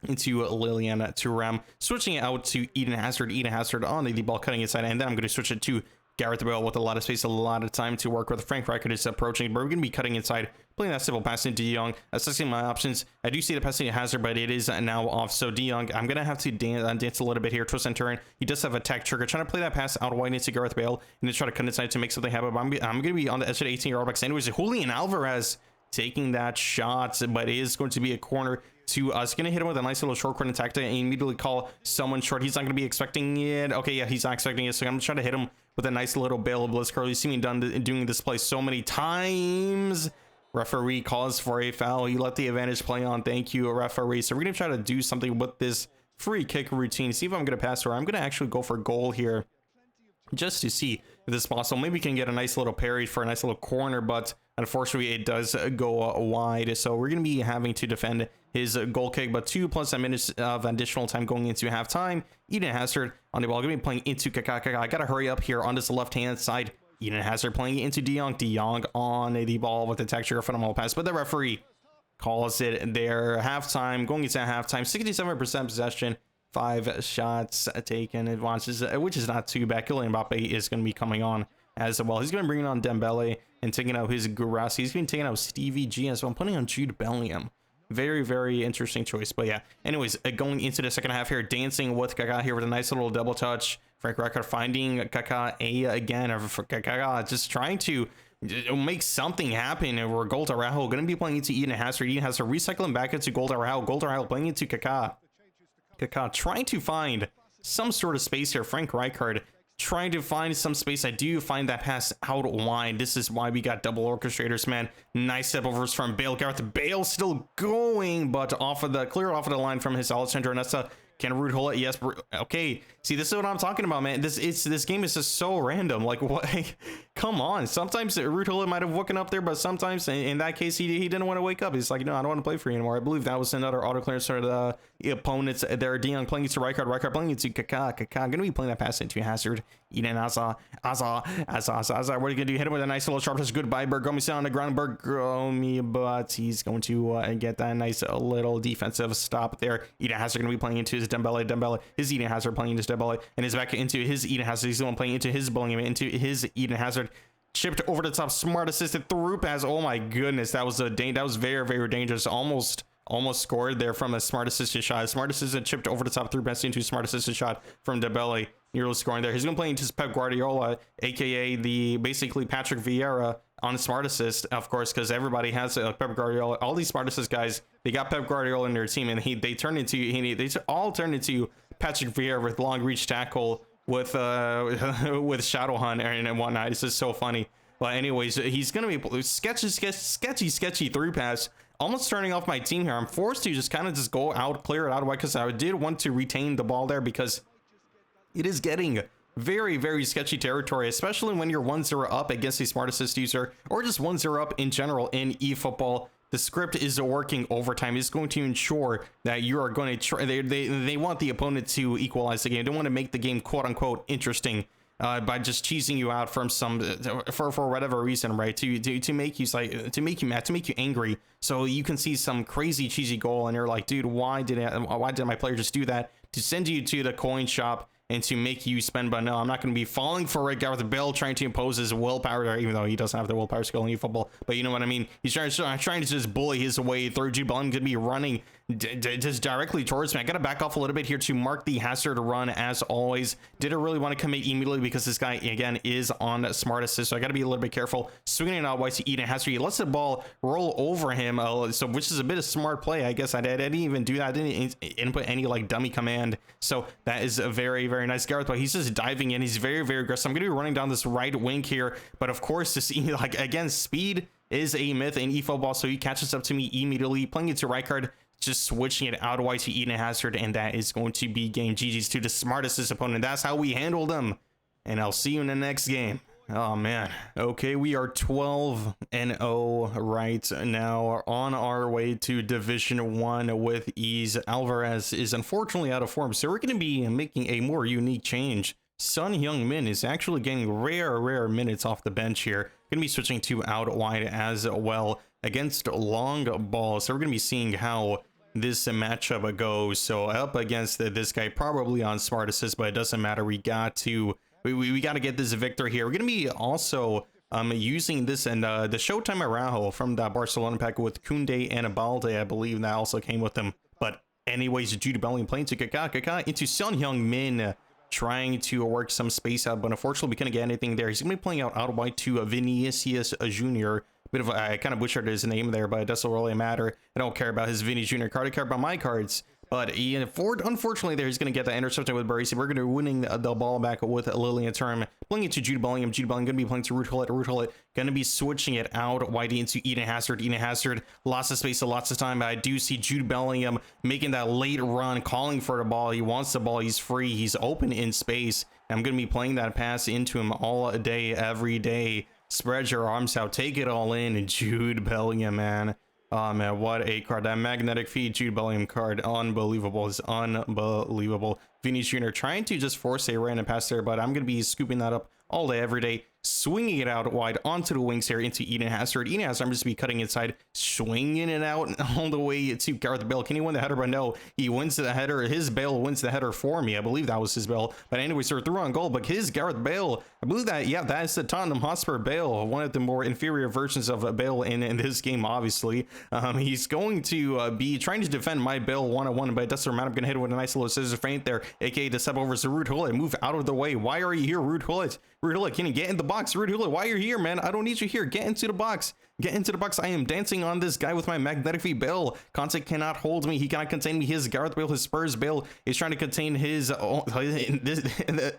into Liliana Thuram, switching it out to Eden Hazard on the ball, cutting inside, and then I'm going to switch it to Gareth Bale with a lot of space, a lot of time to work with. Frank Rijkaard is approaching, but we're going to be cutting inside, playing that simple pass into De Jong, assessing my options. I do see the passing to Hazard, but it is now off. So De Jong, I'm going to have to dance a little bit here, twist and turn. He does have a tech trigger, trying to play that pass out wide into Gareth Bale, and then try to cut inside to make something happen. But I'm going to be on the edge of the 18-yard box. Anyways, Julian Alvarez taking that shot, but it is going to be a corner to us. Going to hit him with a nice little short corner attack to immediately call someone short. He's not going to be expecting it. Okay, yeah, he's not expecting it. So I'm going to try to hit him with a nice little Bale Blitz curl. You see me doing this play so many times. Referee calls for a foul. You let the advantage play on. Thank you, referee. So we're going to try to do something with this free kick routine. See if I'm going to pass, or I'm going to actually go for goal here just to see if this is possible. Maybe we can get a nice little parry for a nice little corner, but unfortunately it does go wide. So we're going to be having to defend his goal kick, but 2+ minutes of additional time going into halftime. Eden Hazard on the ball, going to be playing into Kaká. I got to hurry up here on this left-hand side. Eden Hazard playing into De Jong. De Jong on the ball with the texture, phenomenal pass, but the referee calls it there. Halftime, going into halftime, 67% possession, 5 shots taken, which is not too bad. Kylian Mbappe is going to be coming on as well. He's going to bring on Dembele and taking out his Gurasi. He's going to take out Stevie G as well. I'm putting on Jude Bellingham. Very, very interesting choice. But yeah, anyways, going into the second half here, dancing with Kaká here with a nice little double touch. Frank Rijkaard finding Kaká again, or for Kaká just trying to make something happen. And we're Gold Araujo going to be playing into Eden Hazard. Eden Hazard recycling back into Gold Araujo. Gold Araujo playing into Kaká. Kaká trying to find some sort of space here. Frank Rijkaard trying to find some space. I do find that pass out wide. This is why we got double orchestrators, man. Nice step overs from Bale. Gareth Bale still going, but clear off of the line from his Alessandro Nesta. Can Ruud hold it? Yes. Okay. See, this is what I'm talking about, man. This game is just so random. Like, what? Come on. Sometimes Ruud Gullit might have woken up there, but sometimes in that case he didn't want to wake up. He's like, no, I don't want to play for you anymore. I believe that was another auto clearance for the opponents there. De Jong playing into Rijkaard playing into Kaká. Kaká gonna be playing that pass into Hazard. Eden Hazard. What are you gonna do? Hit him with a nice little sharp touch. Goodbye, Bergomi sit on the ground. Bergomi, but he's going to get that nice little defensive stop there. Eden Hazard gonna be playing into his Dembele. His Eden Hazard playing into Dembele, and is back into his Eden Hazard. He's the one playing into his Bellingham, into his Eden Hazard. Chipped over the top, smart assisted through pass. Oh my goodness, that was very, very dangerous. Almost scored there from a smart assisted shot. Smart assisted chipped over the top through pass into smart assisted shot from Dembele. Nearly scoring there. He's gonna play into Pep Guardiola, aka the basically Patrick Vieira on smart assist, of course, because everybody has Pep Guardiola. All these smart assist guys, they got Pep Guardiola in their team, and they all turned into Patrick Vieira with long reach tackle with Shadow Hunt and whatnot. It's just so funny. But anyways, he's gonna be sketchy through pass. Almost turning off my team here. I'm forced to just kind of clear it out wide, because I did want to retain the ball there, because it is getting very, very sketchy territory, especially when you're 1-0 up against a smart assist user, or just 1-0 up in general in eFootball. The script is working overtime. It's going to ensure that you are going to try. They want the opponent to equalize the game. They want to make the game quote unquote interesting by just cheesing you out from some for whatever reason, right? To make you to make you mad, to make you angry. So you can see some crazy cheesy goal, and you're like, dude, why did my player just do that? To send you to the coin shop and to make you spend. But no, I'm not going to be falling for it. Gareth Bale trying to impose his willpower, even though he doesn't have the willpower skill in eFootball. But you know what I mean? He's trying to just bully his way through. Jude Bellingham going to be running just directly towards me. I got to back off a little bit here to mark the hazard run as always. Didn't really want to commit immediately because this guy, again, is on smart assist. So I got to be a little bit careful. Swinging it out wide to Eden Hazard. He lets the ball roll over him. So which is a bit of smart play. I guess I didn't even do that. I didn't input any like dummy command. So that is a very, very nice Gareth. But he's just diving in. He's very, very aggressive. I'm going to be running down this right wing here. But of course, this, like, again, speed is a myth in eFootball. So he catches up to me immediately. Playing it to right card. Just switching it out wide to Eden Hazard, and that is going to be game GG's to the smartest opponent. That's how we handle them, and I'll see you in the next game. Oh man. Okay, we are 12-0 right now, on our way to Division 1 with ease. Alvarez is unfortunately out of form, so we're going to be making a more unique change. Son Heung-min is actually getting rare minutes off the bench here. Going to be switching to out wide as well against long ball. So we're going to be seeing how this matchup goes. So up against this guy, probably on smart assist, but it doesn't matter. We got to get this victory here. We're going to be also using this and the Showtime Araujo from the Barcelona pack with Koundé and Balde. I believe that also came with them. But anyways, Jude Bellingham playing to Kaká into Son Heung-min, trying to work some space out, but unfortunately we couldn't get anything there. He's gonna be playing out wide to Vinicius Jr. Bit of I kind of butchered his name there, but it doesn't really matter. I don't care about his Vinny Jr. card. I care about my cards. But unfortunately, there he's going to get the interception with Barisi. We're going to be winning the ball back with Lillian Term. Playing it to Jude Bellingham. Jude Bellingham going to be playing to Ruud Gullit. Going to be switching it out wide into Eden Hazard. Eden Hazard, lots of space, lots of time. But I do see Jude Bellingham making that late run, calling for the ball. He wants the ball. He's free. He's open in space. I'm going to be playing that pass into him all day, every day. Spread your arms out. Take it all in. Jude Bellingham, man. Oh man, what a card. That magnetic feed Jude Bellingham card, unbelievable. It's unbelievable. Vinicius Jr. trying to just force a random pass there, but I'm going to be scooping that up all day, every day. Swinging it out wide onto the wings here into Eden Hazard. Eden Hazard, I'm just be cutting inside, swinging it out all the way to Gareth Bale. Can he win the header? But no, he wins the header. His Bale wins the header for me. I believe that was his Bale. But anyways, they're through on goal. But his Gareth Bale, I believe that, yeah, that is the Tottenham Hotspur Bale, one of the more inferior versions of Bale in this game, obviously. He's going to be trying to defend my Bale one-on-one, but it doesn't matter. I'm going to hit it with a nice little scissor feint there, aka to step over to Ruud Gullit. Move out of the way. Why are you here, Ruud Gullit? Ruud Gullit, can you get in the box? Ruud Gullit, why are you here, man? I don't need you here. Get into the box. Get into the box. I am dancing on this guy with my magnetic feet. Bale. Conte cannot hold me. He cannot contain me. His Gareth Bale, his Spurs Bale is trying to contain his the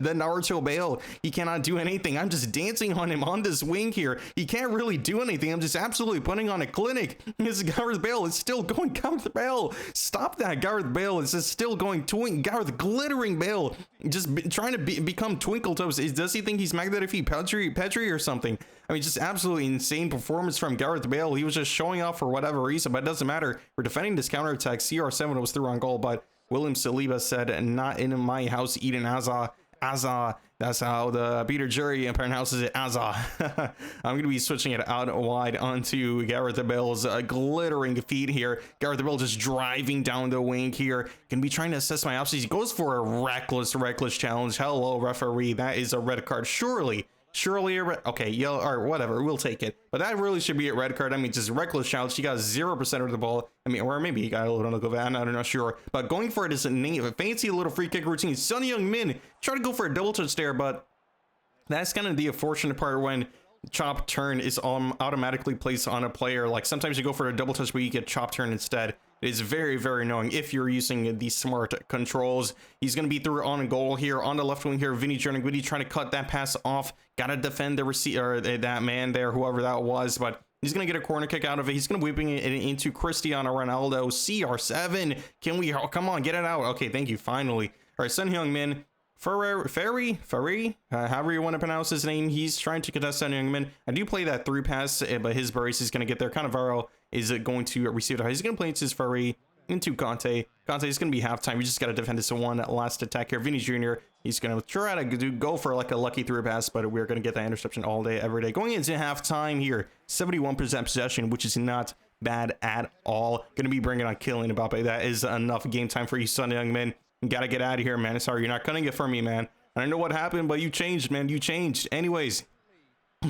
Naruto Bale. He cannot do anything. I'm just dancing on him on this wing here. He can't really do anything. I'm just absolutely putting on a clinic. His Gareth Bale is still going. Gareth Bale, stop that. Gareth Bale is just still going. Gareth glittering Bale, just trying to become Twinkle Toes. Does he think he's magnetic feet Petri or something? I mean, just absolutely insane performance from Gareth Bale. He was just showing off for whatever reason, but it doesn't matter. We're defending this counterattack. CR7 was through on goal, but William Saliba said, not in my house, Eden Hazard. That's how the Peter Jury pronounces it, Azza. I'm going to be switching it out wide onto Gareth Bale's glittering feet here. Gareth Bale just driving down the wing here. Going to be trying to assess my options. He goes for a reckless challenge. Hello, referee. That is a red card. Surely a red. Okay, yo, or whatever, we'll take it. But that really should be a red card. I mean, just reckless challenge. He got 0% of the ball. I mean, or maybe he got a little on the van. I'm not sure. But going for it is a fancy little free kick routine. Son Heung-min trying to go for a double touch there, but that's kind of the unfortunate part when chop turn is automatically placed on a player. Like sometimes you go for a double touch, but you get chop turn instead. It is very annoying if you're using the smart controls. He's going to be through on a goal here on the left wing here. Vinny trying to cut that pass off. Got to defend the receiver, that man there, whoever that was. But he's going to get a corner kick out of it. He's going to be whipping it into Cristiano Ronaldo. CR7. Can we, come on, get it out. Okay, thank you. Finally. All right, Son Heung-min Ferry, however you want to pronounce his name. He's trying to contest on Youngman. I do play that through pass, but his brace is going to get there. Cannavaro is going to receive it. He's going to play into his Ferry, into Conte. Conte is going to be halftime. We just got to defend this one last attack here. Vinny Jr., he's going to try to go for like a lucky through pass, but we're going to get that interception all day, every day. Going into halftime here, 71% possession, which is not bad at all. Going to be bringing on Kylian Mbappe. That is enough game time for you, son, young man. You got to get out of here, man. Sorry, you're not cutting it for me, man. I don't know what happened, but you changed, man. You changed. Anyways,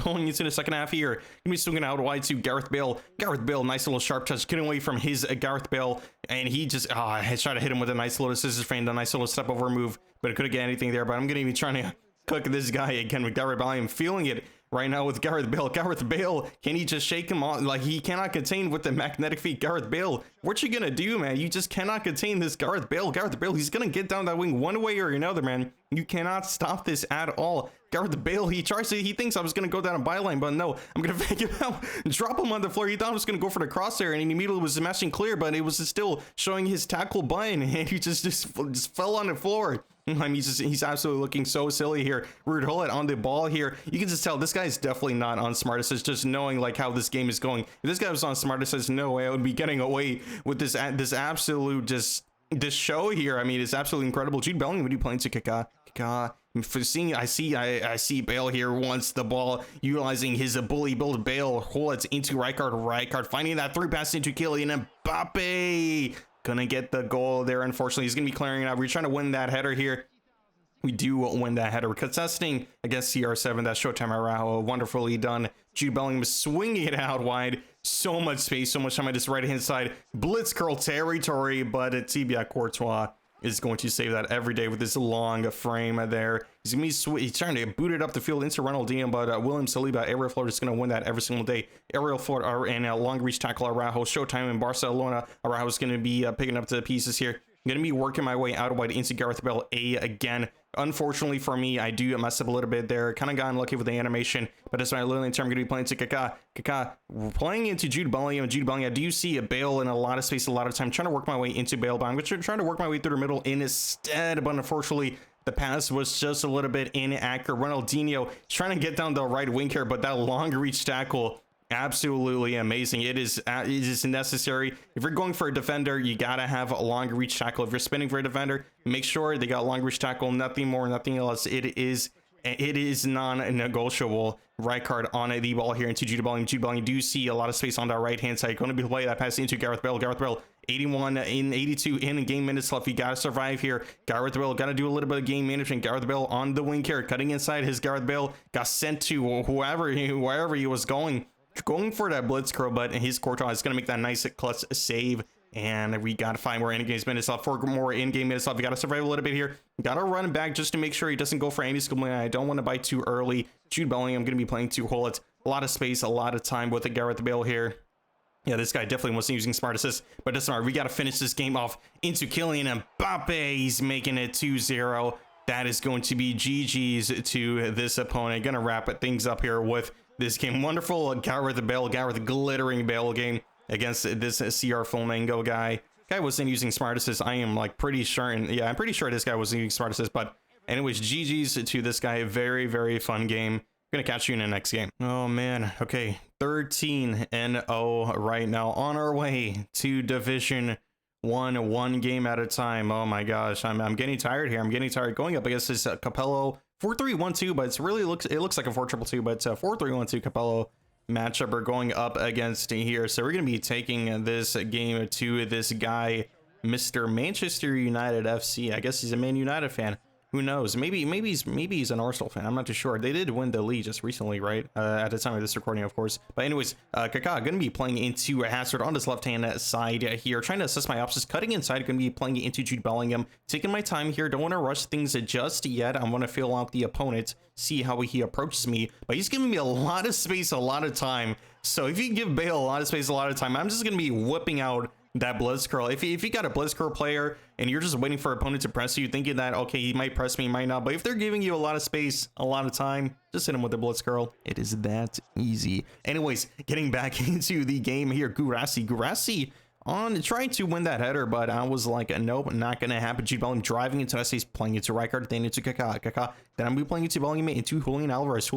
going into the second half here, gonna be swinging out wide to Gareth Bale. Gareth Bale, nice little sharp touch, getting away from his Gareth Bale, and he just tried to hit him with a nice little scissors frame, a nice little step over move, but it couldn't get anything there. But I'm gonna be trying to cook this guy again with Gareth Bale. I am feeling it right now with Gareth Bale. Gareth Bale, can he just shake him off? Like, he cannot contain with the magnetic feet. Gareth Bale, what you gonna do, man? You just cannot contain this Gareth Bale. Gareth Bale, he's gonna get down that wing one way or another, man. You cannot stop this at all. Gareth Bale, he thinks I was gonna go down a byline, but no, I'm gonna fake him out, drop him on the floor. He thought I was gonna go for the crosshair, and he immediately was smashing clear, but it was still showing his tackle button, and he just fell on the floor. I mean, he's absolutely looking so silly here. Ruud Gullit on the ball here. You can just tell this guy's definitely not on smart assist, just knowing like how this game is going. If this guy was on smart assist, no way I would be getting away with this absolute this show here. I mean, it's absolutely incredible. Jude Bellingham would be playing to Kaká. I see Bale here wants the ball, utilizing his bully build. Bale holds into Rijkaard finding that through pass into Kylian Mbappe. Gonna get the goal there. Unfortunately, he's gonna be clearing it out. We're trying to win that header here. We do win that header. Contesting against CR7. That's Showtime Araujo. Wonderfully done. Jude Bellingham swinging it out wide. So much space, so much time on this right hand side. Blitz curl territory, but Thibaut Courtois is going to save that every day with this long frame there. He's gonna be he's trying to boot it up the field into Ronaldinho, but William Saliba, aerial float, is going to win that every single day. Aerial float and a long reach tackle Araujo. Showtime in Barcelona. Araujo is going to be picking up the pieces here. I'm going to be working my way out wide into Gareth Bale again. Unfortunately for me, I do mess up a little bit there. Kind of got unlucky with the animation, but that's why literally in turn I'm going to be playing to Kaká. Kaká playing into Jude Bellingham. Jude Bellingham, I do see a Bale in a lot of space, a lot of time. Trying to work my way into Bale, but I'm trying to work my way through the middle instead, but unfortunately, the pass was just a little bit inaccurate. Ronaldinho trying to get down the right wing here, but that long reach tackle, absolutely amazing. It is necessary. If you're going for a defender, you gotta have a long reach tackle. If you're spinning for a defender, make sure they got long reach tackle, nothing more, nothing else. It is non-negotiable. Rijkaard on the ball here into Jude Bellingham. Jude Bellingham, do see a lot of space on that right hand side. Going to be playing that pass into Gareth Bale. Gareth Bale, 81 in 82 in game minutes left. You gotta survive here. Gareth Bale gotta do a little bit of game management. Gareth Bale on the wing here, cutting inside. His Gareth Bale got sent to wherever he was going for that blitz curl, but his Courtois is gonna make that nice clutch save. And we got to find more in-game minutes left. 4 more in-game minutes left. We got to survive a little bit here. Got to run back just to make sure he doesn't go for any skill. I don't want to bite too early. Jude Bellingham, I'm going to be playing to Gullit. A lot of space, a lot of time with the Gareth Bale here. Yeah, this guy definitely wasn't using smart assist, but that's smart. We got to finish this game off into Kylian Mbappe. He's making it 2-0. That is going to be GG's to this opponent. Going to wrap things up here with this game. Wonderful Gareth glittering Bale game against this CR Flamengo guy. Guy wasn't using smart assist. I am like pretty sure, and yeah, I'm pretty sure this guy wasn't using smart assist, but anyways, GG's to this guy. Very, very fun game. Gonna catch you in the next game. Oh man, okay, 13-0 right now, on our way to Division 1, one game at a time. Oh my gosh, I'm getting tired here. I'm getting tired going up against this Capello 4-3-1-2, but it looks like a 4-2-2, but it's a 4-3-1-2 Capello matchup we're going up against here. So we're going to be taking this game to this guy, Mr. Manchester United FC. I guess he's a Man United fan. Who knows? Maybe he's an Arsenal fan. I'm not too sure. They did win the league just recently, right? At the time of this recording, of course. But anyways, Kaká going to be playing into Hazard on this left-hand side here. Trying to assess my options. Cutting inside, going to be playing into Jude Bellingham. Taking my time here. Don't want to rush things just yet. I want to feel out the opponent, see how he approaches me. But he's giving me a lot of space, a lot of time. So if you give Bale a lot of space, a lot of time, I'm just going to be whipping out that blitz curl. If you got a blitz curl player and you're just waiting for opponent to press you, thinking that, okay, he might press me, he might not, but if they're giving you a lot of space, a lot of time, just hit him with the blitz curl. It is that easy. Anyways, getting back into the game here, Guirassy on trying to win that header, but I was like, nope, not gonna happen. Jude Bellingham driving into us, he's playing into Rijkaard, then into Kaká, then I'm be playing into Bellingham, into Julian Alvarez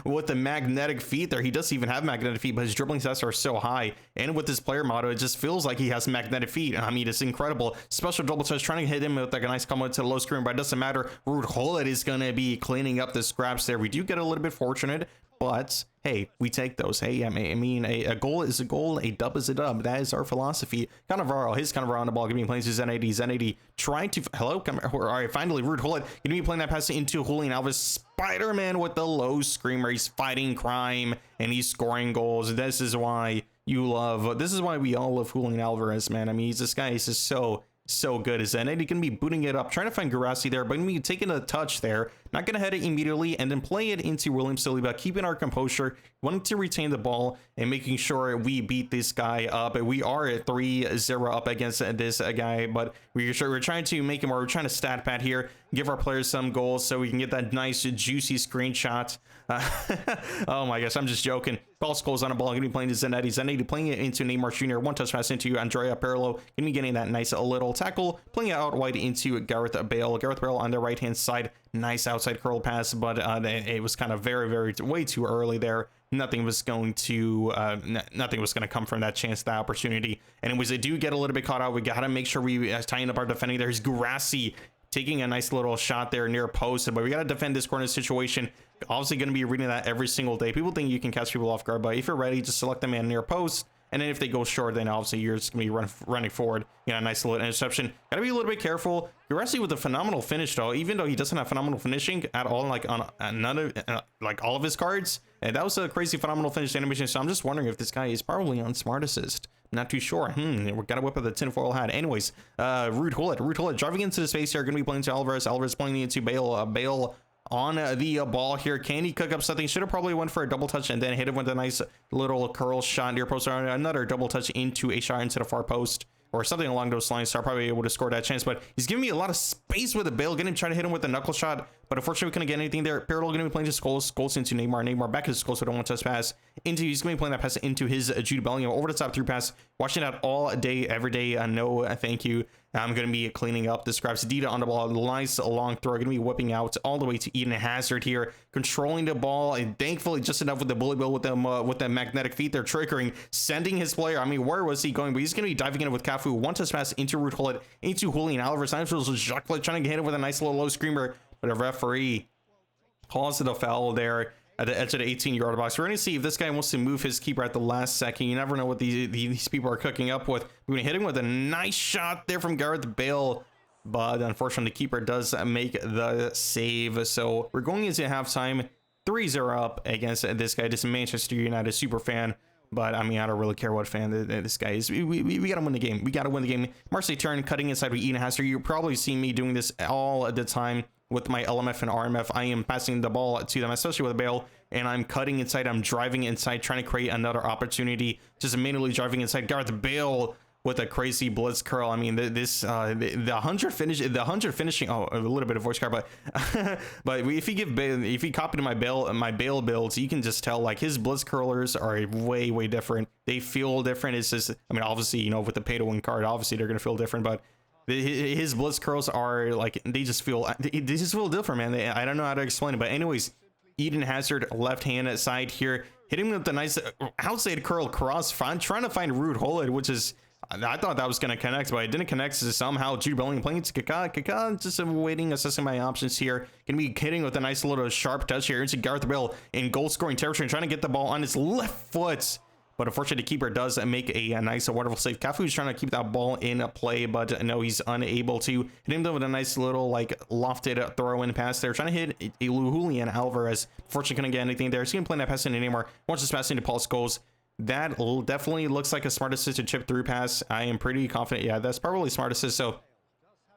with the magnetic feet there. He doesn't even have magnetic feet, but his dribbling stats are so high, and with his player motto, it just feels like he has magnetic feet. I mean, it's incredible. Special double touch, trying to hit him with like a nice combo to the low screen, but it doesn't matter. Ruud Gullit is gonna be cleaning up the scraps there. We do get a little bit fortunate, but hey, we take those. Hey, I mean, a goal is a goal, a dub is a dub. That is our philosophy. Cannavaro, his Cannavaro on the ball, giving me playing to Zen80, trying to, hello, come, all right, finally, Ruud Gullit, gonna be playing that pass into Julian Alvarez. Spider-Man with the low screamer, he's fighting crime, and he's scoring goals. This is why we all love Julian Alvarez, man. I mean, this guy is just so good. Is Zanetti gonna be booting it up, trying to find Guirassy there, but gonna be taking a touch there, not gonna head it immediately, and then play it into William Saliba, keeping our composure, wanting to retain the ball and making sure we beat this guy up. We are at 3-0 up against this guy, but we're trying to make him, or we're trying to stat pad here, give our players some goals so we can get that nice juicy screenshot. Oh my gosh, I'm just joking. Paul Scholes on a ball, gonna be playing to Zanetti, playing it into Neymar Jr., one touch pass into Andrea Pirlo, gonna be getting that nice little tackle, playing it out wide into Gareth Bale on the right hand side, nice outside curl pass, but it was kind of way too early there. Nothing was going to come from that chance, that opportunity. And it was, they do get a little bit caught out. We gotta make sure we tighten up our defending. There's Guirassy taking a nice little shot there near post, but we got to defend this corner situation. Obviously going to be reading that every single day. People think you can catch people off guard, but if you're ready, just select the man near post, and then if they go short, then obviously you're just going to be running forward. You know, a nice little interception. Got to be a little bit careful. Guirassy with a phenomenal finish, though, even though he doesn't have phenomenal finishing at all, like on none of like all of his cards. And that was a crazy phenomenal finish animation. So I'm just wondering if this guy is probably on Smart Assist. Not too sure. We gotta whip up the tinfoil hat. Anyways, Ruud Gullit driving into the space here. Gonna be playing to Alvarez playing into Bale. Bale on the ball here. Can he cook up something? Should have probably went for a double touch and then hit him with a nice little curl shot near post. Another double touch into a shot into the far post, or something along those lines, so I'm probably able to score that chance. But he's giving me a lot of space with the Bale, getting him trying to hit him with a knuckle shot, but unfortunately we couldn't get anything there. Pirlo gonna be playing to Scholes into Neymar back to Scholes with a one-touch pass into, he's gonna be playing that pass into his Jude Bellingham, over the top through pass. Watching that all day, every day. No, thank you. I'm gonna be cleaning up the scraps. Dida on the ball, nice long throw, gonna be whipping out all the way to Eden Hazard here, controlling the ball, and thankfully just enough with the bully bill with them with the magnetic feet. They're triggering, sending his player. I mean, where was he going? But he's gonna be diving in with Cafu, one-touch pass into Ruud Gullit, into Julian Alvarez. I was Jacques trying to hit him with a nice little low screamer, but a referee calls it a foul there at the edge of the 18-yard box. We're going to see if this guy wants to move his keeper at the last second. You never know what these people are cooking up with. We're going to hit him with a nice shot there from Gareth Bale, but unfortunately the keeper does make the save. So we're going into halftime 3-0 up against this guy, this Manchester United super fan. But I mean, I don't really care what fan this guy is. We gotta win the game. We gotta win the game. Marseille turn, cutting inside with Eden Hazard. You probably see me doing this all the time with my LMF and RMF. I am passing the ball to them, especially with Bale, and I'm cutting inside. I'm driving inside, trying to create another opportunity. Just immediately driving inside. Gareth Bale with a crazy blitz curl. I mean, the 100 finishing. Oh, a little bit of voice card, but but if you copy my Bale builds, you can just tell like his blitz curlers are way different. They feel different. It's just, I mean, obviously, you know, with the pay to win card, obviously they're gonna feel different, but his blitz curls are like, they just feel different, man. I don't know how to explain it, but anyways, Eden Hazard left hand side here, hitting with the nice outside curl cross, trying to find Ruud Gullit, which is, I thought that was going to connect, but it didn't connect. So somehow Jude Bellingham playing to Kaká, just waiting, assessing my options here. Going to be hitting with a nice little sharp touch here into Gareth Bale in goal scoring territory, trying to get the ball on his left foot. But unfortunately, the keeper does make a nice, wonderful save. Cafu's trying to keep that ball in play, but no, he's unable to. Hit him with a nice little, like, lofted throw-in pass there. Trying to hit Julian Alvarez. Unfortunately, couldn't get anything there. He's going to play that pass into Neymar. Watch this pass into Paul Scholes. That definitely looks like a smart assist chip through pass. I am pretty confident. Yeah, that's probably smart assist. So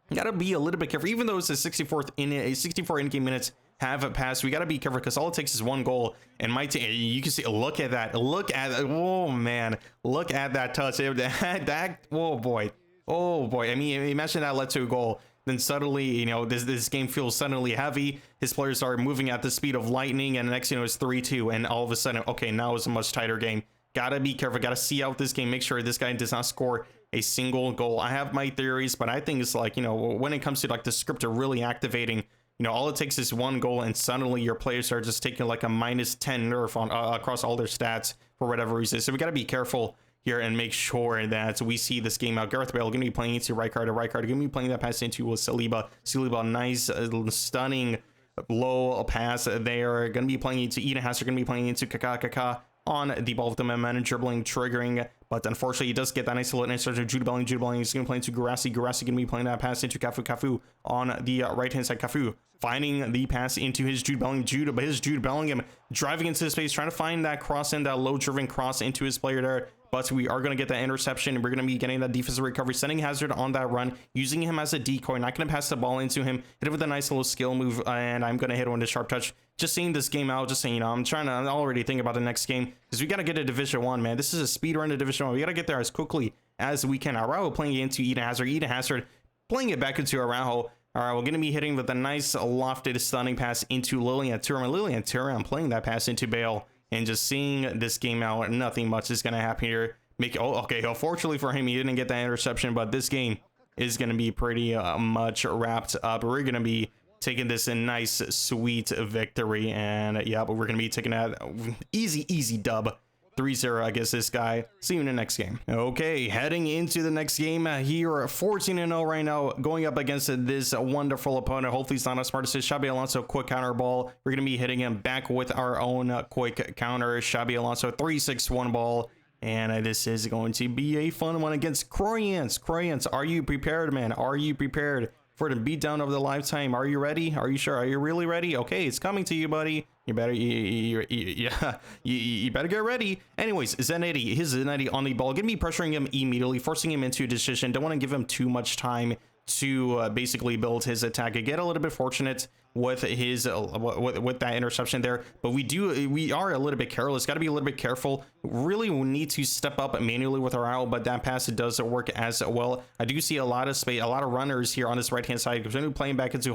you gotta be a little bit careful, even though it's a 64 in-game minutes have passed. We gotta be careful because all it takes is one goal, and my team, you can see, look at that, oh man, look at that touch. Oh boy. I mean, imagine that led to a goal. Then suddenly, you know, this game feels suddenly heavy. His players are moving at the speed of lightning, and the next, you know, it's 3-2, and all of a sudden, okay, now it's a much tighter game. Gotta be careful. Gotta see out this game. Make sure this guy does not score a single goal. I have my theories, but I think it's like, you know, when it comes to like the script of really activating, you know, all it takes is one goal and suddenly your players are just taking like a -10 nerf on across all their stats for whatever reason. So we got to be careful here and make sure that we see this game out. Gareth Bale going to be playing into right card, going to be playing that pass into Saliba. Saliba, nice, stunning low pass there. Going to be playing into Eden Hazard, going to be playing into Kaká on the ball with the man dribbling, triggering, but unfortunately he does get that nice little insert to Jude Bellingham. Jude Bellingham is going to play into Guirassy. Guirassy going to be playing that pass into Cafu on the right hand side. Cafu finding the pass into his Jude Bellingham. But his Jude Bellingham driving into the space, trying to find that cross in, that low driven cross into his player there. But we are going to get that interception, and we're going to be getting that defensive recovery, sending Hazard on that run, using him as a decoy, not going to pass the ball into him, hit it with a nice little skill move, and I'm going to hit it with a sharp touch. Just seeing this game out, just saying, you know, I'm already thinking about the next game, because we got to get to Division 1, man. This is a speed run to Division 1. We got to get there as quickly as we can. Araujo playing it into Eden Hazard. Eden Hazard playing it back into Araujo. All right, we're going to be hitting with a nice lofted stunning pass into Lilian Thuram. Lilian Thuram playing that pass into Bale, and just seeing this game out, nothing much is going to happen here. Okay, unfortunately for him, he didn't get that interception, but this game is going to be pretty much wrapped up. We're going to be taking this a nice, sweet victory, and yeah, but we're going to be taking that easy dub. 3-0 against this guy. See you in the next game. Okay, heading into the next game here, 14-0 right now, going up against this wonderful opponent. Hopefully it's not a smart assist. Xabi Alonso, quick counter ball. We're going to be hitting him back with our own quick counter. Xabi Alonso, 3-6-1 ball. And this is going to be a fun one against Croyance. Croyance, are you prepared, man? Are you prepared for the beatdown of the lifetime? Are you ready? Are you sure? Are you really ready? Okay, it's coming to you, buddy. You better, you better get ready. Anyways, Zanetti, Zanetti on the ball. Gonna be pressuring him immediately, forcing him into a decision. Don't want to give him too much time to basically build his attack. Get a little bit fortunate with his with that interception there, but we are a little bit careless. Got to be a little bit careful. Really need to step up manually with our out, but that pass, it does work as well. I do see a lot of space, a lot of runners here on this right hand side. Going to be playing back into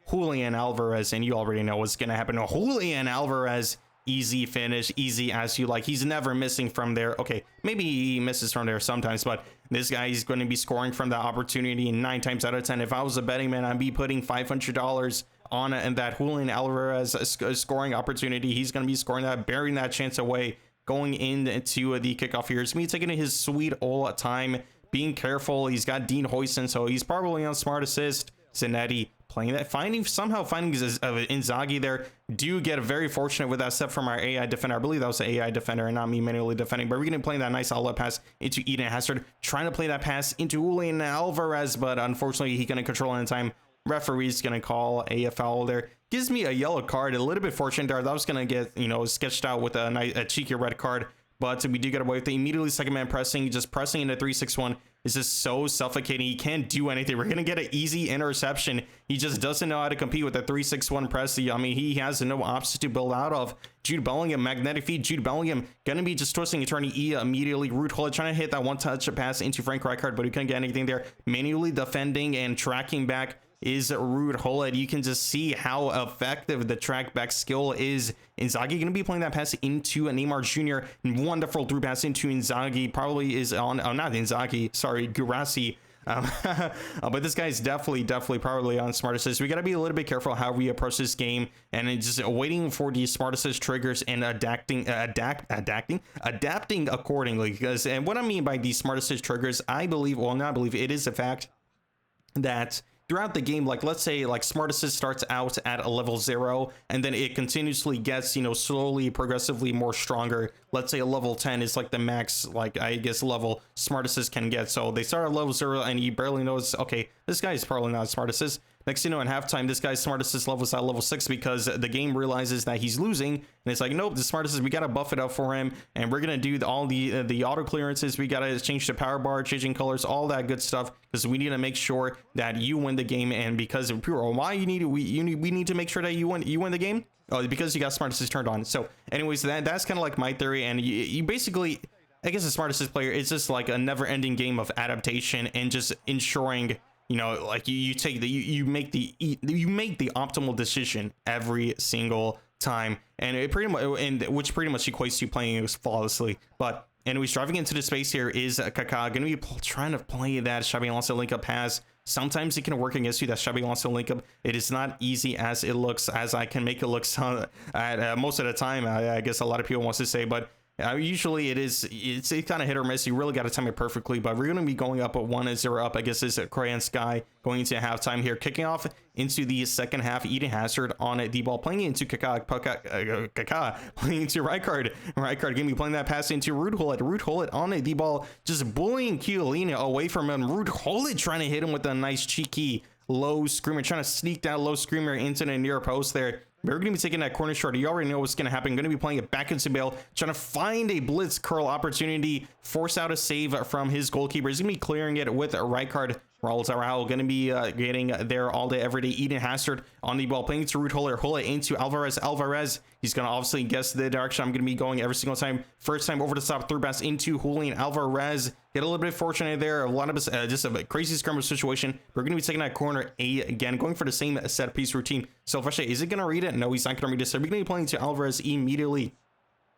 Julian Alvarez, and you already know what's gonna happen. Julian Alvarez, easy finish, easy as you like. He's never missing from there. Okay, maybe he misses from there sometimes, but this guy is going to be scoring from that opportunity 9 times out of 10. If I was a betting man, I'd be putting $500 on it, and that Julian Alvarez scoring opportunity. He's going to be scoring that, bearing that chance away, going into the kickoff here. It's me taking his sweet old time, being careful. He's got Dean Huijsen, so he's probably on smart assist. Zanetti playing that, somehow finding Inzaghi there. Do get very fortunate with that step from our AI defender. I believe that was the AI defender and not me manually defending, but we're going to play that nice outlet pass into Eden Hazard, trying to play that pass into Julian Alvarez, but unfortunately he couldn't control it in time. Referee's going to call a foul there. Gives me a yellow card. A little bit fortunate there. That was going to get, you know, sketched out with a cheeky red card, but we do get away with it. Immediately second man pressing, just pressing into 3-6-1. Is just so suffocating. He can't do anything. We're gonna get an easy interception. He just doesn't know how to compete with the 3-6-1 press. I mean, he has no options to build out of. Jude Bellingham, magnetic feed. Jude Bellingham gonna be just twisting and turning immediately. Ruud Gullit trying to hit that one touch pass into Frank Rijkaard, but he couldn't get anything there. Manually defending and tracking back is Ruud Gullit. You can just see how effective the track back skill is. Inzaghi going to be playing that pass into Neymar Jr. Wonderful through pass into Inzaghi. Probably is on, not Inzaghi, sorry, Guirassy. But this guy's definitely probably on smart assist. We got to be a little bit careful how we approach this game, and just waiting for the smart assist triggers and adapting accordingly. Because, and what I mean by these smart assist triggers, I believe, well, not believe, it is a fact that throughout the game, like let's say like smart assist starts out at a level 0 and then it continuously gets, you know, slowly progressively more stronger. Let's say a level 10 is like the max, like I guess level smart assist can get. So they start at level 0 and he barely knows, okay, this guy is probably not smart assist. Next thing you know, in halftime, this guy's smart assist level is at level 6 because the game realizes that he's losing, and it's like, nope, the smart assist, we gotta buff it up for him, and we're gonna do all the auto clearances. We gotta change the power bar, changing colors, all that good stuff, because we need to make sure that you win the game. And because of pure, why we need to make sure that you win the game. Oh, because you got smart assist turned on. So, anyways, that's kind of like my theory, and you basically, I guess, the smart assist player, it's just like a never-ending game of adaptation and just ensuring, you know, like you make the optimal decision every single time, and it pretty much, and which pretty much equates to playing it flawlessly. But anyways, driving into the space here is Kaká, going to be trying to play that Xabi Alonso link up pass. Sometimes it can work against you, that Xabi Alonso link up. It is not easy as it looks, as I can make it look most of the time. I guess a lot of people wants to say, but usually it's kind of hit or miss. You really got to time it perfectly, but we're going to be going up at 1-0 up. I guess this is Korean Sky going into halftime here, kicking off into the second half. Eden Hazard on the ball, playing into Kaká playing into Rijkaard going to be playing that pass into Ruud Gullit on the ball, just bullying Chiellini away from him. Ruud Gullit trying to hit him with a nice cheeky low screamer, trying to sneak that low screamer into the near post there. We're going to be taking that corner shot. You already know what's going to happen. Going to be playing it back into Bale, trying to find a blitz curl opportunity, force out a save from his goalkeeper. He's going to be clearing it with Rijkaard. Raul Zarao going to be getting there all day, every day. Eden Hazard on the ball, playing to Ruud Gullit into Alvarez. He's going to obviously guess the direction I'm going to be going every single time. First time over the top, through pass into Julian Alvarez. Get a little bit fortunate there. A lot of just a crazy scramble situation. We're going to be taking that corner again, going for the same set piece routine. So Fashe, is it going to read it? No, he's not going to read it. So we're going to be playing to Alvarez immediately.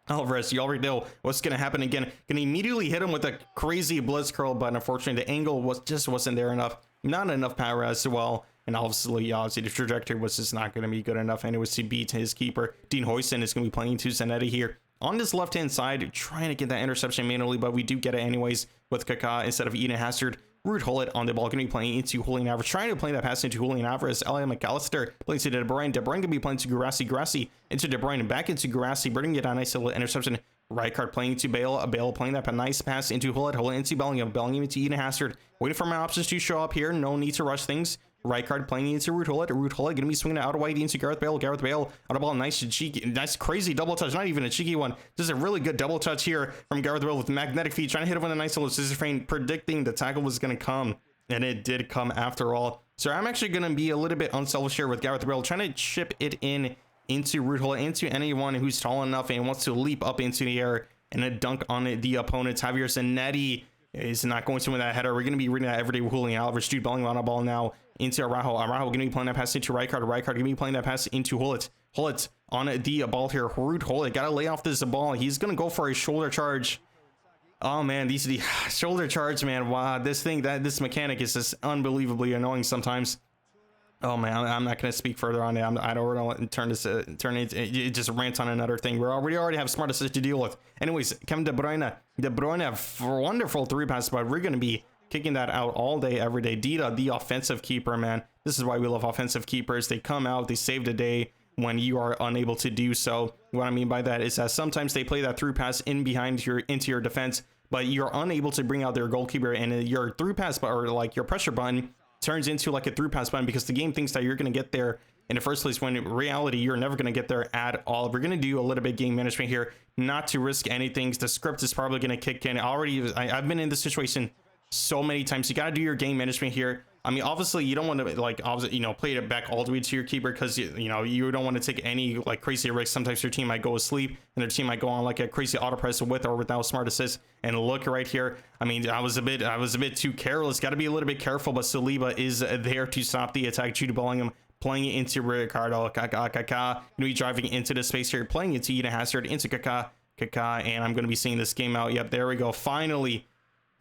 Alvarez, you already know what's going to happen again. Going to immediately hit him with a crazy blitz curl, but unfortunately the angle wasn't there enough. Not enough power as well. And obviously the trajectory was just not going to be good enough. And it was to beat his keeper. Dean Huijsen is going to be playing to Zanetti here on this left-hand side, trying to get that interception manually, but we do get it anyways with Kaká instead of Eden Hazard. Ruud Gullit on the ball, going to be playing into Julian Alvarez, trying to play that pass into Julian Alvarez. Elia McAllister playing to De Bruyne. De Bruyne going to be playing to Guirassy into De Bruyne, back into Guirassy, bringing it a nice little interception. Rijkaard playing to Bale. Bale playing that nice pass into Gullit into Bellingham into Eden Hazard. Waiting for my options to show up here. No need to rush things. Rijkaard playing into Ruud Gullit. Ruud Gullit going to be swinging it out wide into Gareth Bale. Gareth Bale on the ball. Nice cheeky, nice crazy double touch. Not even a cheeky one. Just a really good double touch here from Gareth Bale with magnetic feet, trying to hit him with a nice little scissor frame, predicting the tackle was going to come. And it did come after all. So I'm actually going to be a little bit unselfish here with Gareth Bale, trying to chip it into Ruud Gullit, into anyone who's tall enough and wants to leap up into the air and a dunk on the opponent. Javier Zanetti is not going to win that header. We're going to be reading that every day with Julian Alvarez. Jude Bellingham on the ball now into Araujo. Araujo going to be playing that pass into Rijkaard. Rijkaard going to be playing that pass into Gullit. Gullit on the ball here. Ruud Gullit got to lay off this ball. He's going to go for a shoulder charge. Oh man, the shoulder charge, man. Wow, this mechanic is just unbelievably annoying sometimes. Oh man, I'm not gonna speak further on it. I don't want to turn it just rant on another thing. We already have smart assist to deal with. Anyways, Kevin De Bruyne, wonderful three pass, but we're gonna be kicking that out all day, every day. Dida, the offensive keeper, man. This is why we love offensive keepers. They come out, they save the day when you are unable to do so. What I mean by that is that sometimes they play that through pass into your defense, but you're unable to bring out their goalkeeper, and your through pass or like your pressure button turns into like a through pass button because the game thinks that you're going to get there in the first place, when in reality you're never going to get there at all. We're going to do a little bit game management here, not to risk anything. The script is probably going to kick in. I've been in this situation so many times. You got to do your game management here. I mean, obviously you don't want to play it back all the way to your keeper, because you don't want to take any like crazy risks. Sometimes your team might go asleep and their team might go on like a crazy auto press with or without smart assist. And look right here, I mean, I was a bit too careless. Got to be a little bit careful, but Saliba is there to stop the attack. Jude Bellingham playing it into Ricardo. Kaká going to be driving into the space here, playing it to Eden Hazard, into Kaká, and I'm going to be seeing this game out. Yep, there we go. Finally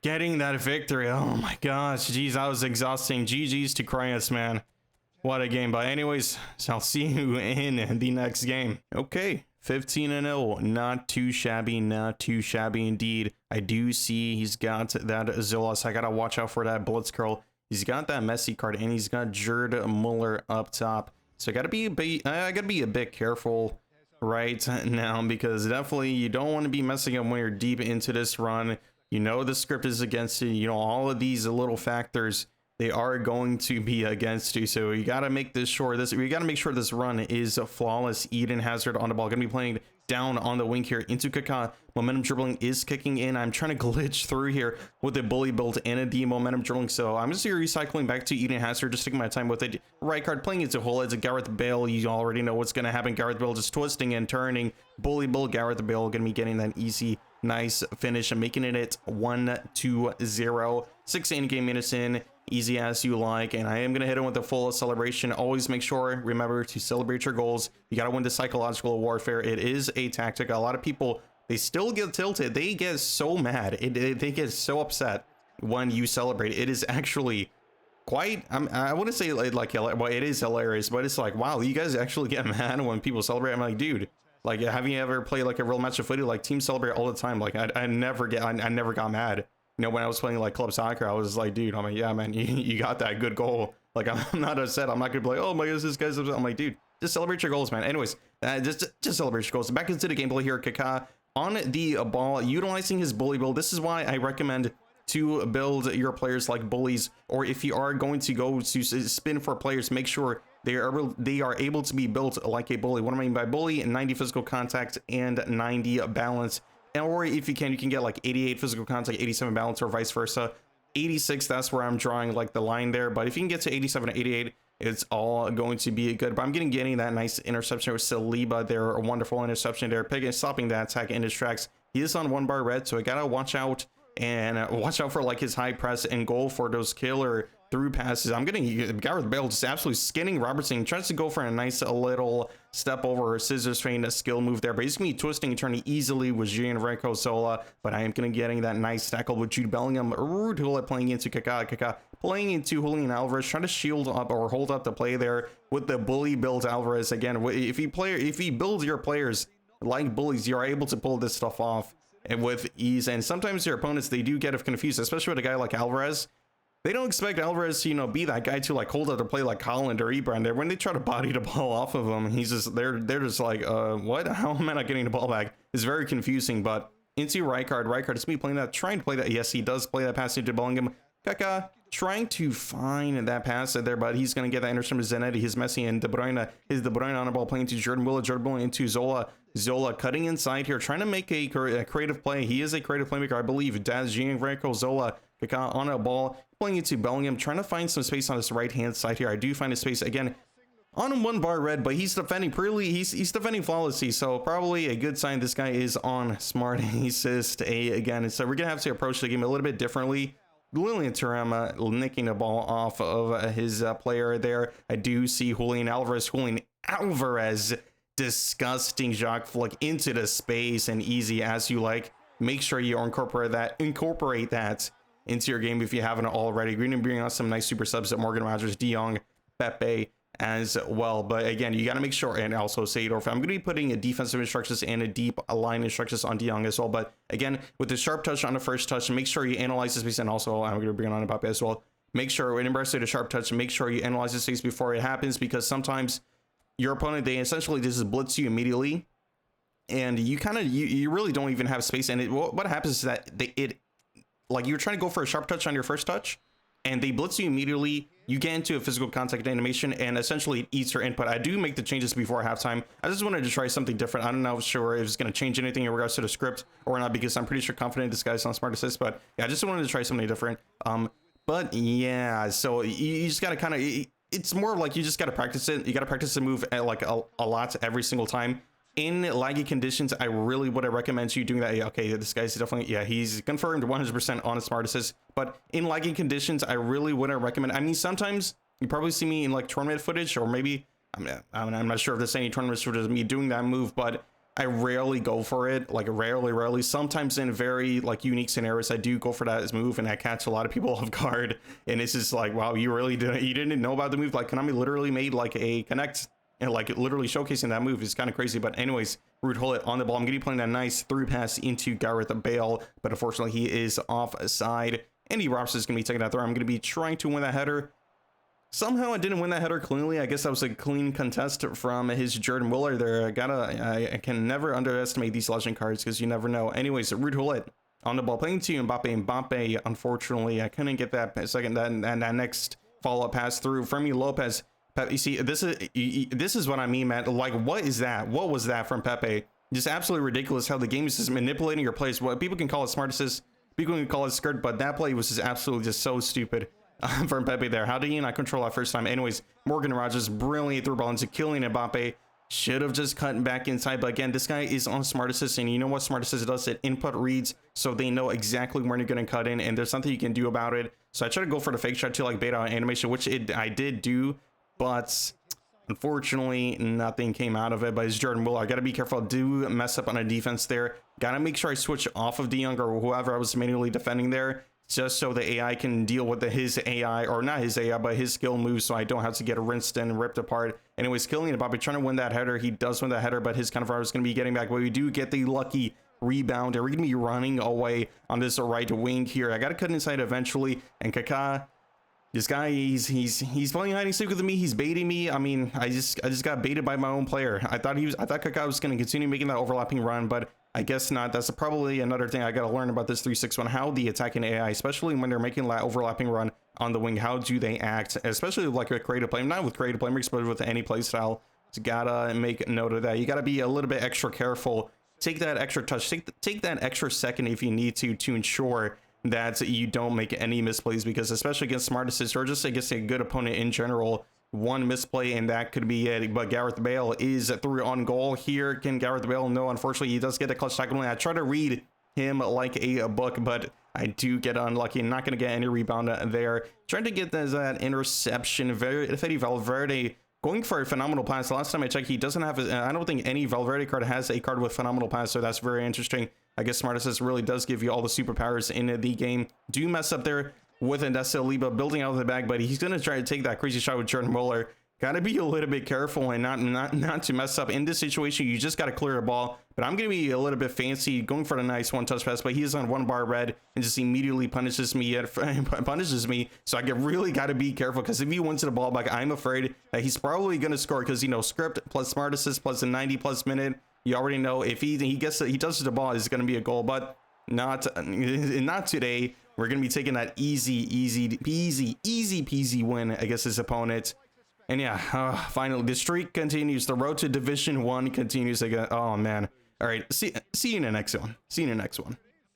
getting that victory. Oh my gosh, geez, that was exhausting. GG's to Krayas, man. What a game. But anyways, so I'll see you in the next game. Okay, 15-0. Not too shabby, not too shabby indeed. I do see he's got that Zola, so I gotta watch out for that blitz curl. He's got that Messi card, and he's got Gerd Muller up top. So I gotta be a bit careful right now, because definitely you don't want to be messing up when you're deep into this run. You know the script is against you. You know all of these little factors, they are going to be against you. So you got to make this sure. We got to make sure this run is flawless. Eden Hazard on the ball, going to be playing down on the wing here into Kaká. Momentum dribbling is kicking in. I'm trying to glitch through here with the bully build and the momentum dribbling. So I'm just recycling back to Eden Hazard, just taking my time with it. Rijkaard playing into Hull. It's a Gareth Bale. You already know what's going to happen. Gareth Bale just twisting and turning. Bully build. Gareth Bale going to be getting that easy Nice finish and making it 1-0. 6 in-game minutes in, easy as you like. And I am going to hit him with a full celebration. Always make sure, remember to celebrate your goals. You got to win the psychological warfare. It is a tactic. A lot of people, they still get tilted. They get so mad. They get so upset when you celebrate. It is actually quite, I wouldn't say like, well, it is hilarious, but it's like, wow, you guys actually get mad when people celebrate. I'm like, dude, like, have you ever played like a real match of footy? Like, teams celebrate all the time. Like, I never got mad. You know, when I was playing like club soccer, I was like, dude, I'm like, yeah, man, you got that good goal. Like, I'm not upset. I'm not gonna be like, oh my goodness, this guy's upset. I'm like, dude, just celebrate your goals, man. Anyways, just celebrate your goals. Back into the gameplay here. Kaká on the ball, utilizing his bully build. This is why I recommend to build your players like bullies, or if you are going to go to spin for players, make sure they are able to be built like a bully. What do I mean by bully? 90 physical contact and 90 balance. Or if you can get like 88 physical contact, 87 balance, or vice versa. 86, that's where I'm drawing like the line there. But if you can get to 87 or 88, it's all going to be good. But I'm getting that nice interception with Saliba there. A wonderful interception there. Picking, stopping that attack in his tracks. He is on 1 bar red, so I gotta watch out. And watch out for like his high press and goal for those killer through passes. I'm getting Gareth Bale just absolutely skinning Robertson. Tries to go for a nice little step over scissors feint, a skill move there, but he's gonna be twisting and turning easily with Gianfranco Zola. But I am gonna getting that nice tackle with Jude Bellingham. Rude playing into Kaká playing into Julian Alvarez, trying to shield up or hold up the play there with the bully build Alvarez. Again, if you build your players like bullies, you're able to pull this stuff off and with ease. And sometimes your opponents, they do get confused, especially with a guy like Alvarez. They don't expect Alvarez to, you know, be that guy to like hold up to play like Holland or Ibrahim. When they try to body the ball off of him, he's just they're just like, what? How am I not getting the ball back? It's very confusing. But into Rijkaard is me playing that, trying to play that. Yes, he does play that pass into Bellingham. Kaká trying to find that pass there, but he's going to get that interception with Zanetti, his Messi, and De Bruyne. His De Bruyne on the ball playing to Jordan Willa into Zola. Zola cutting inside here, trying to make a creative play. He is a creative playmaker, I believe. Daz Gianfranco Zola. Kaká on a ball, playing into Bellingham, trying to find some space on his right-hand side here. I do find a space again on 1 bar red, but he's defending he's defending flawlessly, so probably a good sign this guy is on smart assist again. So we're gonna have to approach the game a little bit differently. Lilian Thuram nicking the ball off of his player there. I do see Julian Alvarez, disgusting Jacques flick into the space, and easy as you like. Make sure you incorporate that into your game if you haven't already. Green and bringing on some nice super subs at Morgan Rogers, De Jong, Pepe as well. But again, you got to make sure, and also Seydorf. I'm going to be putting a defensive instructions and a deep line instructions on De Jong as well. But again, with the sharp touch on the first touch, make sure you analyze the space. And also, I'm going to bring on Mbappe as well. Make sure when embracing the sharp touch, make sure you analyze the space before it happens, because sometimes your opponent, they essentially just blitz you immediately, and you really don't even have space. And what happens is that like you're trying to go for a sharp touch on your first touch, and they blitz you immediately. You get into a physical contact animation, and essentially it eats your input. I do make the changes before halftime. I just wanted to try something different. I'm not sure if it's going to change anything in regards to the script or not, because I'm pretty sure confident this guy's on smart assist. But yeah, I just wanted to try something different. But yeah, so you just got to it's more like you just got to practice it. You got to practice the move at like a lot every single time. In laggy conditions, I really would recommend you doing that. Yeah, okay, this guy's definitely, yeah, he's confirmed 100% on his smart assist. But in laggy conditions, I really wouldn't recommend. I mean, sometimes you probably see me in like tournament footage, or maybe I'm not sure if there's any tournament footage of me doing that move, but I rarely go for it. Like rarely. Sometimes in very like unique scenarios, I do go for that move, and I catch a lot of people off guard. And it's just like, wow, you didn't know about the move. Like Konami literally made like a connect. And like literally showcasing that move is kind of crazy. But anyways, Ruud Gullit on the ball. I'm going to be playing that nice through pass into Gareth Bale, but unfortunately he is offside. Andy Robertson is going to be taking that throw. I'm going to be trying to win that header. Somehow I didn't win that header cleanly. I guess that was a clean contest from his Jordan Willer there. I can never underestimate these legend cards, because you never know. Anyways, Ruud Gullit on the ball, playing to Mbappe. Unfortunately, I couldn't get that that next follow-up pass through. Fermi Lopez. You see, this is what I mean, man. Like, what is that? What was that from Pepe? Just absolutely ridiculous how the game is just manipulating your plays. What people can call it smart assist, people can call it skirt, but that play was just absolutely just so stupid from Pepe there. How did he not control that first time? Anyways, Morgan Rogers brilliant through ball into killing Mbappe. Should have just cut back inside, but again, this guy is on Smart Assist, and you know what Smart Assist does? It input reads, so they know exactly when you're going to cut in, and there's nothing you can do about it. So I try to go for the fake shot to like bait out animation, which I did do, but unfortunately nothing came out of it. But it's Jordan Muller. I got to be careful. Do mess up on a defense there. Got to make sure I switch off of De Jong or whoever I was manually defending there, just so the AI can deal with his AI, or not his AI, but his skill moves, so I don't have to get rinsed and ripped apart. Anyways, killing Mbappe, trying to win that header. He does win that header, but his counterfire is going to be getting back. But we do get the lucky rebound, and we're going to be running away on this right wing here. I got to cut inside eventually, and Kaká, this guy, he's playing hide and seek with me. He's baiting me. I mean, I just got baited by my own player. I thought Kaká was going to continue making that overlapping run, but I guess not. That's probably another thing I got to learn about this 3-6-1, how the attacking AI, especially when they're making that overlapping run on the wing, how do they act, especially like a creative play, not with creative playmakers, but with any play style. You gotta make note of that. You gotta be a little bit extra careful. Take that extra touch, take that extra second if you need to ensure that you don't make any misplays, because especially against Smart Assist or just against a good opponent in general, one misplay and that could be it. But Gareth Bale is through on goal here. Can Gareth Bale? No, unfortunately he does get a clutch tackle. I try to read him like a book, but I do get unlucky. Not going to get any rebound there. Trying to get that interception. Fede Valverde going for a phenomenal pass. The last time I checked, he doesn't have I don't think any Valverde card has a card with phenomenal pass, so that's very interesting. I guess Smart Assist really does give you all the superpowers in the game. Do mess up there with Saliba building out of the bag, but he's going to try to take that crazy shot with Jordan Muller. Got to be a little bit careful and not to mess up. In this situation, you just got to clear a ball. But I'm going to be a little bit fancy, going for the nice one-touch pass, but he is on one bar red and just immediately punishes me. So I really got to be careful, because if he wins the ball back, I'm afraid that he's probably going to score, because, you know, script plus Smart Assist plus a 90+ minute. You already know if he touches the ball, it's going to be a goal, but not today. We're going to be taking that easy peasy win against his opponent. And yeah, finally, the streak continues. The road to Division 1 continues again. Oh, man. All right, see you in the next one.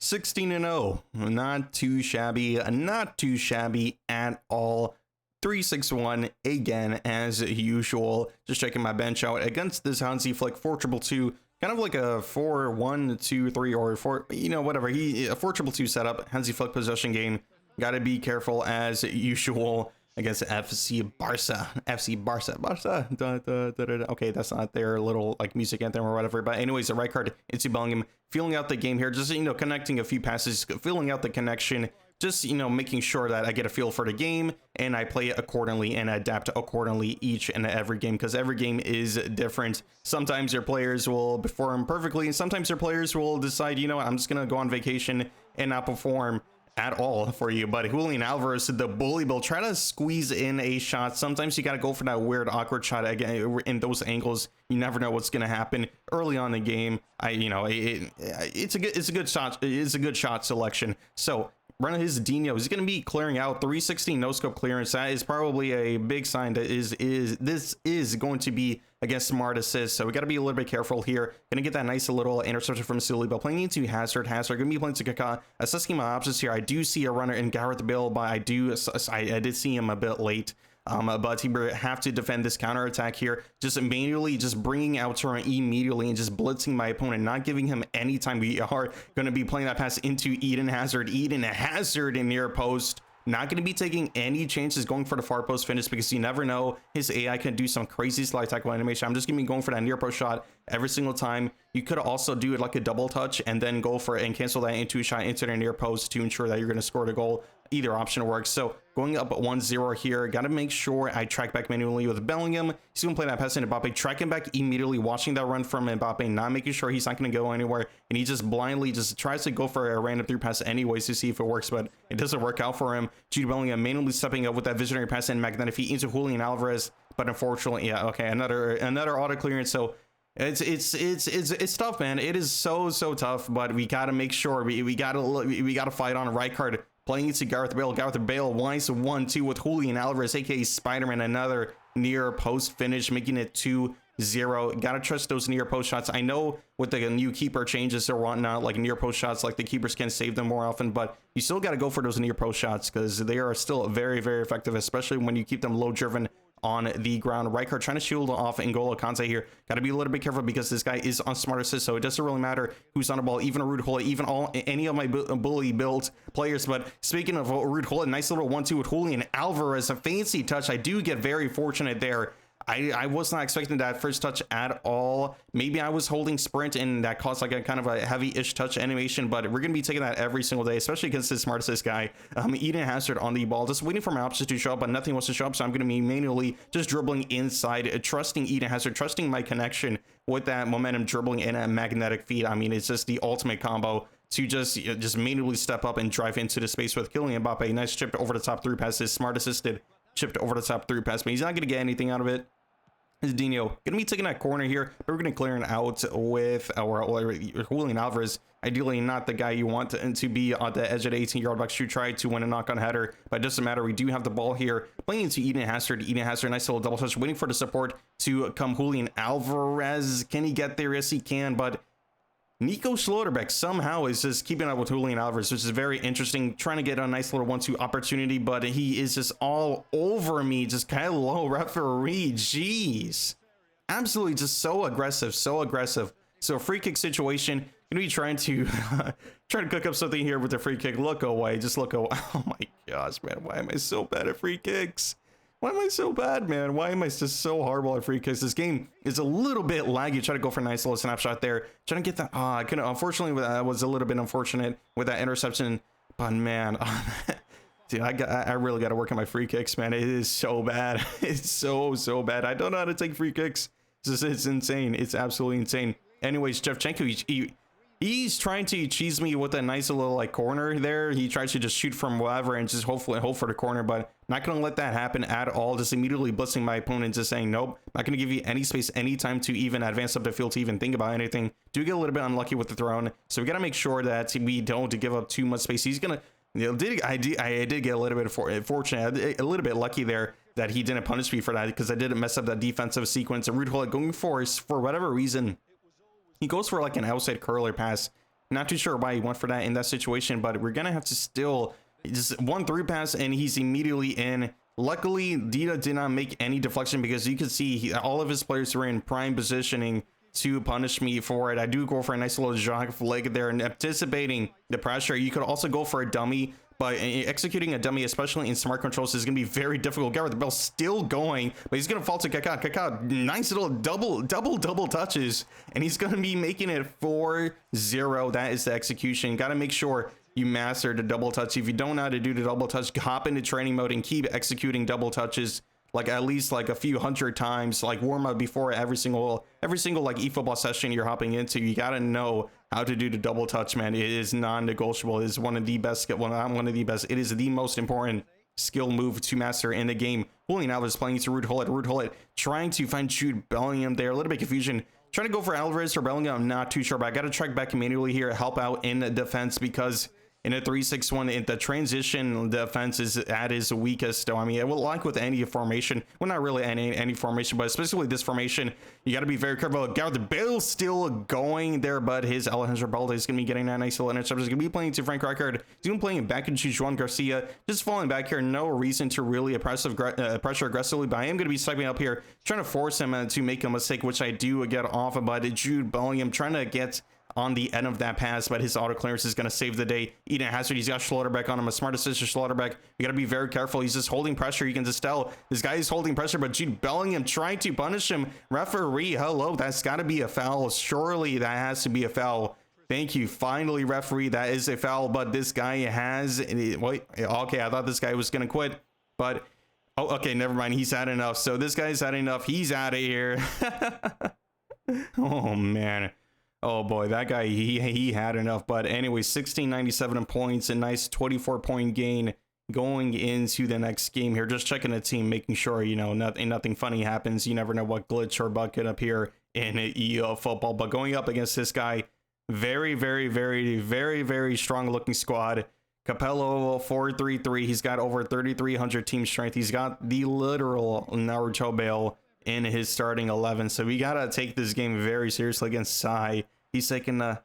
16-0. Not too shabby. Not too shabby at all. 3-6-1 again, as usual. Just checking my bench out against this Hansi Flick 4-2-2. Kind of like a 4-1-2-3 or 4, you know, whatever. A 4-2-2 setup. Hansi Flick possession game. Got to be careful as usual against FC Barca. Okay, that's not their little like music anthem or whatever. But anyways, the right card into Bellingham, feeling out the game here, just, you know, connecting a few passes, filling out the connection, just, you know, making sure that I get a feel for the game and I play accordingly and adapt accordingly each and every game, because every game is different. Sometimes your players will perform perfectly, and sometimes your players will decide, you know what, I'm just gonna go on vacation and not perform at all for you. But Julian Alvarez, the bully bill, try to squeeze in a shot. Sometimes you got to go for that weird awkward shot again in those angles. You never know what's going to happen early on in the game. It's a good shot. It's a good shot selection. So run his Dino. He's going to be clearing out 316 no scope clearance. That is probably a big sign that this is going to be against Smart Assist. So we got to be a little bit careful here. Gonna get that nice little interception from Saliba, playing into Hazard. Gonna be playing to Kaká. Assessing my options here. I do see a runner in Gareth Bale, but I did see him a bit late. But he have to defend this counter attack here, just manually just bringing out Turan immediately and just blitzing my opponent, not giving him any time. We are going to be playing that pass into Eden Hazard in near post. Not going to be taking any chances going for the far post finish, because you never know, his AI can do some crazy slide tackle animation. I'm just going to be going for that near post shot every single time. You could also do it like a double touch and then go for it and cancel that into a shot into the near post to ensure that you're going to score the goal. Either option works. So going up 1-0 here, got to make sure I track back manually with Bellingham. He's going to play that pass into Mbappe, tracking back immediately, watching that run from Mbappe, not making sure he's not going to go anywhere, and he just blindly just tries to go for a random through pass anyways to see if it works, but it doesn't work out for him. Jude Bellingham manually stepping up with that visionary pass and magnetic feet into Julian Alvarez, but unfortunately, yeah, okay, another auto clearance. So it's tough, man. It is so tough, but we got to make sure we got to fight on a right card. Playing it to Gareth Bale. Gareth Bale winds 1-2 with Julian Alvarez, aka Spider-Man. Another near post finish, making it 2-0. Gotta trust those near post shots. I know with the new keeper changes or whatnot, like near post shots, like the keepers can save them more often, but you still gotta go for those near post shots because they are still very effective, especially when you keep them low driven on the ground. Right card trying to shield off N'Golo Kante here. Got to be a little bit careful because this guy is on smart assist, so it doesn't really matter who's on the ball. Even a Ruud Gullit, even any of my bully built players. But speaking of Ruud Gullit, nice little 1-2 with Julian Alvarez. A fancy touch. I do get very fortunate there. I was not expecting that first touch at all. Maybe I was holding sprint and that caused like a kind of a heavy-ish touch animation, but we're going to be taking that every single day, especially against this smart assist guy. Eden Hazard on the ball, just waiting for my options to show up, but nothing wants to show up, so I'm going to be manually just dribbling inside, trusting Eden Hazard, trusting my connection with that momentum dribbling and a magnetic feed. I mean, it's just the ultimate combo to just manually step up and drive into the space with Kylian Mbappe. Nice chip over the top through pass, his smart assisted chipped over the top through pass, but he's not going to get anything out of it. Is Dino gonna be taking that corner here, but we're gonna clear it out with our Julian Alvarez. Ideally not the guy you want to be on the edge of the 18-yard box to try to win a knock-on header, but it doesn't matter. We do have the ball here, playing into Eden Hazard. Nice little double touch, waiting for the support to come. Julian Alvarez, can he get there? Yes he can, but Niko Schlotterbeck somehow is just keeping up with Julian Alvarez, which is very interesting. Trying to get a nice little 1-2 opportunity, but he is just all over me. Just kind of low referee. Jeez. Absolutely just so aggressive, so aggressive. So free kick situation. Gonna be trying to cook up something here with the free kick. Look away. Just look away. Oh my gosh, man. Why am I so bad at free kicks? Why am I so bad, man? Why am I just so horrible at free kicks? This game is a little bit laggy. Try to go for a nice little snapshot there. Trying to get that. I couldn't. Unfortunately, that was a little bit unfortunate with that interception. But man, dude, I really got to work on my free kicks, man. It is so bad. It's so bad. I don't know how to take free kicks. It's insane. It's absolutely insane. Anyways, Shevchenko, he's trying to cheese me with a nice little like corner there. He tries to just shoot from wherever and just hopefully hope for the corner, but not going to let that happen at all. Just immediately blitzing my opponent, just saying, nope, not going to give you any space, any time to even advance up the field to even think about anything. Do get a little bit unlucky with the throw, so we got to make sure that we don't give up too much space. He's going to, I did get a little bit fortunate, a little bit lucky there that he didn't punish me for that because I didn't mess up that defensive sequence. And Ruud Gullit going for whatever reason, he goes for like an outside curler pass. Not too sure why he went for that in that situation, but we're gonna have to still just one through pass and he's immediately in. Luckily, Dida did not make any deflection because you can see all of his players were in prime positioning to punish me for it. I do go for a nice little jog leg there and anticipating the pressure. You could also go for a dummy, but executing a dummy, especially in smart controls, is going to be very difficult. Gareth Bale still going, but he's going to fall to Kaká. Kaká, nice little double touches, and he's going to be making it 4-0. That is the execution. Got to make sure you master the double touch. If you don't know how to do the double touch, hop into training mode and keep executing double touches like at least like a few hundred times, like warm up before every single like eFootball session you're hopping into. You got to know how to do the double touch, man. It is non-negotiable. It is one of the best, well, not one of the best, it is the most important skill move to master in the game. Julian Alvarez playing to Ruud Gullit trying to find Jude Bellingham there. A little bit confusion. Trying to go for Alvarez or Bellingham. I'm not too sure, but I got to track back manually here, help out in the defense because in a 3-6-1, the transition defense is at its weakest. So, I mean, it will like with any formation. Well, not really any formation, but especially this formation, you got to be very careful. Gareth Bale still going there, but his Alejandro Balde is going to be getting that nice little interception. He's going to be playing to Frank Rijkaard. He's going to be playing back into Juan Garcia. Just falling back here. No reason to really pressure aggressively, but I am going to be stepping up here, trying to force him to make a mistake, which I do get off of. But Jude Bellingham trying to get on the end of that pass, but his auto clearance is going to save the day. Eden Hazard, he's got Schlotterbeck on him, a smart assist to Schlotterbeck. You got to be very careful. He's just holding pressure. You can just tell this guy is holding pressure, but Jude Bellingham trying to punish him. Referee, hello, that's got to be a foul. Surely that has to be a foul. Thank you. Finally, referee, that is a foul, but this guy has, wait, okay, I thought this guy was going to quit, but, oh, okay, never mind. He's had enough. So this guy's had enough. He's out of here. Oh, man. Oh boy, that guy, he had enough. But anyway, 1697 points, a nice 24-point gain going into the next game here. Just checking the team, making sure, you know, nothing funny happens. You never know what glitch or bug could appear in eFootball. But going up against this guy, very strong looking squad. Capello 433. He's got over 3,300 team strength. He's got the literal Naruto Bale in his starting 11, so we gotta take this game very seriously against Sai. He's taking the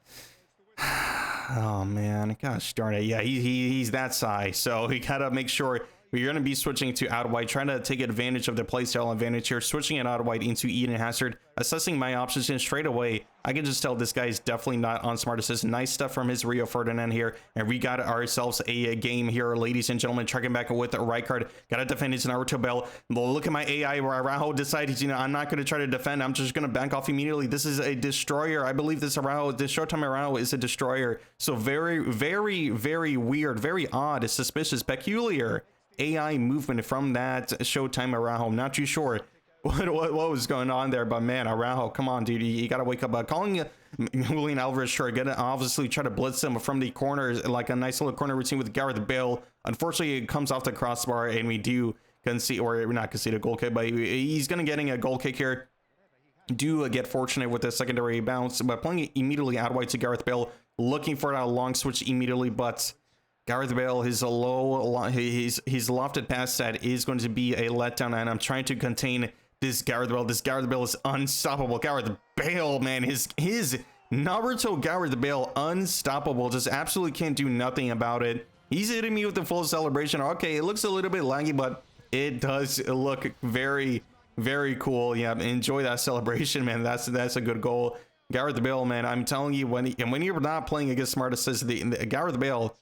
oh man, gosh darn it, yeah, he's that Sai, so we gotta make sure We're going to be switching to out wide, trying to take advantage of the playstyle advantage here, switching it out wide into Eden Hazard, assessing my options, and straight away, I can just tell this guy is definitely not on smart assist. Nice stuff from his Rio Ferdinand here, and we got ourselves a game here, ladies and gentlemen. Tracking back with Rijkaard, got to defend his Naruto Bell. Look at my AI where Araujo decided, you know, I'm not going to try to defend. I'm just going to bank off immediately. This is a destroyer. I believe this Araujo, this Showtime Araujo is a destroyer. So very, very, very weird, very odd, suspicious, peculiar AI movement from that Showtime Araujo. I'm not too sure what was going on there, but man, Araujo, come on, dude, you gotta wake up. Calling Julian Alvarez short, gonna obviously try to blitz him from the corners, like a nice little corner routine with Gareth Bale. Unfortunately, it comes off the crossbar, and we do concede, or not concede a goal kick, but he's gonna getting a goal kick here. Do get fortunate with the secondary bounce, but playing it immediately out wide to Gareth Bale, looking for that long switch immediately, but Gareth Bale, his lofted pass set is going to be a letdown, and I'm trying to contain this Gareth Bale. This Gareth Bale is unstoppable. Gareth Bale, man, his Naruto Gareth Bale, unstoppable. Just absolutely can't do nothing about it. He's hitting me with the full celebration. Okay, it looks a little bit laggy, but it does look very, very cool. Yeah, enjoy that celebration, man. That's a good goal. Gareth Bale, man, I'm telling you, when you're not playing against smart assists, the Gareth Bale,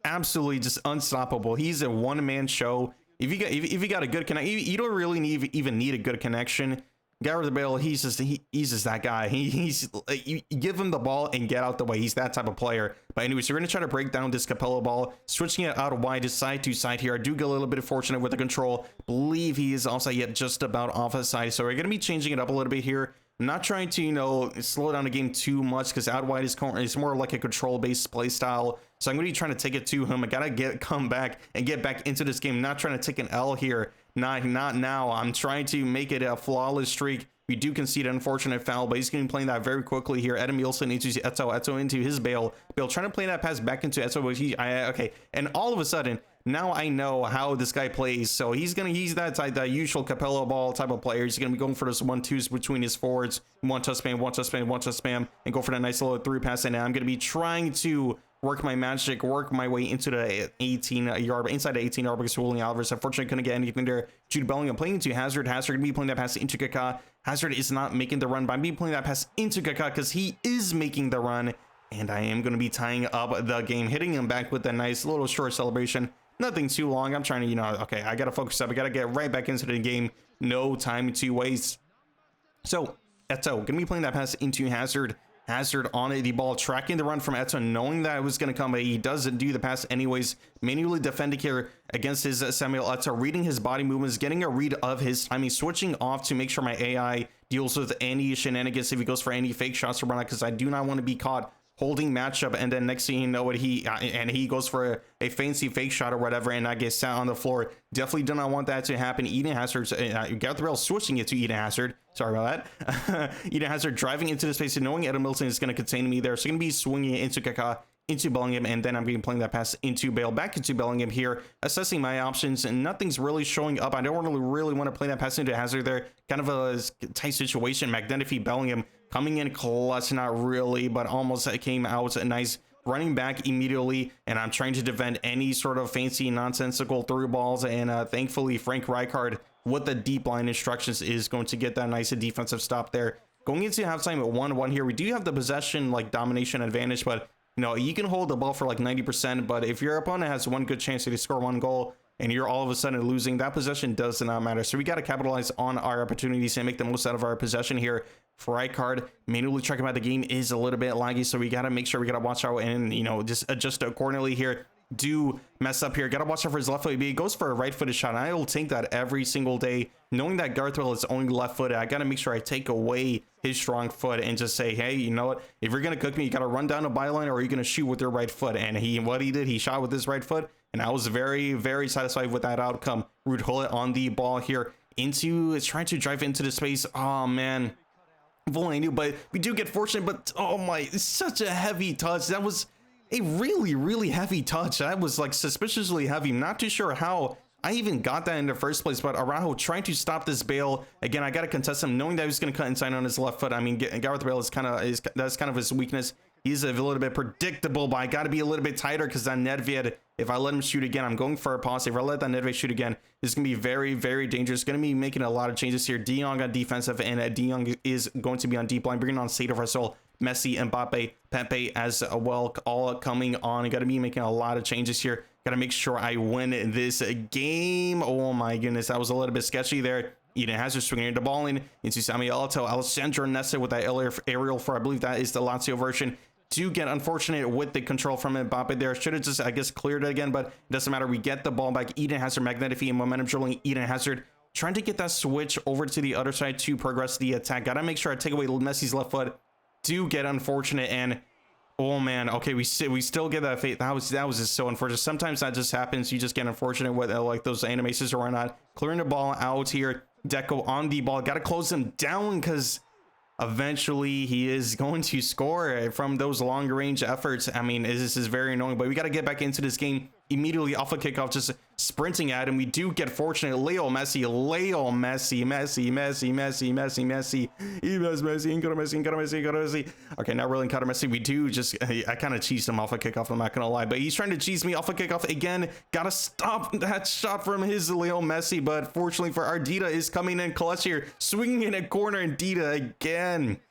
absolutely just unstoppable. He's a one-man show. If you got a good connection, you don't really even need a good connection. Gareth Bale, he's just that guy. You give him the ball and get out the way. He's that type of player. But anyways, we're gonna try to break down this Capello ball, switching it out wide, side to side here. I do get a little bit fortunate with the control. Believe he is offside, yet just about offside. So we're gonna be changing it up a little bit here. I'm not trying to, you know, slow down the game too much, because out wide is more like a control-based play style. So I'm going to be trying to take it to him. I got to come back and get back into this game. Not trying to take an L here. Not now. I'm trying to make it a flawless streak. We do concede an unfortunate foul, but he's going to be playing that very quickly here. Edemilson into Eto into his Bale trying to play that pass back into Eto, but okay. And all of a sudden, now I know how this guy plays. So he's that type, that usual Capello ball type of player. He's gonna be going for those 1-2s between his forwards, one touch spam, and go for that nice little through pass. And now I'm gonna be trying to work my magic, work my way into the 18-yard, inside the 18-yard, because Julian Alvarez unfortunately couldn't get anything there. Jude Bellingham playing into Hazard. Hazard gonna be playing that pass into Kaká. Hazard is not making the run, but I'm be playing that pass into Kaká because he is making the run. And I am gonna be tying up the game, hitting him back with a nice little short celebration. Nothing too long. I'm trying to, you know, okay, I gotta focus up. I gotta get right back into the game. No time to waste. So Eto gonna be playing that pass into Hazard. Hazard on the ball, tracking the run from Eto, knowing that it was gonna come, but he doesn't do the pass anyways. Manually defending here against his Samuel Eto, reading his body movements, getting a read of his timing, switching off to make sure my AI deals with any shenanigans if he goes for any fake shots to run out, because I do not want to be caught holding matchup, and then next thing you know, he goes for a fancy fake shot or whatever, and I get sat on the floor. Definitely do not want that to happen. Eden Hazard, Gareth Bale switching it to Eden Hazard. Sorry about that. Eden Hazard driving into the space and knowing Edemilson is going to contain me there, so going to be swinging it into Kaká, into Bellingham, and then I'm going to be playing that pass into Bale, back into Bellingham here, assessing my options, and nothing's really showing up. I don't really want to play that pass into Hazard there. Kind of a tight situation. McDenify, Bellingham coming in clutch, not really, but almost came out nice, running back immediately, and I'm trying to defend any sort of fancy nonsensical through balls, and thankfully Frank Rijkaard with the deep line instructions is going to get that nice defensive stop there. Going into halftime at 1-1 here, we do have the possession like domination advantage, but you know, you can hold the ball for like 90%, but if your opponent has one good chance to score one goal and you're all of a sudden losing, that possession does not matter. So we got to capitalize on our opportunities and make the most out of our possession here. Rijkaard manually checking out the game is a little bit laggy, so we got to make sure we got to watch out and, you know, just adjust accordingly here. Do mess up here. Got to watch out for his left foot. He goes for a right-footed shot, and I will take that every single day. Knowing that Gareth Bale is only left-footed, I got to make sure I take away his strong foot and just say, hey, you know what? If you're going to cook me, you got to run down the byline, or are you going to shoot with your right foot? And what he did, he shot with his right foot, and I was very, very satisfied with that outcome. Ruud Gullit on the ball here is trying to drive into the space. Oh, man. If only I knew, but we do get fortunate, but oh my, it's such a heavy touch. That was a really, really heavy touch. That was like suspiciously heavy. Not too sure how I even got that in the first place, but Araujo trying to stop this Bale. Again, I got to contest him, knowing that he was going to cut inside on his left foot. I mean, Gareth Bale that's kind of his weakness. He's a little bit predictable, but I got to be a little bit tighter because that Nedved, if I let him shoot again, I'm going for a pause. If I let that Nedved shoot again, it's going to be very, very dangerous. Going to be making a lot of changes here. De Jong on defensive, and De Jong is going to be on deep line, bringing on State of Rasul, Messi, Mbappe, Pepe as well, all coming on. Got to be making a lot of changes here. Got to make sure I win this game. Oh my goodness, that was a little bit sketchy there. Eden Hazard swinging the ball into Samuel Eto'o. Alessandro Nesta with that aerial for, I believe that is the Lazio version. Do get unfortunate with the control from Mbappe there. Should have just, I guess, cleared it again, but it doesn't matter. We get the ball back. Eden Hazard, magnetic feet and momentum dribbling. Eden Hazard trying to get that switch over to the other side to progress the attack. Gotta make sure I take away Messi's left foot. Do get unfortunate, and oh man, okay, we still get that fate. That was just so unfortunate. Sometimes that just happens. You just get unfortunate with like those animations or whatnot. Clearing the ball out here. Deco on the ball. Got to close him down because eventually he is going to score from those long range efforts. I mean, this is very annoying, but we got to get back into this game immediately off a kickoff, just sprinting at him. We do get fortunate. Leo Messi, Messi. Okay, not really Encounter Messi. We do just, I kind of cheesed him off a kickoff, I'm not gonna lie, but he's trying to cheese me off a kickoff again. Gotta stop that shot from his Leo Messi, but fortunately for our Dida is coming in clutch here, swinging in a corner, and Dida again.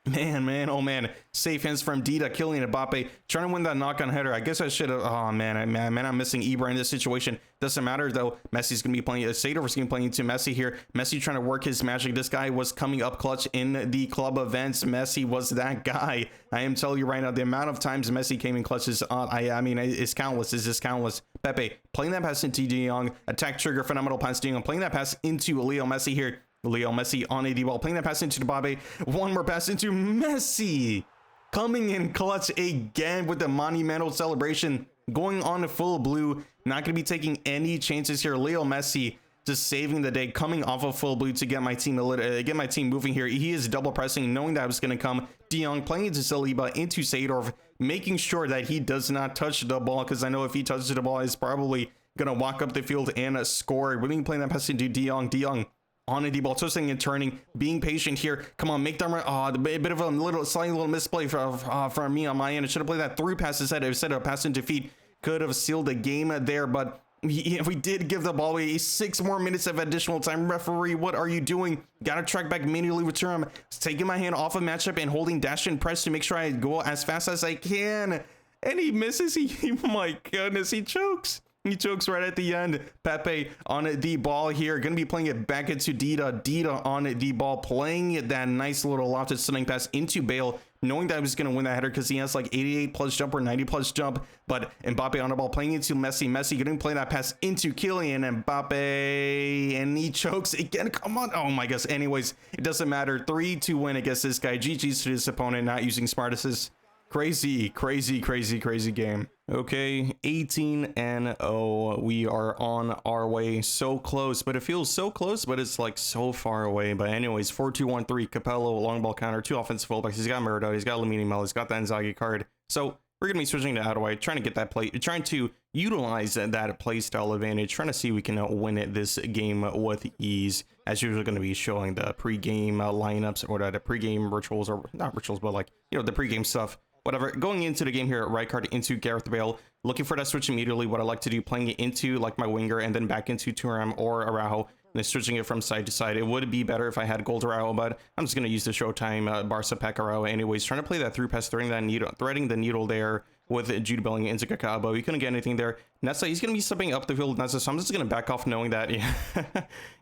Man, oh man. Safe hands from Dida, killing Mbappe, trying to win that knock-on header. I guess I should have, oh man, I'm missing Ibra in this situation. Doesn't matter though. Messi's gonna be playing, Seedorf's gonna be playing into Messi here. Messi trying to work his magic. This guy was coming up clutch in the club events. Messi was that guy. I am telling you right now, the amount of times Messi came in clutch is, I mean, it's countless. It's just countless. Pepe playing that pass into De Jong. Attack trigger, phenomenal pass De Jong. Playing that pass into Leo Messi here. Leo Messi on a ball, playing that pass into Mbappe. One more pass into Messi, coming in clutch again with the monumental celebration, going on to full blue. Not going to be taking any chances here. Leo Messi just saving the day, coming off of full blue to get my team moving here. He is double pressing, knowing that was going to come. De Jong playing into Saliba, into Seedorf, making sure that he does not touch the ball, because I know if he touches the ball, he's probably going to walk up the field and score. We're going to play that pass into De Jong. On a ball, twisting and turning, being patient here. Come on, make them right. Oh, a bit of a slightly little misplay from me on my end. I should have played that through pass instead of pass into feet. Could have sealed the game there, but we did give the ball away. 6 more minutes of additional time. Referee, what are you doing? Gotta track back manually with Turam. Taking my hand off of matchup and holding dash and press to make sure I go as fast as I can. And he misses. My goodness, he chokes. He chokes right at the end. Pepe on the ball here. Going to be playing it back into Dida. Dida on the ball, playing that nice little lofted stunning pass into Bale, knowing that he was going to win that header because he has like 88 plus jump or 90 plus jump. But Mbappe on the ball, playing into Messi. Messi going to play that pass into Kylian Mbappe, and he chokes again. Come on. Oh my gosh. Anyways, it doesn't matter. 3-2 win against this guy. GG's to his opponent, not using smart assists. Crazy game. Okay, 18-0. We are on our way. So close, but it feels so close, but it's like so far away. But anyways, 4-2-1-3. Capello, long ball counter, 2 offensive fullbacks. He's got Murdo, he's got Lamine Yamal, he's got the Inzaghi card. So we're gonna be switching to Adaway, trying to get that play, trying to utilize that play style advantage, trying to see if we can win this game with ease. As usual, going to be showing the pre-game lineups or the pre-game rituals, or not rituals, but like, you know, the pre-game stuff. Whatever. Going into the game here, right card into Gareth Bale, looking for that switch immediately. What I like to do, playing it into like my winger and then back into Thuram or Araujo, and then switching it from side to side. It would be better if I had Gold Araujo, but I'm just going to use the Showtime Barca pack Araujo anyways. Trying to play that through pass, threading the needle there with Jude Bellingham into Kaká, but we couldn't get anything there. Nessa, he's going to be stepping up the field, Nessa, so I'm just going to back off knowing that,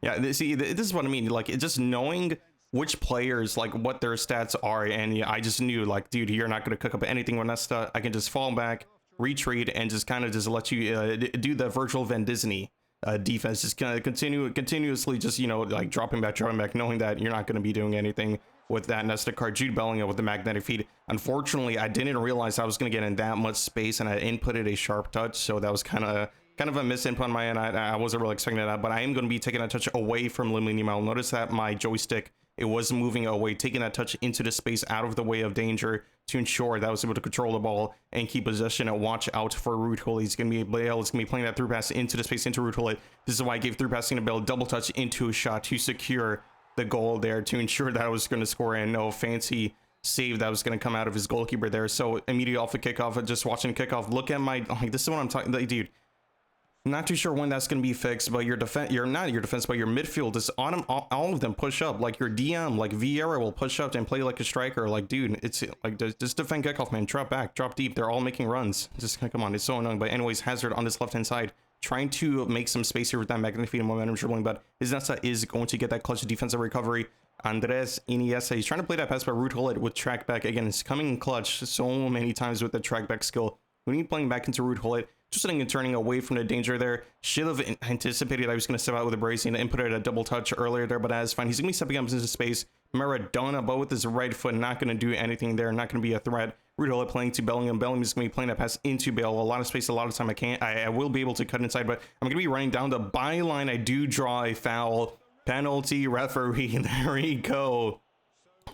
yeah, see, this is what I mean, like, just knowing which players, like, what their stats are, and yeah, I just knew, like, dude, you're not going to cook up anything with Nesta. I can just fall back, retreat, and just kind of just let you do the virtual Van Disney defense, just kind of continuously just, you know, like, dropping back, knowing that you're not going to be doing anything with that Nesta card. Jude Bellingham with the magnetic feed. Unfortunately, I didn't realize I was going to get in that much space, and I inputted a sharp touch, so that was kind of a misinput on my end. I wasn't really expecting that, but I am going to be taking a touch away from Lamine Yamal. Notice that my joystick, it was moving away, taking that touch into the space out of the way of danger to ensure that I was able to control the ball and keep possession and watch out for Ruud Gullit. He's going to be playing that through pass into the space into Ruud Gullit. This is why I gave through passing to Bale, double touch into a shot to secure the goal there to ensure that I was going to score, and no fancy save that was going to come out of his goalkeeper there. So immediately off the kickoff, just watching the kickoff, look at my, like, this is what I'm talking, like, dude. Not too sure when that's going to be fixed, but your defense, not your defense, but your midfield is on them. All of them push up. Like your DM, like Vieira will push up and play like a striker. Like, dude, it's like just defend kickoff, man. Drop back, drop deep. They're all making runs. Just come on, it's so annoying. But anyways, Hazard on this left hand side, trying to make some space here with that magnificent momentum dribbling, but his Nessa is going to get that clutch defensive recovery. Andres Iniesta, he's trying to play that pass, but Ruud Gullit with track back again. It's coming in clutch so many times with the track back skill. When he's playing back into Ruud Gullit, just sitting and turning away from the danger there. Should have anticipated I was going to step out with a bracing and input a double touch earlier there, but that's fine. He's going to be stepping up into space. Maradona, but with his right foot, not going to do anything there. Not going to be a threat. Ruud Gullit playing to Bellingham. Bellingham's going to be playing that pass into Bale. A lot of space, a lot of time. I will be able to cut inside, but I'm going to be running down the byline. I do draw a foul. Penalty, referee. There we go.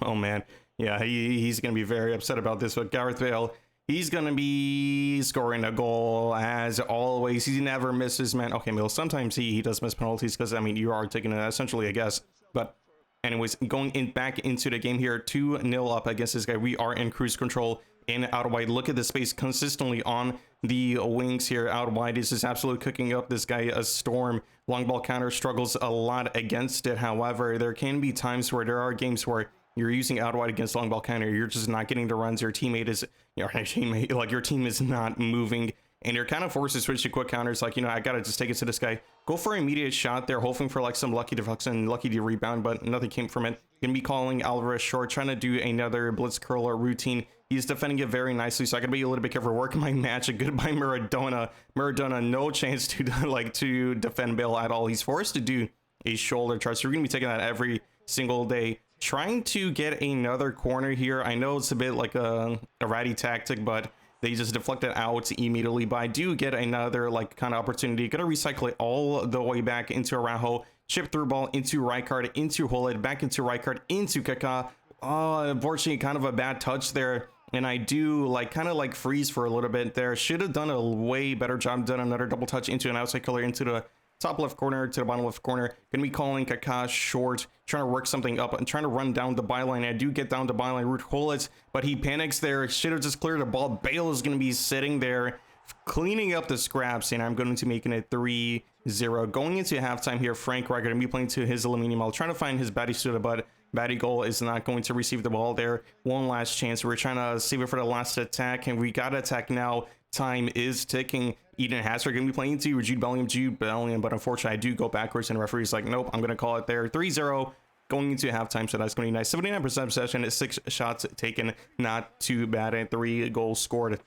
Oh, man. Yeah, he's going to be very upset about this, but Gareth Bale, he's going to be scoring a goal as always. He never misses, man. Okay, Mill, sometimes he does miss penalties because, I mean, you are taking it essentially a guess. But anyways, going back into the game here, 2-0 up against this guy. We are in cruise control in out wide. Look at the space consistently on the wings here. Out wide, this is absolutely cooking up this guy a storm. Long ball counter struggles a lot against it. However, there can be times where there are games where you're using out wide against long ball counter, you're just not getting the runs. Your teammate is, your team is not moving, and you're kind of forced to switch to quick counters. Like, I gotta just take it to this guy, go for an immediate shot there, hoping for like some lucky deflection, lucky to rebound, but nothing came from it. Gonna be calling Alvarez short, trying to do another blitz curler routine. He's defending it very nicely, so I gotta be a little bit careful. Working my magic. Goodbye, Maradona. Maradona, no chance to to defend Bale at all. He's forced to do a shoulder charge, so we're gonna be taking that every single day. Trying to get another corner here. I know it's a bit like a ratty tactic, but they just deflect it out immediately. But I do get another like kind of opportunity. Gonna recycle it all the way back into Araujo. Chip through ball into Rijkaard, into Gullit, back into Rijkaard, into Kaká. Unfortunately, kind of a bad touch there. And I do kind of freeze for a little bit there. Should have done a way better job. Done another double touch into an outside killer into the top left corner to the bottom left corner. Gonna be calling Kaká short, trying to work something up and trying to run down the byline. I do get down the byline, Ruud Gullit, but he panics there. Should have just cleared the ball. Bale is gonna be sitting there cleaning up the scraps, and I'm going to make it 3-0. Going into halftime here, Frank Rijkaard gonna be playing to his aluminium. I'll try to find his Batty Suda, but Batty goal is not going to receive the ball there. One last chance. We're trying to save it for the last attack, and we got to attack now. Time is ticking. Eden Hazard going to be playing to Jude Bellingham, but unfortunately I do go backwards, and the referee's like, nope, I'm going to call it there. 3-0 going into halftime, so that's going to be nice. 79% possession, 6 shots taken, not too bad, and 3 goals scored.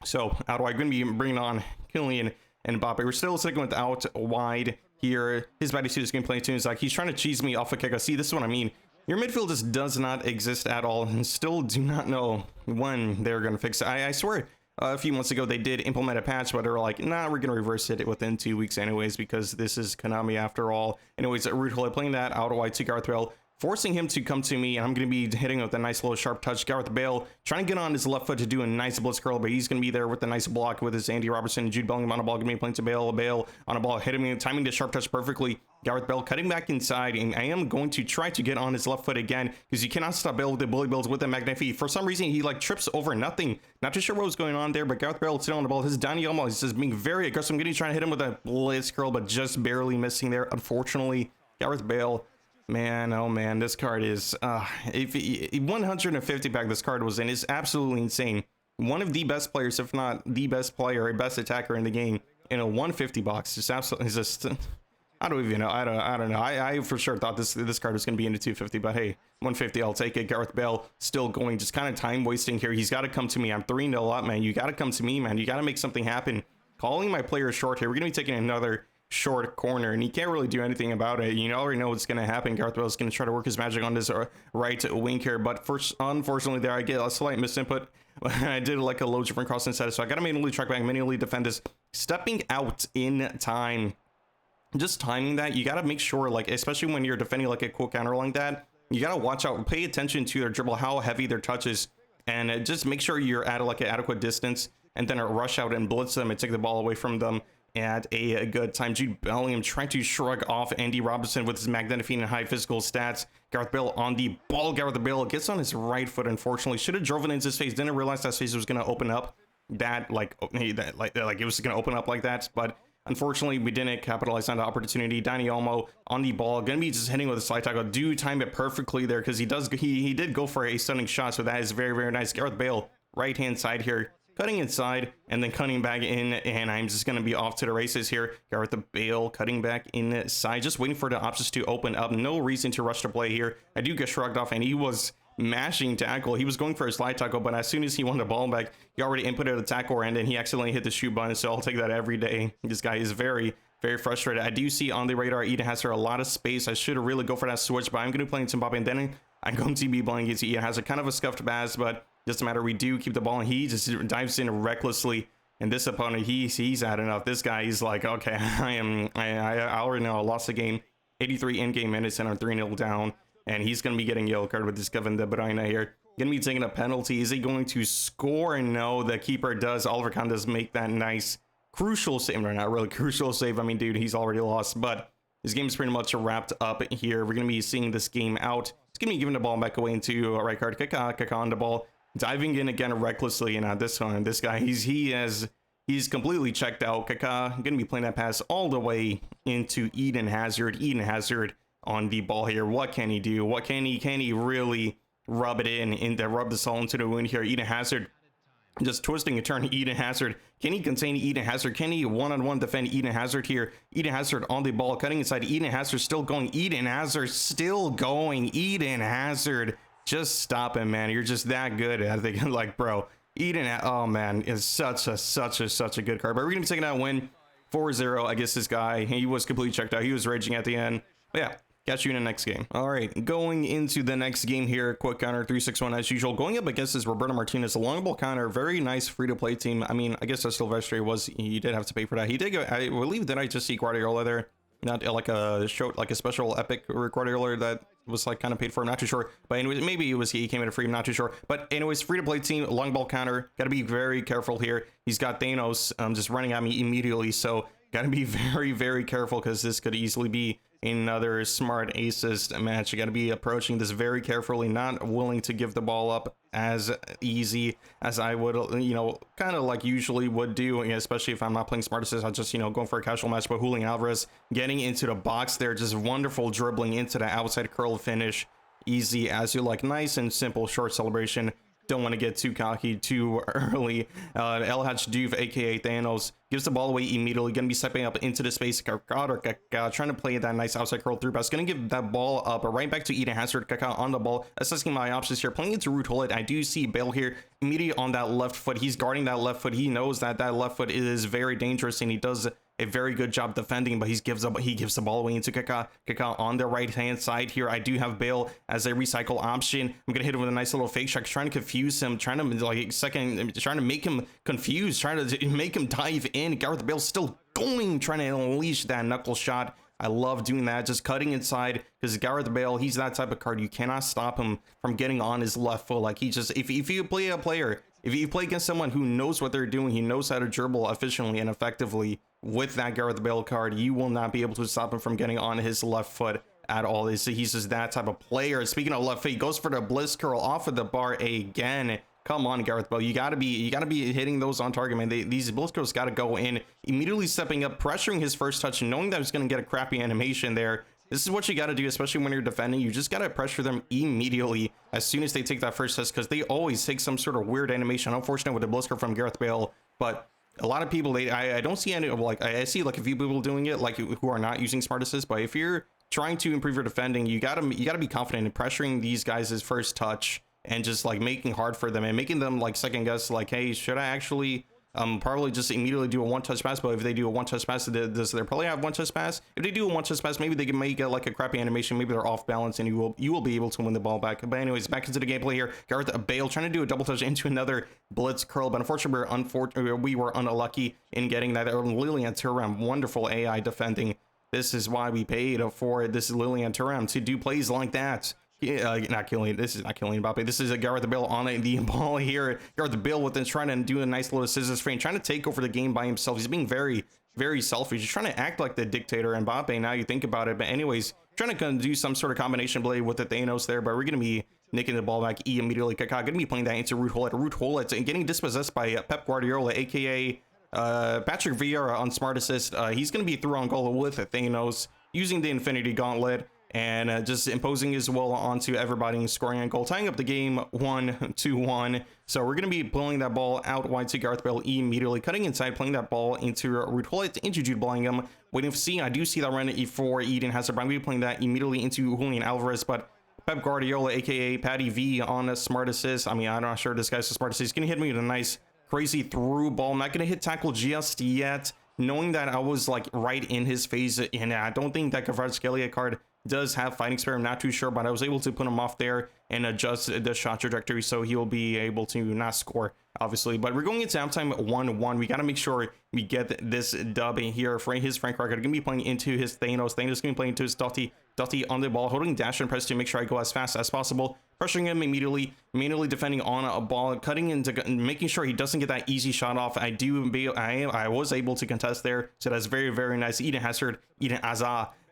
So out wide, going to be bringing on Kylian and Mbappe. We're still sticking with out wide here. His body suit is going to play too. It's like he's trying to cheese me off a kick. See, this is what I mean. Your midfield just does not exist at all, and still do not know when they're going to fix it. I swear, a few months ago, they did implement a patch, but they were like, nah, we're going to reverse it within 2 weeks anyways, because this is Konami after all. Anyways, Ruud Gullit playing that out wide to Gareth Bale, forcing him to come to me, and I'm going to be hitting with a nice little sharp touch. Gareth Bale trying to get on his left foot to do a nice blitz curl, but he's going to be there with a nice block with his Andy Robertson and Jude Bellingham on the ball. Going to be playing to Bale. Bale on a ball, hitting me, timing the sharp touch perfectly. Gareth Bale cutting back inside, and I am going to try to get on his left foot again, because you cannot stop Bale with the bully builds with the magnificent. For some reason, he trips over nothing. Not too sure what was going on there, but Gareth Bale sitting on the ball. His Danny Olmo is just being very aggressive. I'm going to try to hit him with a blitz curl, but just barely missing there. Unfortunately, Gareth Bale, man, oh man, this card is 150 back this card was in. It's absolutely insane. One of the best players, if not the best player or best attacker in the game, in a 150 box. It's absolutely just, I don't even know. I don't know. I for sure thought this card was going to be into 250, but hey, 150, I'll take it. Gareth Bale still going, just kind of time wasting here. He's got to come to me. I'm 3-0 up, man. You got to come to me, man. You got to make something happen. Calling my player short here. We're going to be taking another short corner, and he can't really do anything about it. You already know what's going to happen. Gareth Bale is going to try to work his magic on this right wing here, but first, unfortunately, there I get a slight misinput. I did a low different cross instead, so I got to manually track back, manually defend this. Stepping out in time. Just timing that, you got to make sure, especially when you're defending a quick counter like that, you got to watch out, pay attention to their dribble, how heavy their touch is, and just make sure you're at an adequate distance, and then rush out and blitz them and take the ball away from them. at a good time. Jude Bellingham trying to shrug off Andy Robertson with his magnificent and high physical stats. Gareth Bale on the ball. Gareth Bale gets on his right foot, unfortunately. Should have driven into his face. Didn't realize that space was going to open up like it was going to open up like that. But unfortunately, we didn't capitalize on the opportunity. Dani Olmo on the ball. Going to be just hitting with a slide tackle. Do time it perfectly there because he did go for a stunning shot. So that is very, very nice. Gareth Bale, right-hand side here. Cutting inside and then cutting back in, and I'm just going to be off to the races here. Gareth Bale cutting back inside, just waiting for the options to open up. No reason to rush to play here. I do get shrugged off, and he was mashing tackle. He was going for a slide tackle, but as soon as he won the ball back, he already inputted a tackle, and then he accidentally hit the shoot button, so I'll take that every day. This guy is very, very frustrated. I do see on the radar Eden Hazard a lot of space. I should really go for that switch, but I'm going to be playing Mbappe, and then I'm going to be playing against Eden Hazard. Kind of a scuffed pass, but doesn't matter. We do keep the ball, and he just dives in recklessly. And this opponent, he's had enough. This guy, he's like, okay, I already know I lost the game. 83 in-game minutes, and I'm 3-0 down. And he's going to be getting yellow card with this Kevin De Bruyne here. Going to be taking a penalty. Is he going to score? And no, the keeper does. Oliver Kahn does make that nice, crucial save. Or not really crucial save. I mean, dude, he's already lost. But his game is pretty much wrapped up here. We're going to be seeing this game out. He's going to be giving the ball back away into a right card. Kaka on the ball. Diving in again recklessly, and this one, this guy, he's completely checked out. Kaka gonna be playing that pass all the way into Eden Hazard. Eden Hazard on the ball here. What can he do? What can he really rub it rub the salt into the wound here? Eden Hazard just twisting a turn. Eden Hazard, can he contain Eden Hazard? Can he one-on-one defend Eden Hazard here? Eden Hazard on the ball, cutting inside. Eden Hazard still going. Eden Hazard still going. Eden Hazard. Just stop him, man. You're just that good. I think, like, bro, Eden, oh man, is such a good card. But we're gonna be taking that win 4-0. I guess this guy, he was completely checked out. He was raging at the end. But yeah, catch you in the next game. All right, going into the next game here. Quick counter 3-6-1 as usual. Going up against this Roberto Martinez, a long ball counter. Very nice free-to-play team. I mean, I guess Silvestre he did have to pay for that. He did go. I believe did I just see Guardiola there? Not like a show, like a special epic Guardiola that was like kind of paid for. I'm not too sure, but anyways, maybe he came in a free. I'm not too sure, but anyways, free to play team, long ball counter. Got to be very careful here. He's got Thanos just running at me immediately, so got to be very, very careful because this could easily be another smart assist match. You got to be approaching this very carefully, not willing to give the ball up as easy as I would, kind of like usually would do, especially if I'm not playing smart assist. I just, going for a casual match. But Julian Alvarez getting into the box there, just wonderful dribbling into the outside curl finish. Easy as you like, nice and simple, short celebration. Don't want to get too cocky too early. El Hadj Diouf, aka Thanos, gives the ball away immediately. Gonna be stepping up into the space. Kaka trying to play that nice outside curl through pass. Gonna give that ball up right back to Eden Hazard. Kaka on the ball, assessing my options here. Playing into Ruud Gullit. I do see Bale here immediately on that left foot. He's guarding that left foot. He knows that left foot is very dangerous, and he does a very good job defending, but he gives the ball away into Kaka. Kaka on the right hand side here. I do have Bale as a recycle option. I'm gonna hit him with a nice little fake shot, trying to confuse him, trying to make him confused, trying to make him dive in. Gareth Bale still going, trying to unleash that knuckle shot. I love doing that, just cutting inside, because Gareth Bale, he's that type of card. You cannot stop him from getting on his left foot. Like, he just, if you play a player, if you play against someone who knows what they're doing, he knows how to dribble efficiently and effectively with that Gareth Bale card, you will not be able to stop him from getting on his left foot at all. He's just that type of player. Speaking of left foot, he goes for the bliss curl off of the bar again. Come on, Gareth Bale. You gotta be hitting those on target, man. These bliss curls gotta go in. Immediately stepping up, pressuring his first touch, knowing that he's gonna get a crappy animation there. This is what you got to do, especially when you're defending. You just got to pressure them immediately as soon as they take that first test, because they always take some sort of weird animation. Unfortunate with the blister from Gareth Bale, but a lot of people, I don't see any, like, I see like a few people doing it, like, who are not using smart assist. But if you're trying to improve your defending, you gotta be confident in pressuring these guys' first touch and just like making hard for them and making them like second guess, like, hey, should I actually probably just immediately do a one-touch pass? But if they do a one-touch pass, does they probably have one-touch pass? If they do a one-touch pass, maybe they can make like a crappy animation. Maybe they're off balance, and you will be able to win the ball back. But anyways, back into the gameplay here. Gareth Bale trying to do a double touch into another blitz curl, but unfortunately we were unlucky in getting that. Lilian Thuram, wonderful AI defending. This is why we paid for it. This is Lilian Thuram to do plays like that. Not killing. This is not killing Mbappe. This is a Gareth Bale on the ball here. Gareth Bale with this, trying to do a nice little scissors frame, trying to take over the game by himself. He's being very, very selfish. He's trying to act like the dictator Mbappe. Now you think about it, but anyways, trying to do some sort of combination play with the Thanos there, but we're going to be nicking the ball back immediately. Kaká going to be playing that into Ruud Gullit and getting dispossessed by Pep Guardiola, aka Patrick Vieira on smart assist. He's going to be through on goal with Thanos using the Infinity Gauntlet and just imposing his will onto everybody and scoring a goal, tying up the game 1-1. So we're going to be pulling that ball out wide to Gareth Bale immediately, cutting inside, playing that ball into Ruud Gullit, into Jude Bellingham. Waiting to see, I do see that run for Eden Hazard, but I'm going to be playing that immediately into Julian Alvarez, but Pep Guardiola, aka Patty V, on a smart assist. I mean, I'm not sure this guy's a smart assist. He's going to hit me with a nice, crazy through ball. I'm not going to hit tackle just yet, knowing that I was like right in his face, and I don't think that Kvaratskhelia card does have fighting spirit. I'm not too sure, but I was able to put him off there and adjust the shot trajectory so he'll be able to not score, obviously. But we're going into halftime 1-1. We got to make sure we get this dub in here. For his Frank Rijkaard going to be playing into his Thanos. Thanos going to be playing into his Dotti on the ball, holding dash and press to make sure I go as fast as possible, pressuring him immediately, manually defending on a ball, cutting into, making sure he doesn't get that easy shot off. I was able to contest there, so that's very, very nice. Eden Hazard,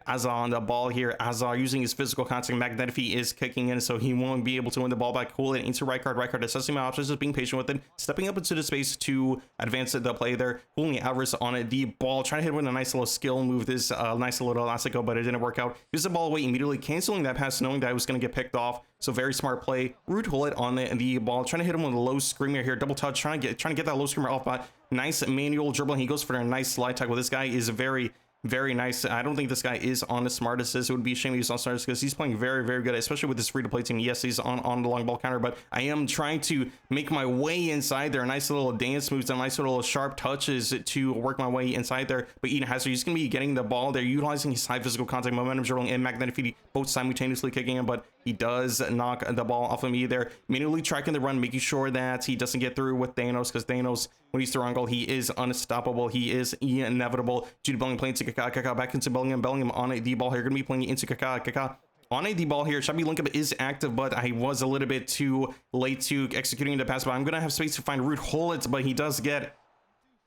Azar on the ball here. Azar using his physical contact. Magnificent is kicking in, so he won't be able to win the ball back. Cool it into Rijkaard assessing my options, just being patient with it, stepping up into the space to advance the play there. Julian Alvarez on it, the ball, trying to hit with a nice little skill move, this nice little elastico, but it didn't work out. Gives the ball away immediately, canceling that pass, knowing that I was going to get picked off. So very smart play. Ruud Gullit on the ball, trying to hit him with a low screamer here, double touch, trying to get that low screamer off, but nice manual dribbling. He goes for a nice slide tackle. This guy is very nice. I don't think this guy is on the smart assist. It would be a shame he's on smart assist because he's playing very, very good, especially with this free-to-play team. Yes, he's on the long ball counter, but I am trying to make my way inside there. Nice little dance moves and nice little sharp touches to work my way inside there. But Eden Hazard, he's going to be getting the ball there, utilizing his high physical contact, momentum dribbling, and magnetic both simultaneously kicking in, but he does knock the ball off of me there. Manually tracking the run, making sure that he doesn't get through with Thanos, because Thanos, when he's through on goal, he is unstoppable. He is inevitable. Jude Bellingham playing to Kaká back into Bellingham on the ball here. Going to be playing into Kaká on the ball here. Xabi Linkup is active, but I was a little bit too late to executing the pass, but I'm going to have space to find Ruud Gullit, but he does get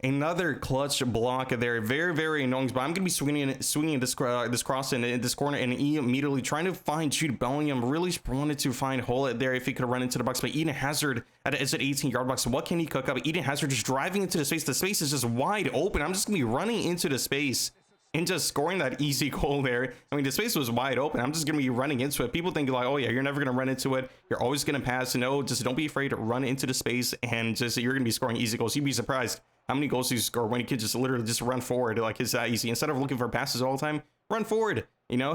another clutch block there. Very, very annoying, but I'm going to be swinging this cross in this corner and immediately trying to find Jude Bellingham. Really wanted to find Gullit there if he could run into the box, but Eden Hazard at an 18-yard box. What can he cook up? Eden Hazard just driving into the space. The space is just wide open. I'm just going to be running into the space and just scoring that easy goal there. I mean, the space was wide open. I'm just going to be running into it. People think like, oh yeah, you're never going to run into it. You're always going to pass. No, just don't be afraid to run into the space and just, you're going to be scoring easy goals. You'd be surprised how many goals you score when you can just literally just run forward. Like, it's that easy. Instead of looking for passes all the time, run forward, you know?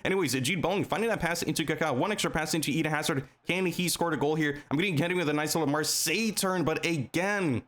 Anyways, Jude Bellingham finding that pass into Kaká. One extra pass into Eden Hazard. Can he score a goal here? I'm going to get him with a nice little Marseille turn, but again,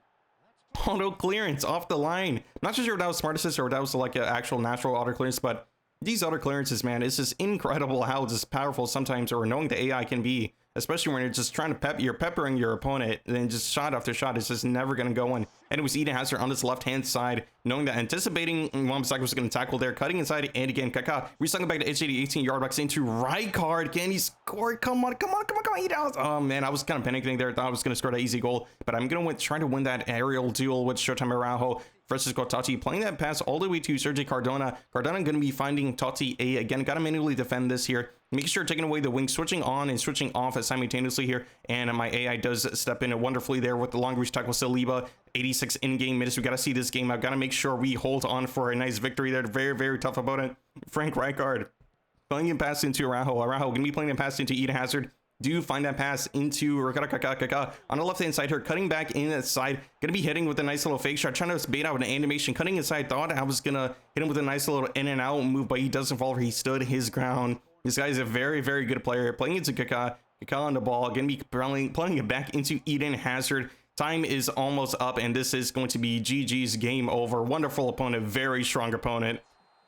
auto clearance off the line. I'm not sure if that was smart assist or if that was like an actual natural auto clearance, but these auto clearances, man, it's just incredible how just powerful sometimes or annoying the AI can be, especially when you're just trying to you're peppering your opponent, and then just shot after shot is just never going to go in. And it was Eden Hazard on this left-hand side, knowing that, anticipating Wan-Bissaka was going to tackle there, cutting inside, and again, Kaká resucking back to edge 18-yard box into Rijkaard. Can he score? Come on, Eden Hazard. Oh, man, I was kind of panicking there. I thought I was going to score that easy goal, but I'm going to try to win that aerial duel with Showtime Araujo versus Totti, playing that pass all the way to Sergio Cardona. Cardona going to be finding Totti. Again, got to manually defend this here. Making sure taking away the wing, switching on and switching off simultaneously here. And my AI does step in wonderfully there with the long reach tackle. Saliba, 86 in-game minutes. We got to see this game. I've got to make sure we hold on for a nice victory there. Very, very tough opponent. Frank Rijkaard playing and pass into Araujo. Araujo going to be playing and pass into Eden Hazard. Do find that pass into Kaká on the left hand side here, cutting back inside, gonna be hitting with a nice little fake shot, trying to bait out an animation, cutting inside. Thought I was gonna hit him with a nice little in and out move, but he doesn't fall. He stood his ground. This guy is a very, very good player. Playing into Kaká on the ball, gonna be playing it back into Eden Hazard. Time is almost up, and this is going to be GG's, game over. Wonderful opponent, very strong opponent.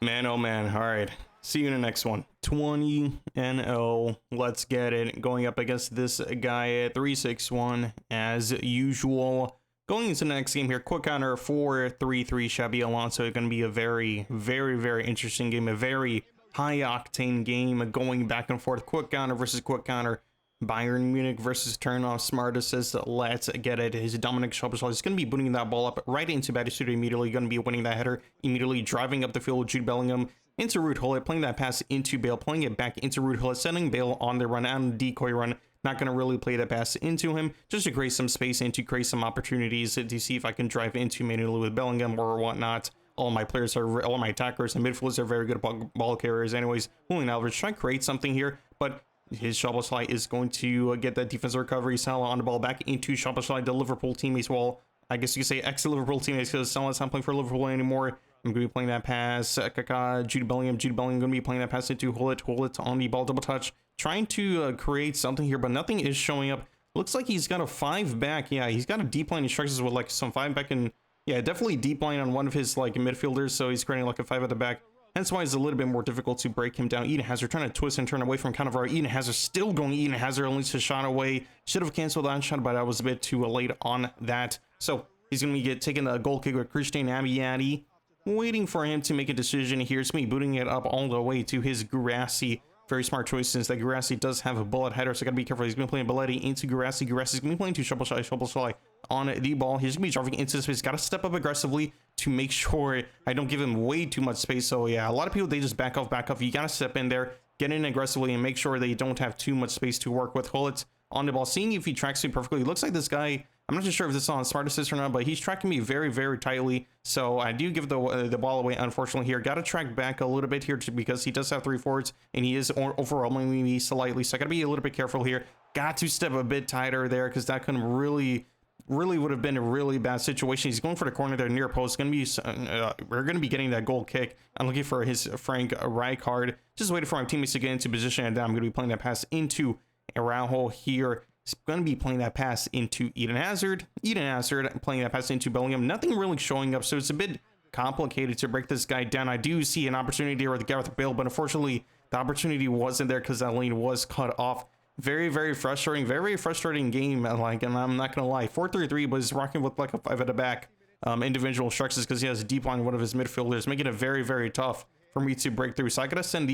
Man, oh man. All right. See you in the next one. 20-0. Let's get it. Going up against this guy at 3-6-1 as usual. Going into the next game here, quick counter 4-3-3 Xabi Alonso. Going to be a very, very, very interesting game. A very high octane game going back and forth. Quick counter versus quick counter. Bayern Munich versus Turnoff. Smart says, let's get it. His Dominic Szoboszlai is going to be booting that ball up right into Battistuta immediately. Going to be winning that header immediately, driving up the field with Jude Bellingham into Ruud Gullit, playing that pass into Bale, playing it back into Ruud Gullit, sending Bale on the run, on the decoy run. Not going to really play that pass into him, just to create some space and to create some opportunities to see if I can drive into manually with Bellingham or whatnot. All my attackers and midfielders are very good ball carriers anyways. Julian Alvarez trying to create something here, but his Szoboszlai is going to get that defensive recovery. Salah on the ball back into Szoboszlai, the Liverpool teammates. Well, I guess you could say ex-Liverpool teammates because Salah's not playing for Liverpool anymore. I'm going to be playing that pass. Kaká, Jude Bellingham going to be playing that pass into Gullit on the ball, double touch. Trying to create something here, but nothing is showing up. Looks like he's got a 5 back. Yeah, he's got a deep line instructions with like some 5 back and yeah, definitely deep line on one of his like midfielders. So he's creating like a 5 at the back. Hence why it's a little bit more difficult to break him down. Eden Hazard trying to twist and turn away from Cannavaro. Eden Hazard still going. Eden Hazard only a shot away. Should have canceled that shot, but I was a bit too late on that. So he's going to be taking a goal kick with Christian Abiati. Waiting for him to make a decision here. It's me booting it up all the way to his Guirassy. Very smart choice since that Guirassy does have a bullet header, so gotta be careful. He's gonna play Belletti into Guirassy. Guirassy's gonna be playing to Szoboszlai on the ball. He's gonna be driving into the space. Gotta step up aggressively to make sure I don't give him way too much space. So yeah, a lot of people, they just back off. You gotta step in there, get in aggressively, and make sure they don't have too much space to work with. Gullit on the ball, seeing if he tracks me perfectly. It looks like this guy, I'm not too sure if this is on Smart Assist or not, but he's tracking me very, very tightly. So I do give the ball away, unfortunately, here. Got to track back a little bit here because he does have 3 forwards, and he is overwhelming me slightly. So I got to be a little bit careful here. Got to step a bit tighter there because that could really would have been a really bad situation. He's going for the corner there near post. We're going to be getting that goal kick. I'm looking for his Frank Rijkaard. Just waiting for my teammates to get into position, and then I'm going to be playing that pass into Araujo here. He's going to be playing that pass into Eden Hazard. Eden Hazard playing that pass into Bellingham. Nothing really showing up, so it's a bit complicated to break this guy down. I do see an opportunity here with Gareth Bale, but unfortunately, the opportunity wasn't there because that lane was cut off. Very, very frustrating. Very, very frustrating game. Like, and I'm not going to lie. 4-3-3 was rocking with like a 5 at the back individual instructions because he has a deep line one of his midfielders, making it very, very tough for me to break through. So I gotta send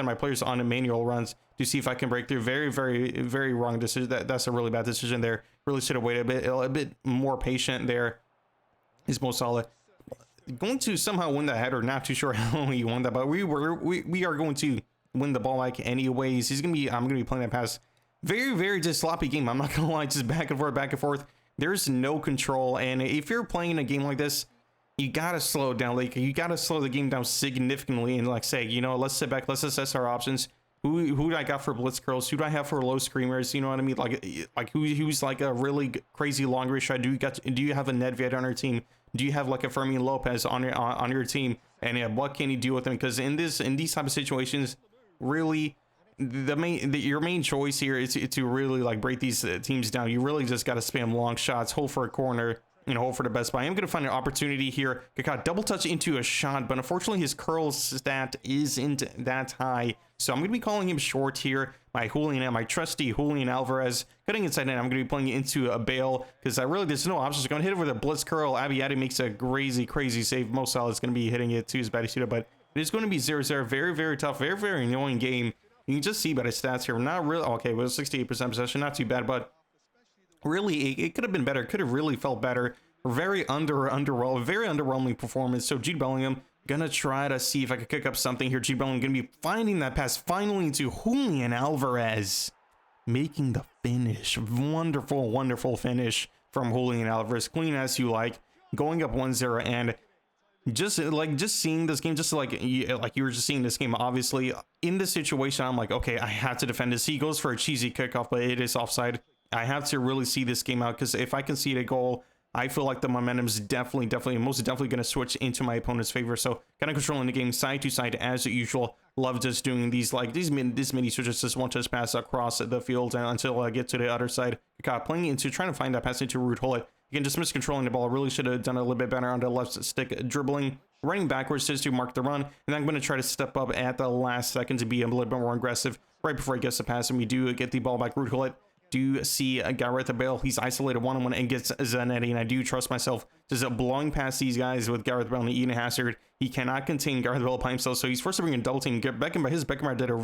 my players on manual runs to see if I can break through. Very, very, very wrong decision. That's a really bad decision there. Really should have waited a bit more patient there. Is Mo Salah going to somehow win the header? Not too sure how he won that, but we are going to win the ball back anyways. I'm gonna be playing that pass. Very, very just sloppy game. I'm not gonna lie, just back and forth. There's no control, and if you're playing a game like this, you gotta slow it down. Like, you gotta slow the game down significantly and like say, you know, let's sit back, let's assess our options. Who do I got for blitz curls? Who do I have for low screamers? You know what I mean? Like who's like a really crazy long range shot? Do you have a Nedved on your team? Do you have like a Fermin Lopez on your team? And what can you do with them? Because in these type of situations, really, your main choice here is to really like break these teams down. You really just got to spam long shots, hold for a corner, you know, hope for the best. But I am going to find an opportunity here. Kaká double touch into a shot, but unfortunately his curl stat isn't that high. So I'm going to be calling him short here. My trusty Julian Alvarez cutting inside net. I'm going to be playing it into a Bale because there's no options. I'm going to hit it with a blitz curl. Abiati makes a crazy save. Mo Salah is going to be hitting it to his Battistuta, but it is going to be 0-0. Very, very tough. Very, very annoying game. You can just see by the stats here. Not really okay. Well, 68% possession, not too bad, but really, it could have been better. Could have really felt better. Very underwhelming performance. So Jude Bellingham gonna try to see if I could kick up something here. Jude Bellingham gonna be finding that pass finally to Julian Alvarez, making the finish. Wonderful finish from Julian Alvarez. Clean as you like. Going up 1-0 and just seeing this game, just like you were just seeing this game. Obviously, in this situation, I'm like, okay, I have to defend this. He goes for a cheesy kickoff, but it is offside. I have to really see this game out because if I concede a goal, I feel like the momentum's most definitely going to switch into my opponent's favor. So kind of controlling the game side to side as usual. Love just doing these mini switches, just one touch pass across the field until I get to the other side. Playing into trying to find that pass into Ruud Gullit. Again, just miscontrolling the ball. Really should have done a little bit better on the left stick dribbling. Running backwards just to mark the run. And then I'm going to try to step up at the last second to be a little bit more aggressive right before he gets the pass. And we do get the ball back. Ruud Gullit. Do see Gareth Bale. He's isolated one-on-one and gets Zanetti, and I do trust myself. Just blowing past these guys with Gareth Bale and Eden Hazard. He cannot contain Gareth Bale by himself, so he's forced to bring in double team. Beckenbauer did a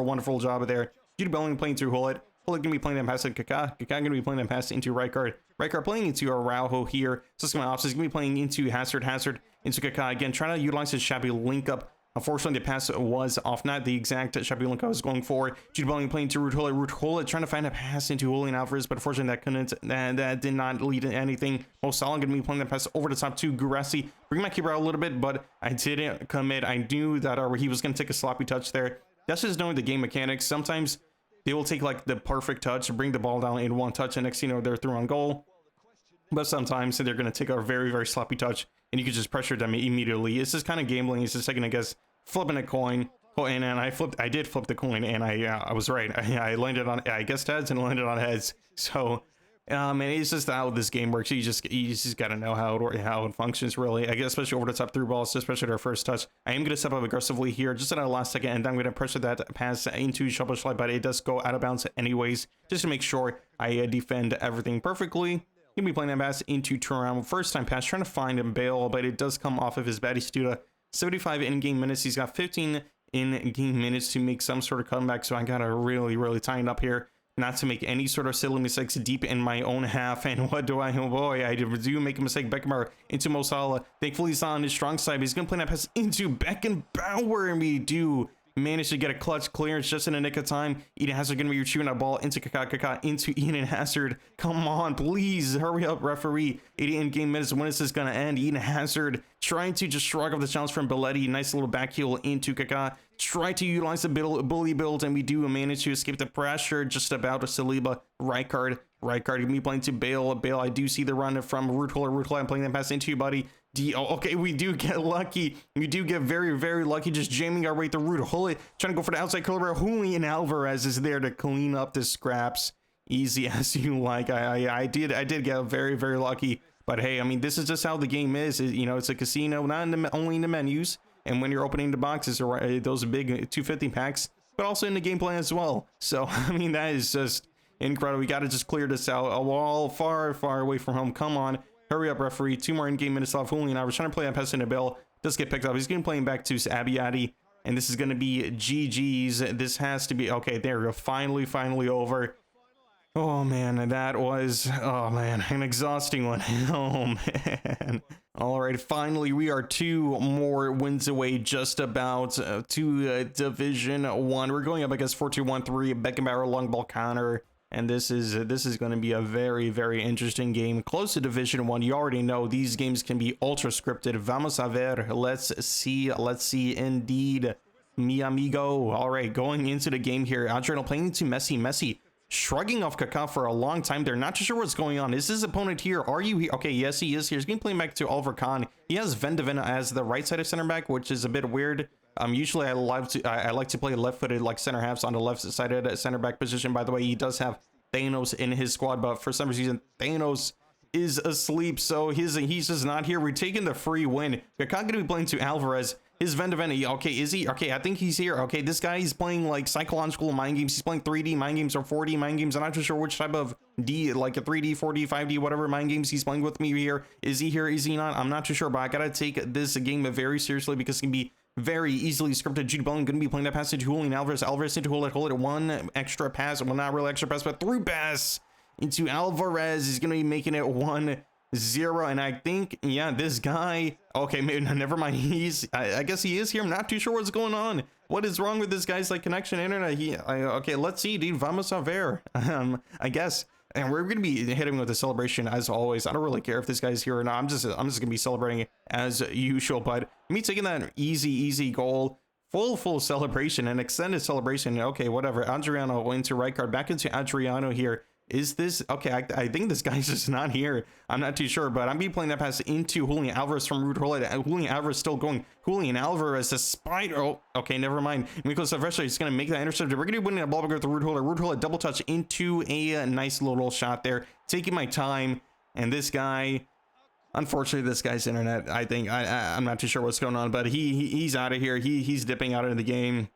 wonderful job there. Jude Bellingham playing through Gullit. Hullet gonna be playing that pass to Kaká. Kaká gonna be playing that pass into Rijkaard. Rijkaard playing into Araujo here. Cesc is gonna be playing into Hazard. Hazard into Kaká again, trying to utilize his Xabi link up. Unfortunately, the pass was off, not the exact Xabi link I was going for. Jude Bellingham playing to Ruud Hullet. Ruud Hullet trying to find a pass into Julian Alvarez, but unfortunately that did not lead to anything. Mo Salah gonna be playing that pass over the top to Guirassy. Bring my keeper out a little bit, but I didn't commit. I knew that he was gonna take a sloppy touch there. That's just knowing the game mechanics. Sometimes they will take like the perfect touch, bring the ball down in one touch, and next thing you know, they're through on goal. But sometimes they're going to take a very, very sloppy touch, and you can just pressure them immediately. It's just kind of gambling. It's just taking, I guess, flipping a coin. Oh, and I did flip the coin, and I was right. I landed on, I guessed heads and landed on heads. So, and it's just how this game works. You just got to know how it functions, really. I guess, especially over the top through balls, especially their first touch. I am going to step up aggressively here, just at the last second, and I'm going to pressure that pass into Szoboszlai, but it does go out of bounds anyways, just to make sure I defend everything perfectly. He'll be playing that pass into Thuram. First time pass, trying to find him Bale, but it does come off of his Batistuta. 75 in-game minutes. He's got 15 in-game minutes to make some sort of comeback, so I got to really, really tighten up here, not to make any sort of silly mistakes deep in my own half. And what do oh boy, I do make a mistake. Beckenbauer into Mo Salah. Thankfully, he's on his strong side, but he's going to play that pass into Beckenbauer, and we do manage to get a clutch clearance just in the nick of time. Eden Hazard going to be retrieving that ball into Kaká into Eden Hazard. Come on, please hurry up, referee. 80 in-game minutes. When is this going to end? Eden Hazard trying to just shrug off the challenge from Belletti. Nice little back heel into Kaká. Try to utilize the bully build, and we do manage to escape the pressure just about. Saliba, Rijkaard going to be playing to Bale. Bale, I do see the run from Ruud Hullet. I'm playing that pass into you, buddy. Okay, we do get lucky. We do get very, very lucky, just jamming our way through Ruud Hullet, trying to go for the outside curler. Julian Alvarez is there to clean up the scraps. Easy as you like. I did get very, very lucky. But hey, I mean, this is just how the game is. You know, it's a casino, not only in the menus, and when you're opening the boxes, or those big 250 packs, but also in the gameplay as well. So, I mean, that is just incredible. We got to just clear this out. A wall far, far away from home. Come on. Hurry up, referee. 2 more in-game minutes left. Julian Alvarez trying to play that pass into Bale. Does get picked up. He's going to play him back to Abiati. And this is going to be GG's. This has to be... Okay, there we go. Finally over. Oh, man. That was... Oh, man. An exhausting one. Oh, man. All right. Finally, we are 2 more wins away just about to Division 1. We're going up against 4-2-1-3. Beckenbauer, long ball counter. And this is going to be a very, very interesting game. Close to Division 1. You already know these games can be ultra scripted. Vamos a ver. Let's see indeed. Mi amigo. All right, going into the game here. Adriano playing into Messi. Messi shrugging off Kaká for a long time. They're not too sure what's going on. Is his opponent here? Are you here? Okay, yes, he is here. He's going to play back to Oliver Kahn. He has Van de Ven as the right-sided center back, which is a bit weird. Usually I like to play left-footed like center halves on the left-sided center back position. By the way, he does have Thanos in his squad, but for some reason Thanos is asleep, so he's just not here. We're taking the free win. Kaká going to be playing to Alvarez. His Van de Ven. Okay, is he? Okay, I think he's here. Okay, this guy is playing like psychological mind games. He's playing 3D mind games or 4D mind games. I'm not too sure which type of like a 3D, 4D, 5D, whatever mind games he's playing with me here. Is he here? Is he not? I'm not too sure, but I gotta take this game very seriously because it can be very easily scripted. Jude Bellingham going to be playing that pass to Julian Alvarez. Alvarez into Hullet. One extra pass. Well, not really extra pass, but through pass into Alvarez. Is going to be making it 1-0. And I think, yeah, this guy... Okay, maybe, never mind. I guess he is here. I'm not too sure what's going on. What is wrong with this guy's like connection internet? Okay, let's see, dude. Vamos a ver. I guess. And we're going to be hitting with the celebration as always. I don't really care if this guy's here or not. I'm just going to be celebrating as usual. But me taking that easy goal, full celebration, an extended celebration. Okay, whatever. Adriano into Rijkaard, back into Adriano here. Is this okay? I think this guy's just not here. I'm not too sure, but I'm be playing that pass into Julian Alvarez from Ruud Hullet. Julian Alvarez still going. Julian Alvarez, despite okay, never mind. Niko Silvestre is going to make that interception. We're going to be winning the ball with Ruud Hullet. Ruud Hullet double touch into a nice little shot there. Taking my time, and this guy, unfortunately, this guy's internet. I think I'm not too sure what's going on, but he's out of here. He's dipping out of the game.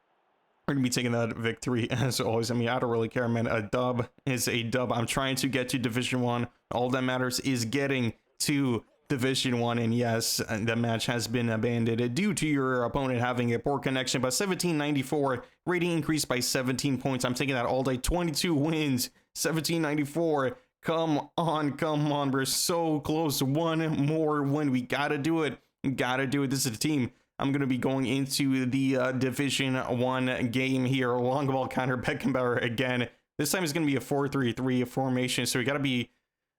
We're going to be taking that victory as always. I mean, I don't really care, man. A dub is a dub. I'm trying to get to Division 1. All that matters is getting to Division 1, and yes, the match has been abandoned due to your opponent having a poor connection. But 1794 rating increased by 17 points. I'm taking that all day. 22 wins, 1794. Come on, we're so close. One more win. We gotta do it. This is the team. I'm going to be going into the Division 1 game here. Long ball counter, Beckenbauer again. This time it's going to be a 4-3-3 formation, so we got to be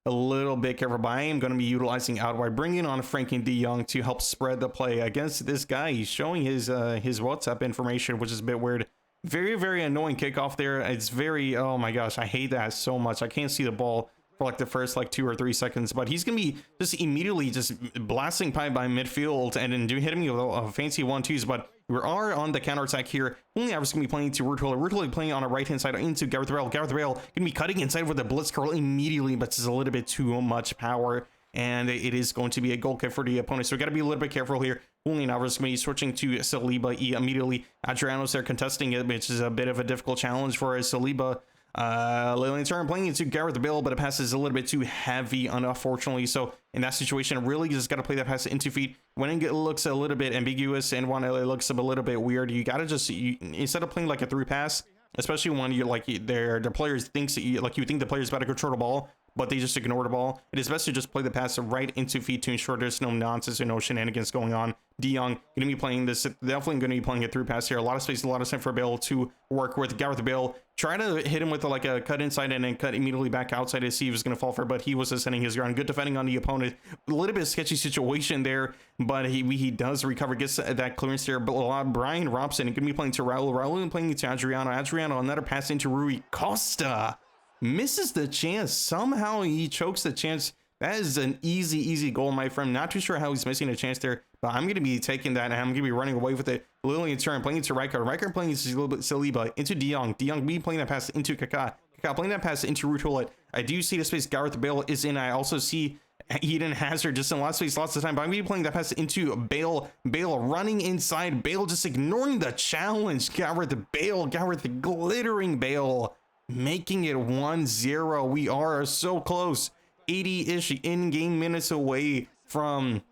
a little bit careful. But I am going to be utilizing out wide, bringing on Frankie de Jong to help spread the play against this guy. He's showing his WhatsApp information, which is a bit weird. Very annoying kickoff there. It's very, oh my gosh, I hate that so much. I can't see the ball for like the first 2 or 3 seconds, but he's gonna be just immediately just blasting by midfield and then hitting me with a fancy 1-2s. But we are on the counter attack here. Only Alvarez gonna be playing to Roberto playing on a right hand side into Gareth Bale. Gareth Bale gonna be cutting inside with a blitz curl immediately, but it's a little bit too much power, and it is going to be a goal kick for the opponent. So we got to be a little bit careful here. Only Alvarez going to be switching to Saliba immediately. Adriano's there contesting it, which is a bit of a difficult challenge for Saliba. Lilian turn playing into Gareth Bale, but a pass is a little bit too heavy, unfortunately. So in that situation, really just got to play that pass into feet. When it looks a little bit ambiguous and when it looks a little bit weird, you got to just, instead of playing like a through pass, especially when you're like the players thinks that you think the player's about to control the ball, but they just ignore the ball. It is best to just play the pass right into feet to ensure there's no nonsense or no shenanigans going on. De Jong going to be playing this, definitely going to be playing a through pass here. A lot of space, a lot of time for Bale to work with. Gareth Bale try to hit him with a cut inside and then cut immediately back outside to see if he was going to fall for it, but he was just setting his ground. Good defending on the opponent. A little bit of sketchy situation there, but he does recover, gets that clearance there. But Brian Robson going to be playing to Raul playing to Adriano, another pass into Rui Costa. Misses the chance. Somehow he chokes the chance. That is an easy goal, my friend. Not too sure how he's missing a chance there, but I'm going to be taking that and I'm going to be running away with it. Lilian turn playing into Rijkaard playing into Saliba, into De Jong. De Jong be playing that pass into Kaká playing that pass into Ruud. I do see the space Gareth Bale is in. I also see Eden Hazard just in lots of space, lots of time, but I'm going to be playing that pass into Bale running inside. Bale just ignoring the challenge. Gareth glittering Bale, making it 1-0. We are so close. 80-ish in-game minutes away from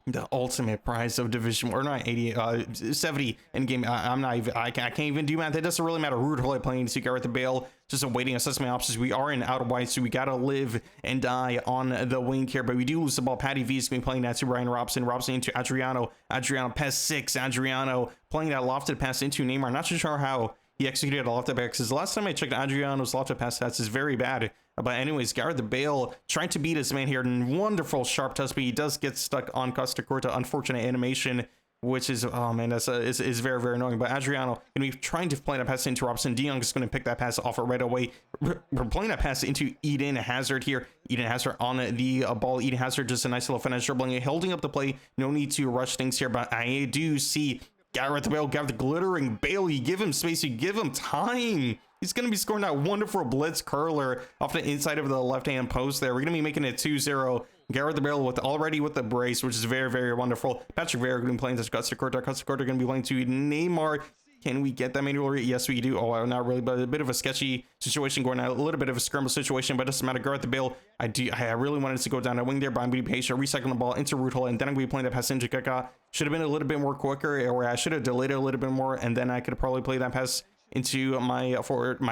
the ultimate prize of Division, or not 80, 70 in-game. I can't even do math. It doesn't really matter. Ruud playing to Gareth Bale, just awaiting assessment options. We are in out wide, so we gotta live and die on the wing here, but we do lose the ball. Paddy V is going to be playing that to Brian Robson into Adriano, pass 6, Adriano playing that lofted pass into Neymar. Not too sure how he executed a lofted pass, because the last time I checked, Adriano's lofted pass stats is very bad. But anyways, Gareth Bale trying to beat his man here. Wonderful sharp touch, but he does get stuck on Costa Curta. Unfortunate animation, which is, oh man, that's is very annoying. But Adriano going to be trying to play that pass into Robson. De Jong is going to pick that pass off right away. We're playing that pass into Eden Hazard here. Eden Hazard on the ball. Eden Hazard just a nice little finish, dribbling it, holding up the play. No need to rush things here, but I do see Gareth Bale, glittering Bale. You give him space, you give him time. He's going to be scoring that wonderful blitz curler off the inside of the left-hand post there. We're going to be making it 2-0. Gareth Bale already with the brace, which is very wonderful. Patrick Vieira going to be playing this Costa Curta. Costa Curta going to be playing to Neymar. Can we get that manual read? Yes, we do. Oh, not really, but a bit of a sketchy situation going on. A little bit of a scramble situation, but it doesn't matter. Gareth Bale, I really wanted to go down a wing there, but I'm going to be patient, recycling the ball into Ruud, and then I'm going to be playing that pass into Kaká. Should have been a little bit more quicker, or I should have delayed it a little bit more, and then I could probably play that pass into my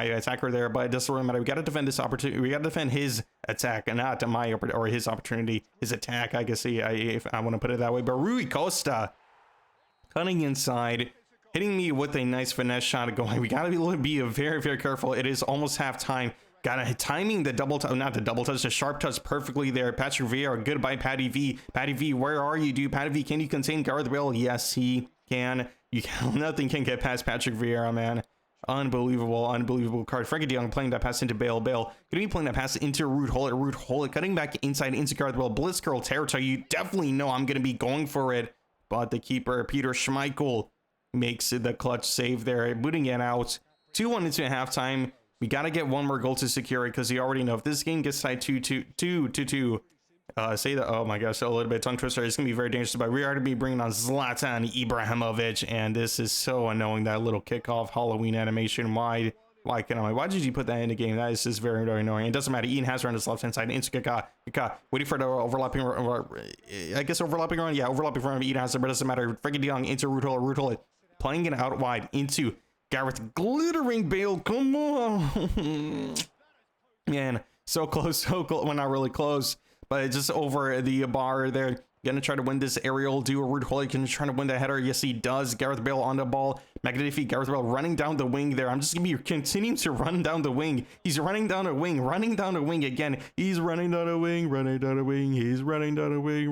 attacker there, but it doesn't really matter. We got to defend this opportunity. We got to defend his attack, and not his opportunity, his attack. I guess if I want to put it that way. But Rui Costa cutting inside, hitting me with a nice finesse shot going. We got to be very careful. It is almost halftime. Got to timing the double touch, not the double touch, the sharp touch perfectly there. Patrick Vieira, goodbye Paddy V. Paddy V, where are you, dude? Paddy V, can you contain Gareth Bale? Yes, he can. Nothing can get past Patrick Vieira, man. Unbelievable card. Frankie de Jong playing that pass into Bale. Gonna be playing that pass into Ruud, cutting back inside into Gareth Bale. Blitz curl territory. You definitely know I'm gonna be going for it. But the keeper, Peter Schmeichel, makes the clutch save there, booting it out. 2-1 into halftime. We gotta get one more goal to secure it, because you already know if this game gets tied 2-2. Oh my gosh, a little bit tongue twister. It's gonna be very dangerous, but we are to be bringing on Zlatan Ibrahimovic, and this is so annoying, that little kickoff Halloween animation. Why Why did you put that in the game? That is just very, very annoying. It doesn't matter. Eden Hazard on his left hand side into Kaká, waiting for the overlapping, I guess overlapping run. Yeah, overlapping run of Eden Hazard, but it doesn't matter. Frankie de Jong into Rutel, playing it out wide into Gareth, glittering Bale. Come on, man, so close, so close. Well, not really close, but just over the bar there. Gonna try to win this aerial duel. Rutel gonna try to win the header. Yes, he does. Gareth Bale on the ball. Magnificent Gareth Bale running down the wing there. I'm just gonna be continuing to run down the wing. He's running down the wing, again. He's running down the wing, He's running down the wing,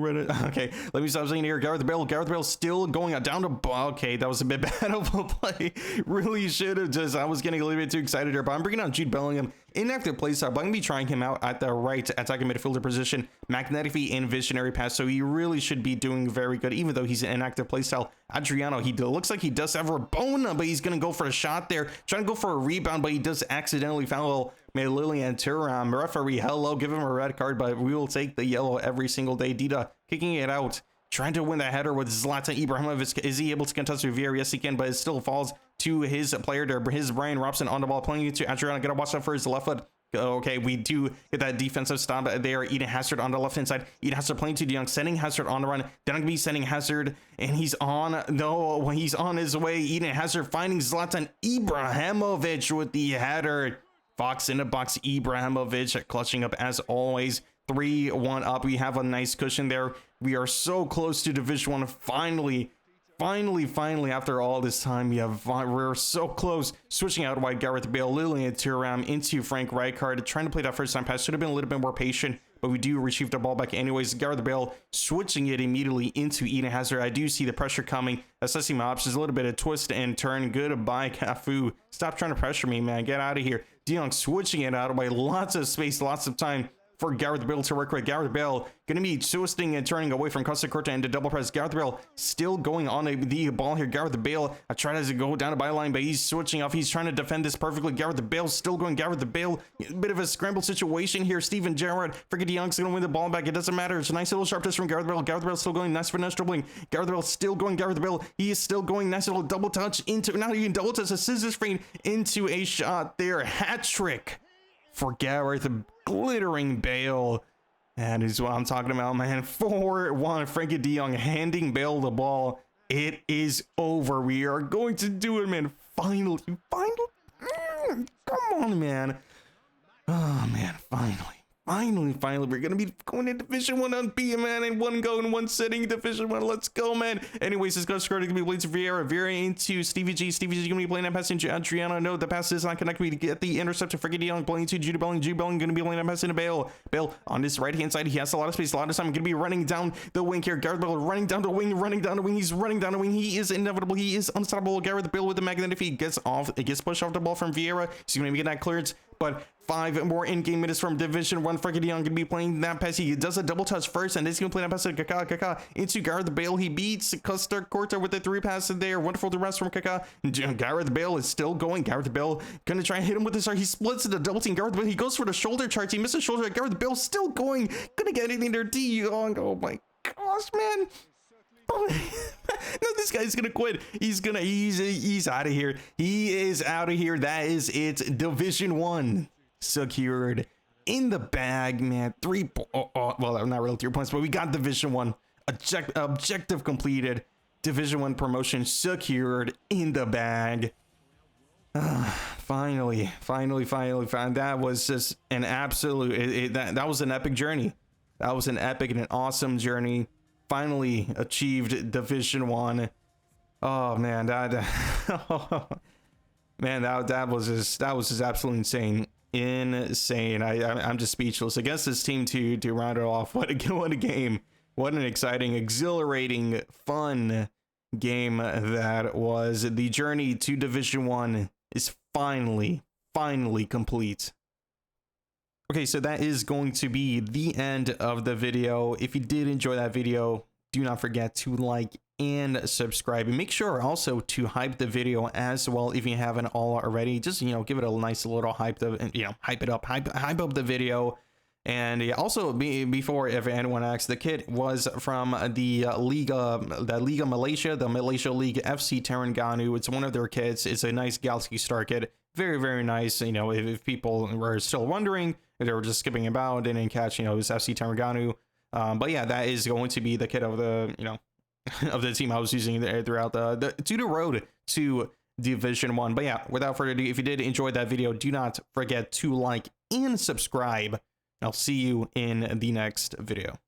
Okay, let me stop saying here. Gareth Bale still going down the ball. Okay, that was a bit bad of a play. Really should have just, I was getting a little bit too excited here, but I'm bringing on Jude Bellingham. Inactive play style, but I'm gonna be trying him out at the right attacking midfielder position. Magnificent and visionary pass, so he really should be doing very good, even though he's an inactive play style. Adriano, he looks like he does have Rabona, but he's gonna go for a shot there, trying to go for a rebound, but he does accidentally foul Lilian Thuram. Referee, hello, give him a red card, but we will take the yellow every single day. Dida kicking it out, trying to win that header with Zlatan Ibrahimovic. Is he able to contest with Vieira? Yes, he can, but it still falls to his player there. His Brian Robson on the ball, playing it to Adriano. Gotta watch out for his left foot. Okay, we do get that defensive stop there. Eden Hazard on the left hand side. Eden Hazard playing to De Jong, sending Hazard on the run. Then I'm gonna be sending Hazard, and he's on. No, he's on his way. Eden Hazard finding Zlatan Ibrahimovic with the header. Fox in the box. Ibrahimovic clutching up as always. 3-1 up. We have a nice cushion there. We are so close to Division 1. Finally, after all this time, we're so close. Switching out wide, Gareth Bale, Lilian Thuram into Frank Rijkaard, trying to play that first time pass. Should have been a little bit more patient, but we do retrieve the ball back anyways. Gareth Bale switching it immediately into Eden Hazard. I do see the pressure coming, assessing my options, a little bit of twist and turn. Goodbye, Cafu. Stop trying to pressure me, man. Get out of here. De Jong switching it out of way. Lots of space, lots of time for Gareth Bale to work with. Gareth Bale gonna be twisting and turning away from Costa Curta into double press. Gareth Bale still going on the ball here. Gareth Bale tries to go down the byline, but he's switching off. He's trying to defend this perfectly. Gareth Bale still going. Gareth Bale, a bit of a scramble situation here. Steven Gerrard, Frankie de Jong's gonna win the ball back. It doesn't matter. It's a nice little sharp twist from Gareth Bale. Gareth Bale still going. Nice finesse dribbling. Gareth Bale still going. Gareth Bale, he is still going. Nice little double touch into, not even double touch, a scissors frame into a shot there. Hat trick for Gareth glittering Bale. That is what I'm talking about, man. 4-1. Frankie de Jong handing Bale the ball. It is over. We are going to do it, man. Finally. Come on, man. Oh, man. Finally, we're gonna be going to Division 1 unbeaten, man, in one go in one sitting. Division 1, let's go, man. Anyways, this guy's gonna be playing to Vieira into Stevie G. Stevie G gonna be playing that pass into Adriano. No, the pass is not connected. We get the intercept to Frankie de Jong, playing to Jude Bellingham. Jude Bellingham gonna be playing that pass into Bale. Bale on this right hand side, he has a lot of space, a lot of time. Gonna be running down the wing here. Gareth Bale running down the wing. He's running down the wing. He is inevitable. He is unstoppable. Gareth Bale with the magnetic feet gets pushed off the ball from Vieira. He's gonna be getting that clearance, but 5 more in-game minutes from Division 1. Frankie de Jong gonna be playing that pass. He does a double touch first, and then he's gonna play that pass to Kaká into Gareth Bale. He beats Costa Curta with the 3 passes there. Wonderful to rest from Kaká. Gareth Bale is still going. Gareth Bale gonna try and hit him with the start. He splits the double team. Gareth Bale, he goes for the shoulder charge. He misses shoulder. Gareth Bale still going. Gonna get anything there. De Jong. Oh my gosh, man. No, this guy's gonna quit. He's out of here. He is out of here. That is it. Division 1 secured in the bag, man. Well, not really 3 points, but we got Division 1 objective completed. Division 1 promotion secured in the bag. Finally. That was just an absolute, that was an epic journey. That was an epic and an awesome journey. Finally achieved Division 1. Oh man, that was just absolutely insane. I'm just speechless against this team to round it off. What a game. What an exciting, exhilarating, fun game that was. The journey to Division 1 is finally complete. Okay, so that is going to be the end of the video. If you did enjoy that video, do not forget to like and subscribe, and make sure also to hype the video as well if you haven't already. Just, give it a nice little hype up the video. And also, before, if anyone asks, the kid was from the Liga Malaysia, the Malaysia League FC Terengganu. It's one of their kids. It's a nice Galaxy Star kid. very, very nice. You know, if people were still wondering, if they were just skipping about, didn't catch, you know, this FC Terengganu. But yeah, that is going to be the kit of the, you know, of the team I was using throughout the road to Division 1. But yeah, without further ado, if you did enjoy that video, do not forget to like and subscribe. I'll see you in the next video.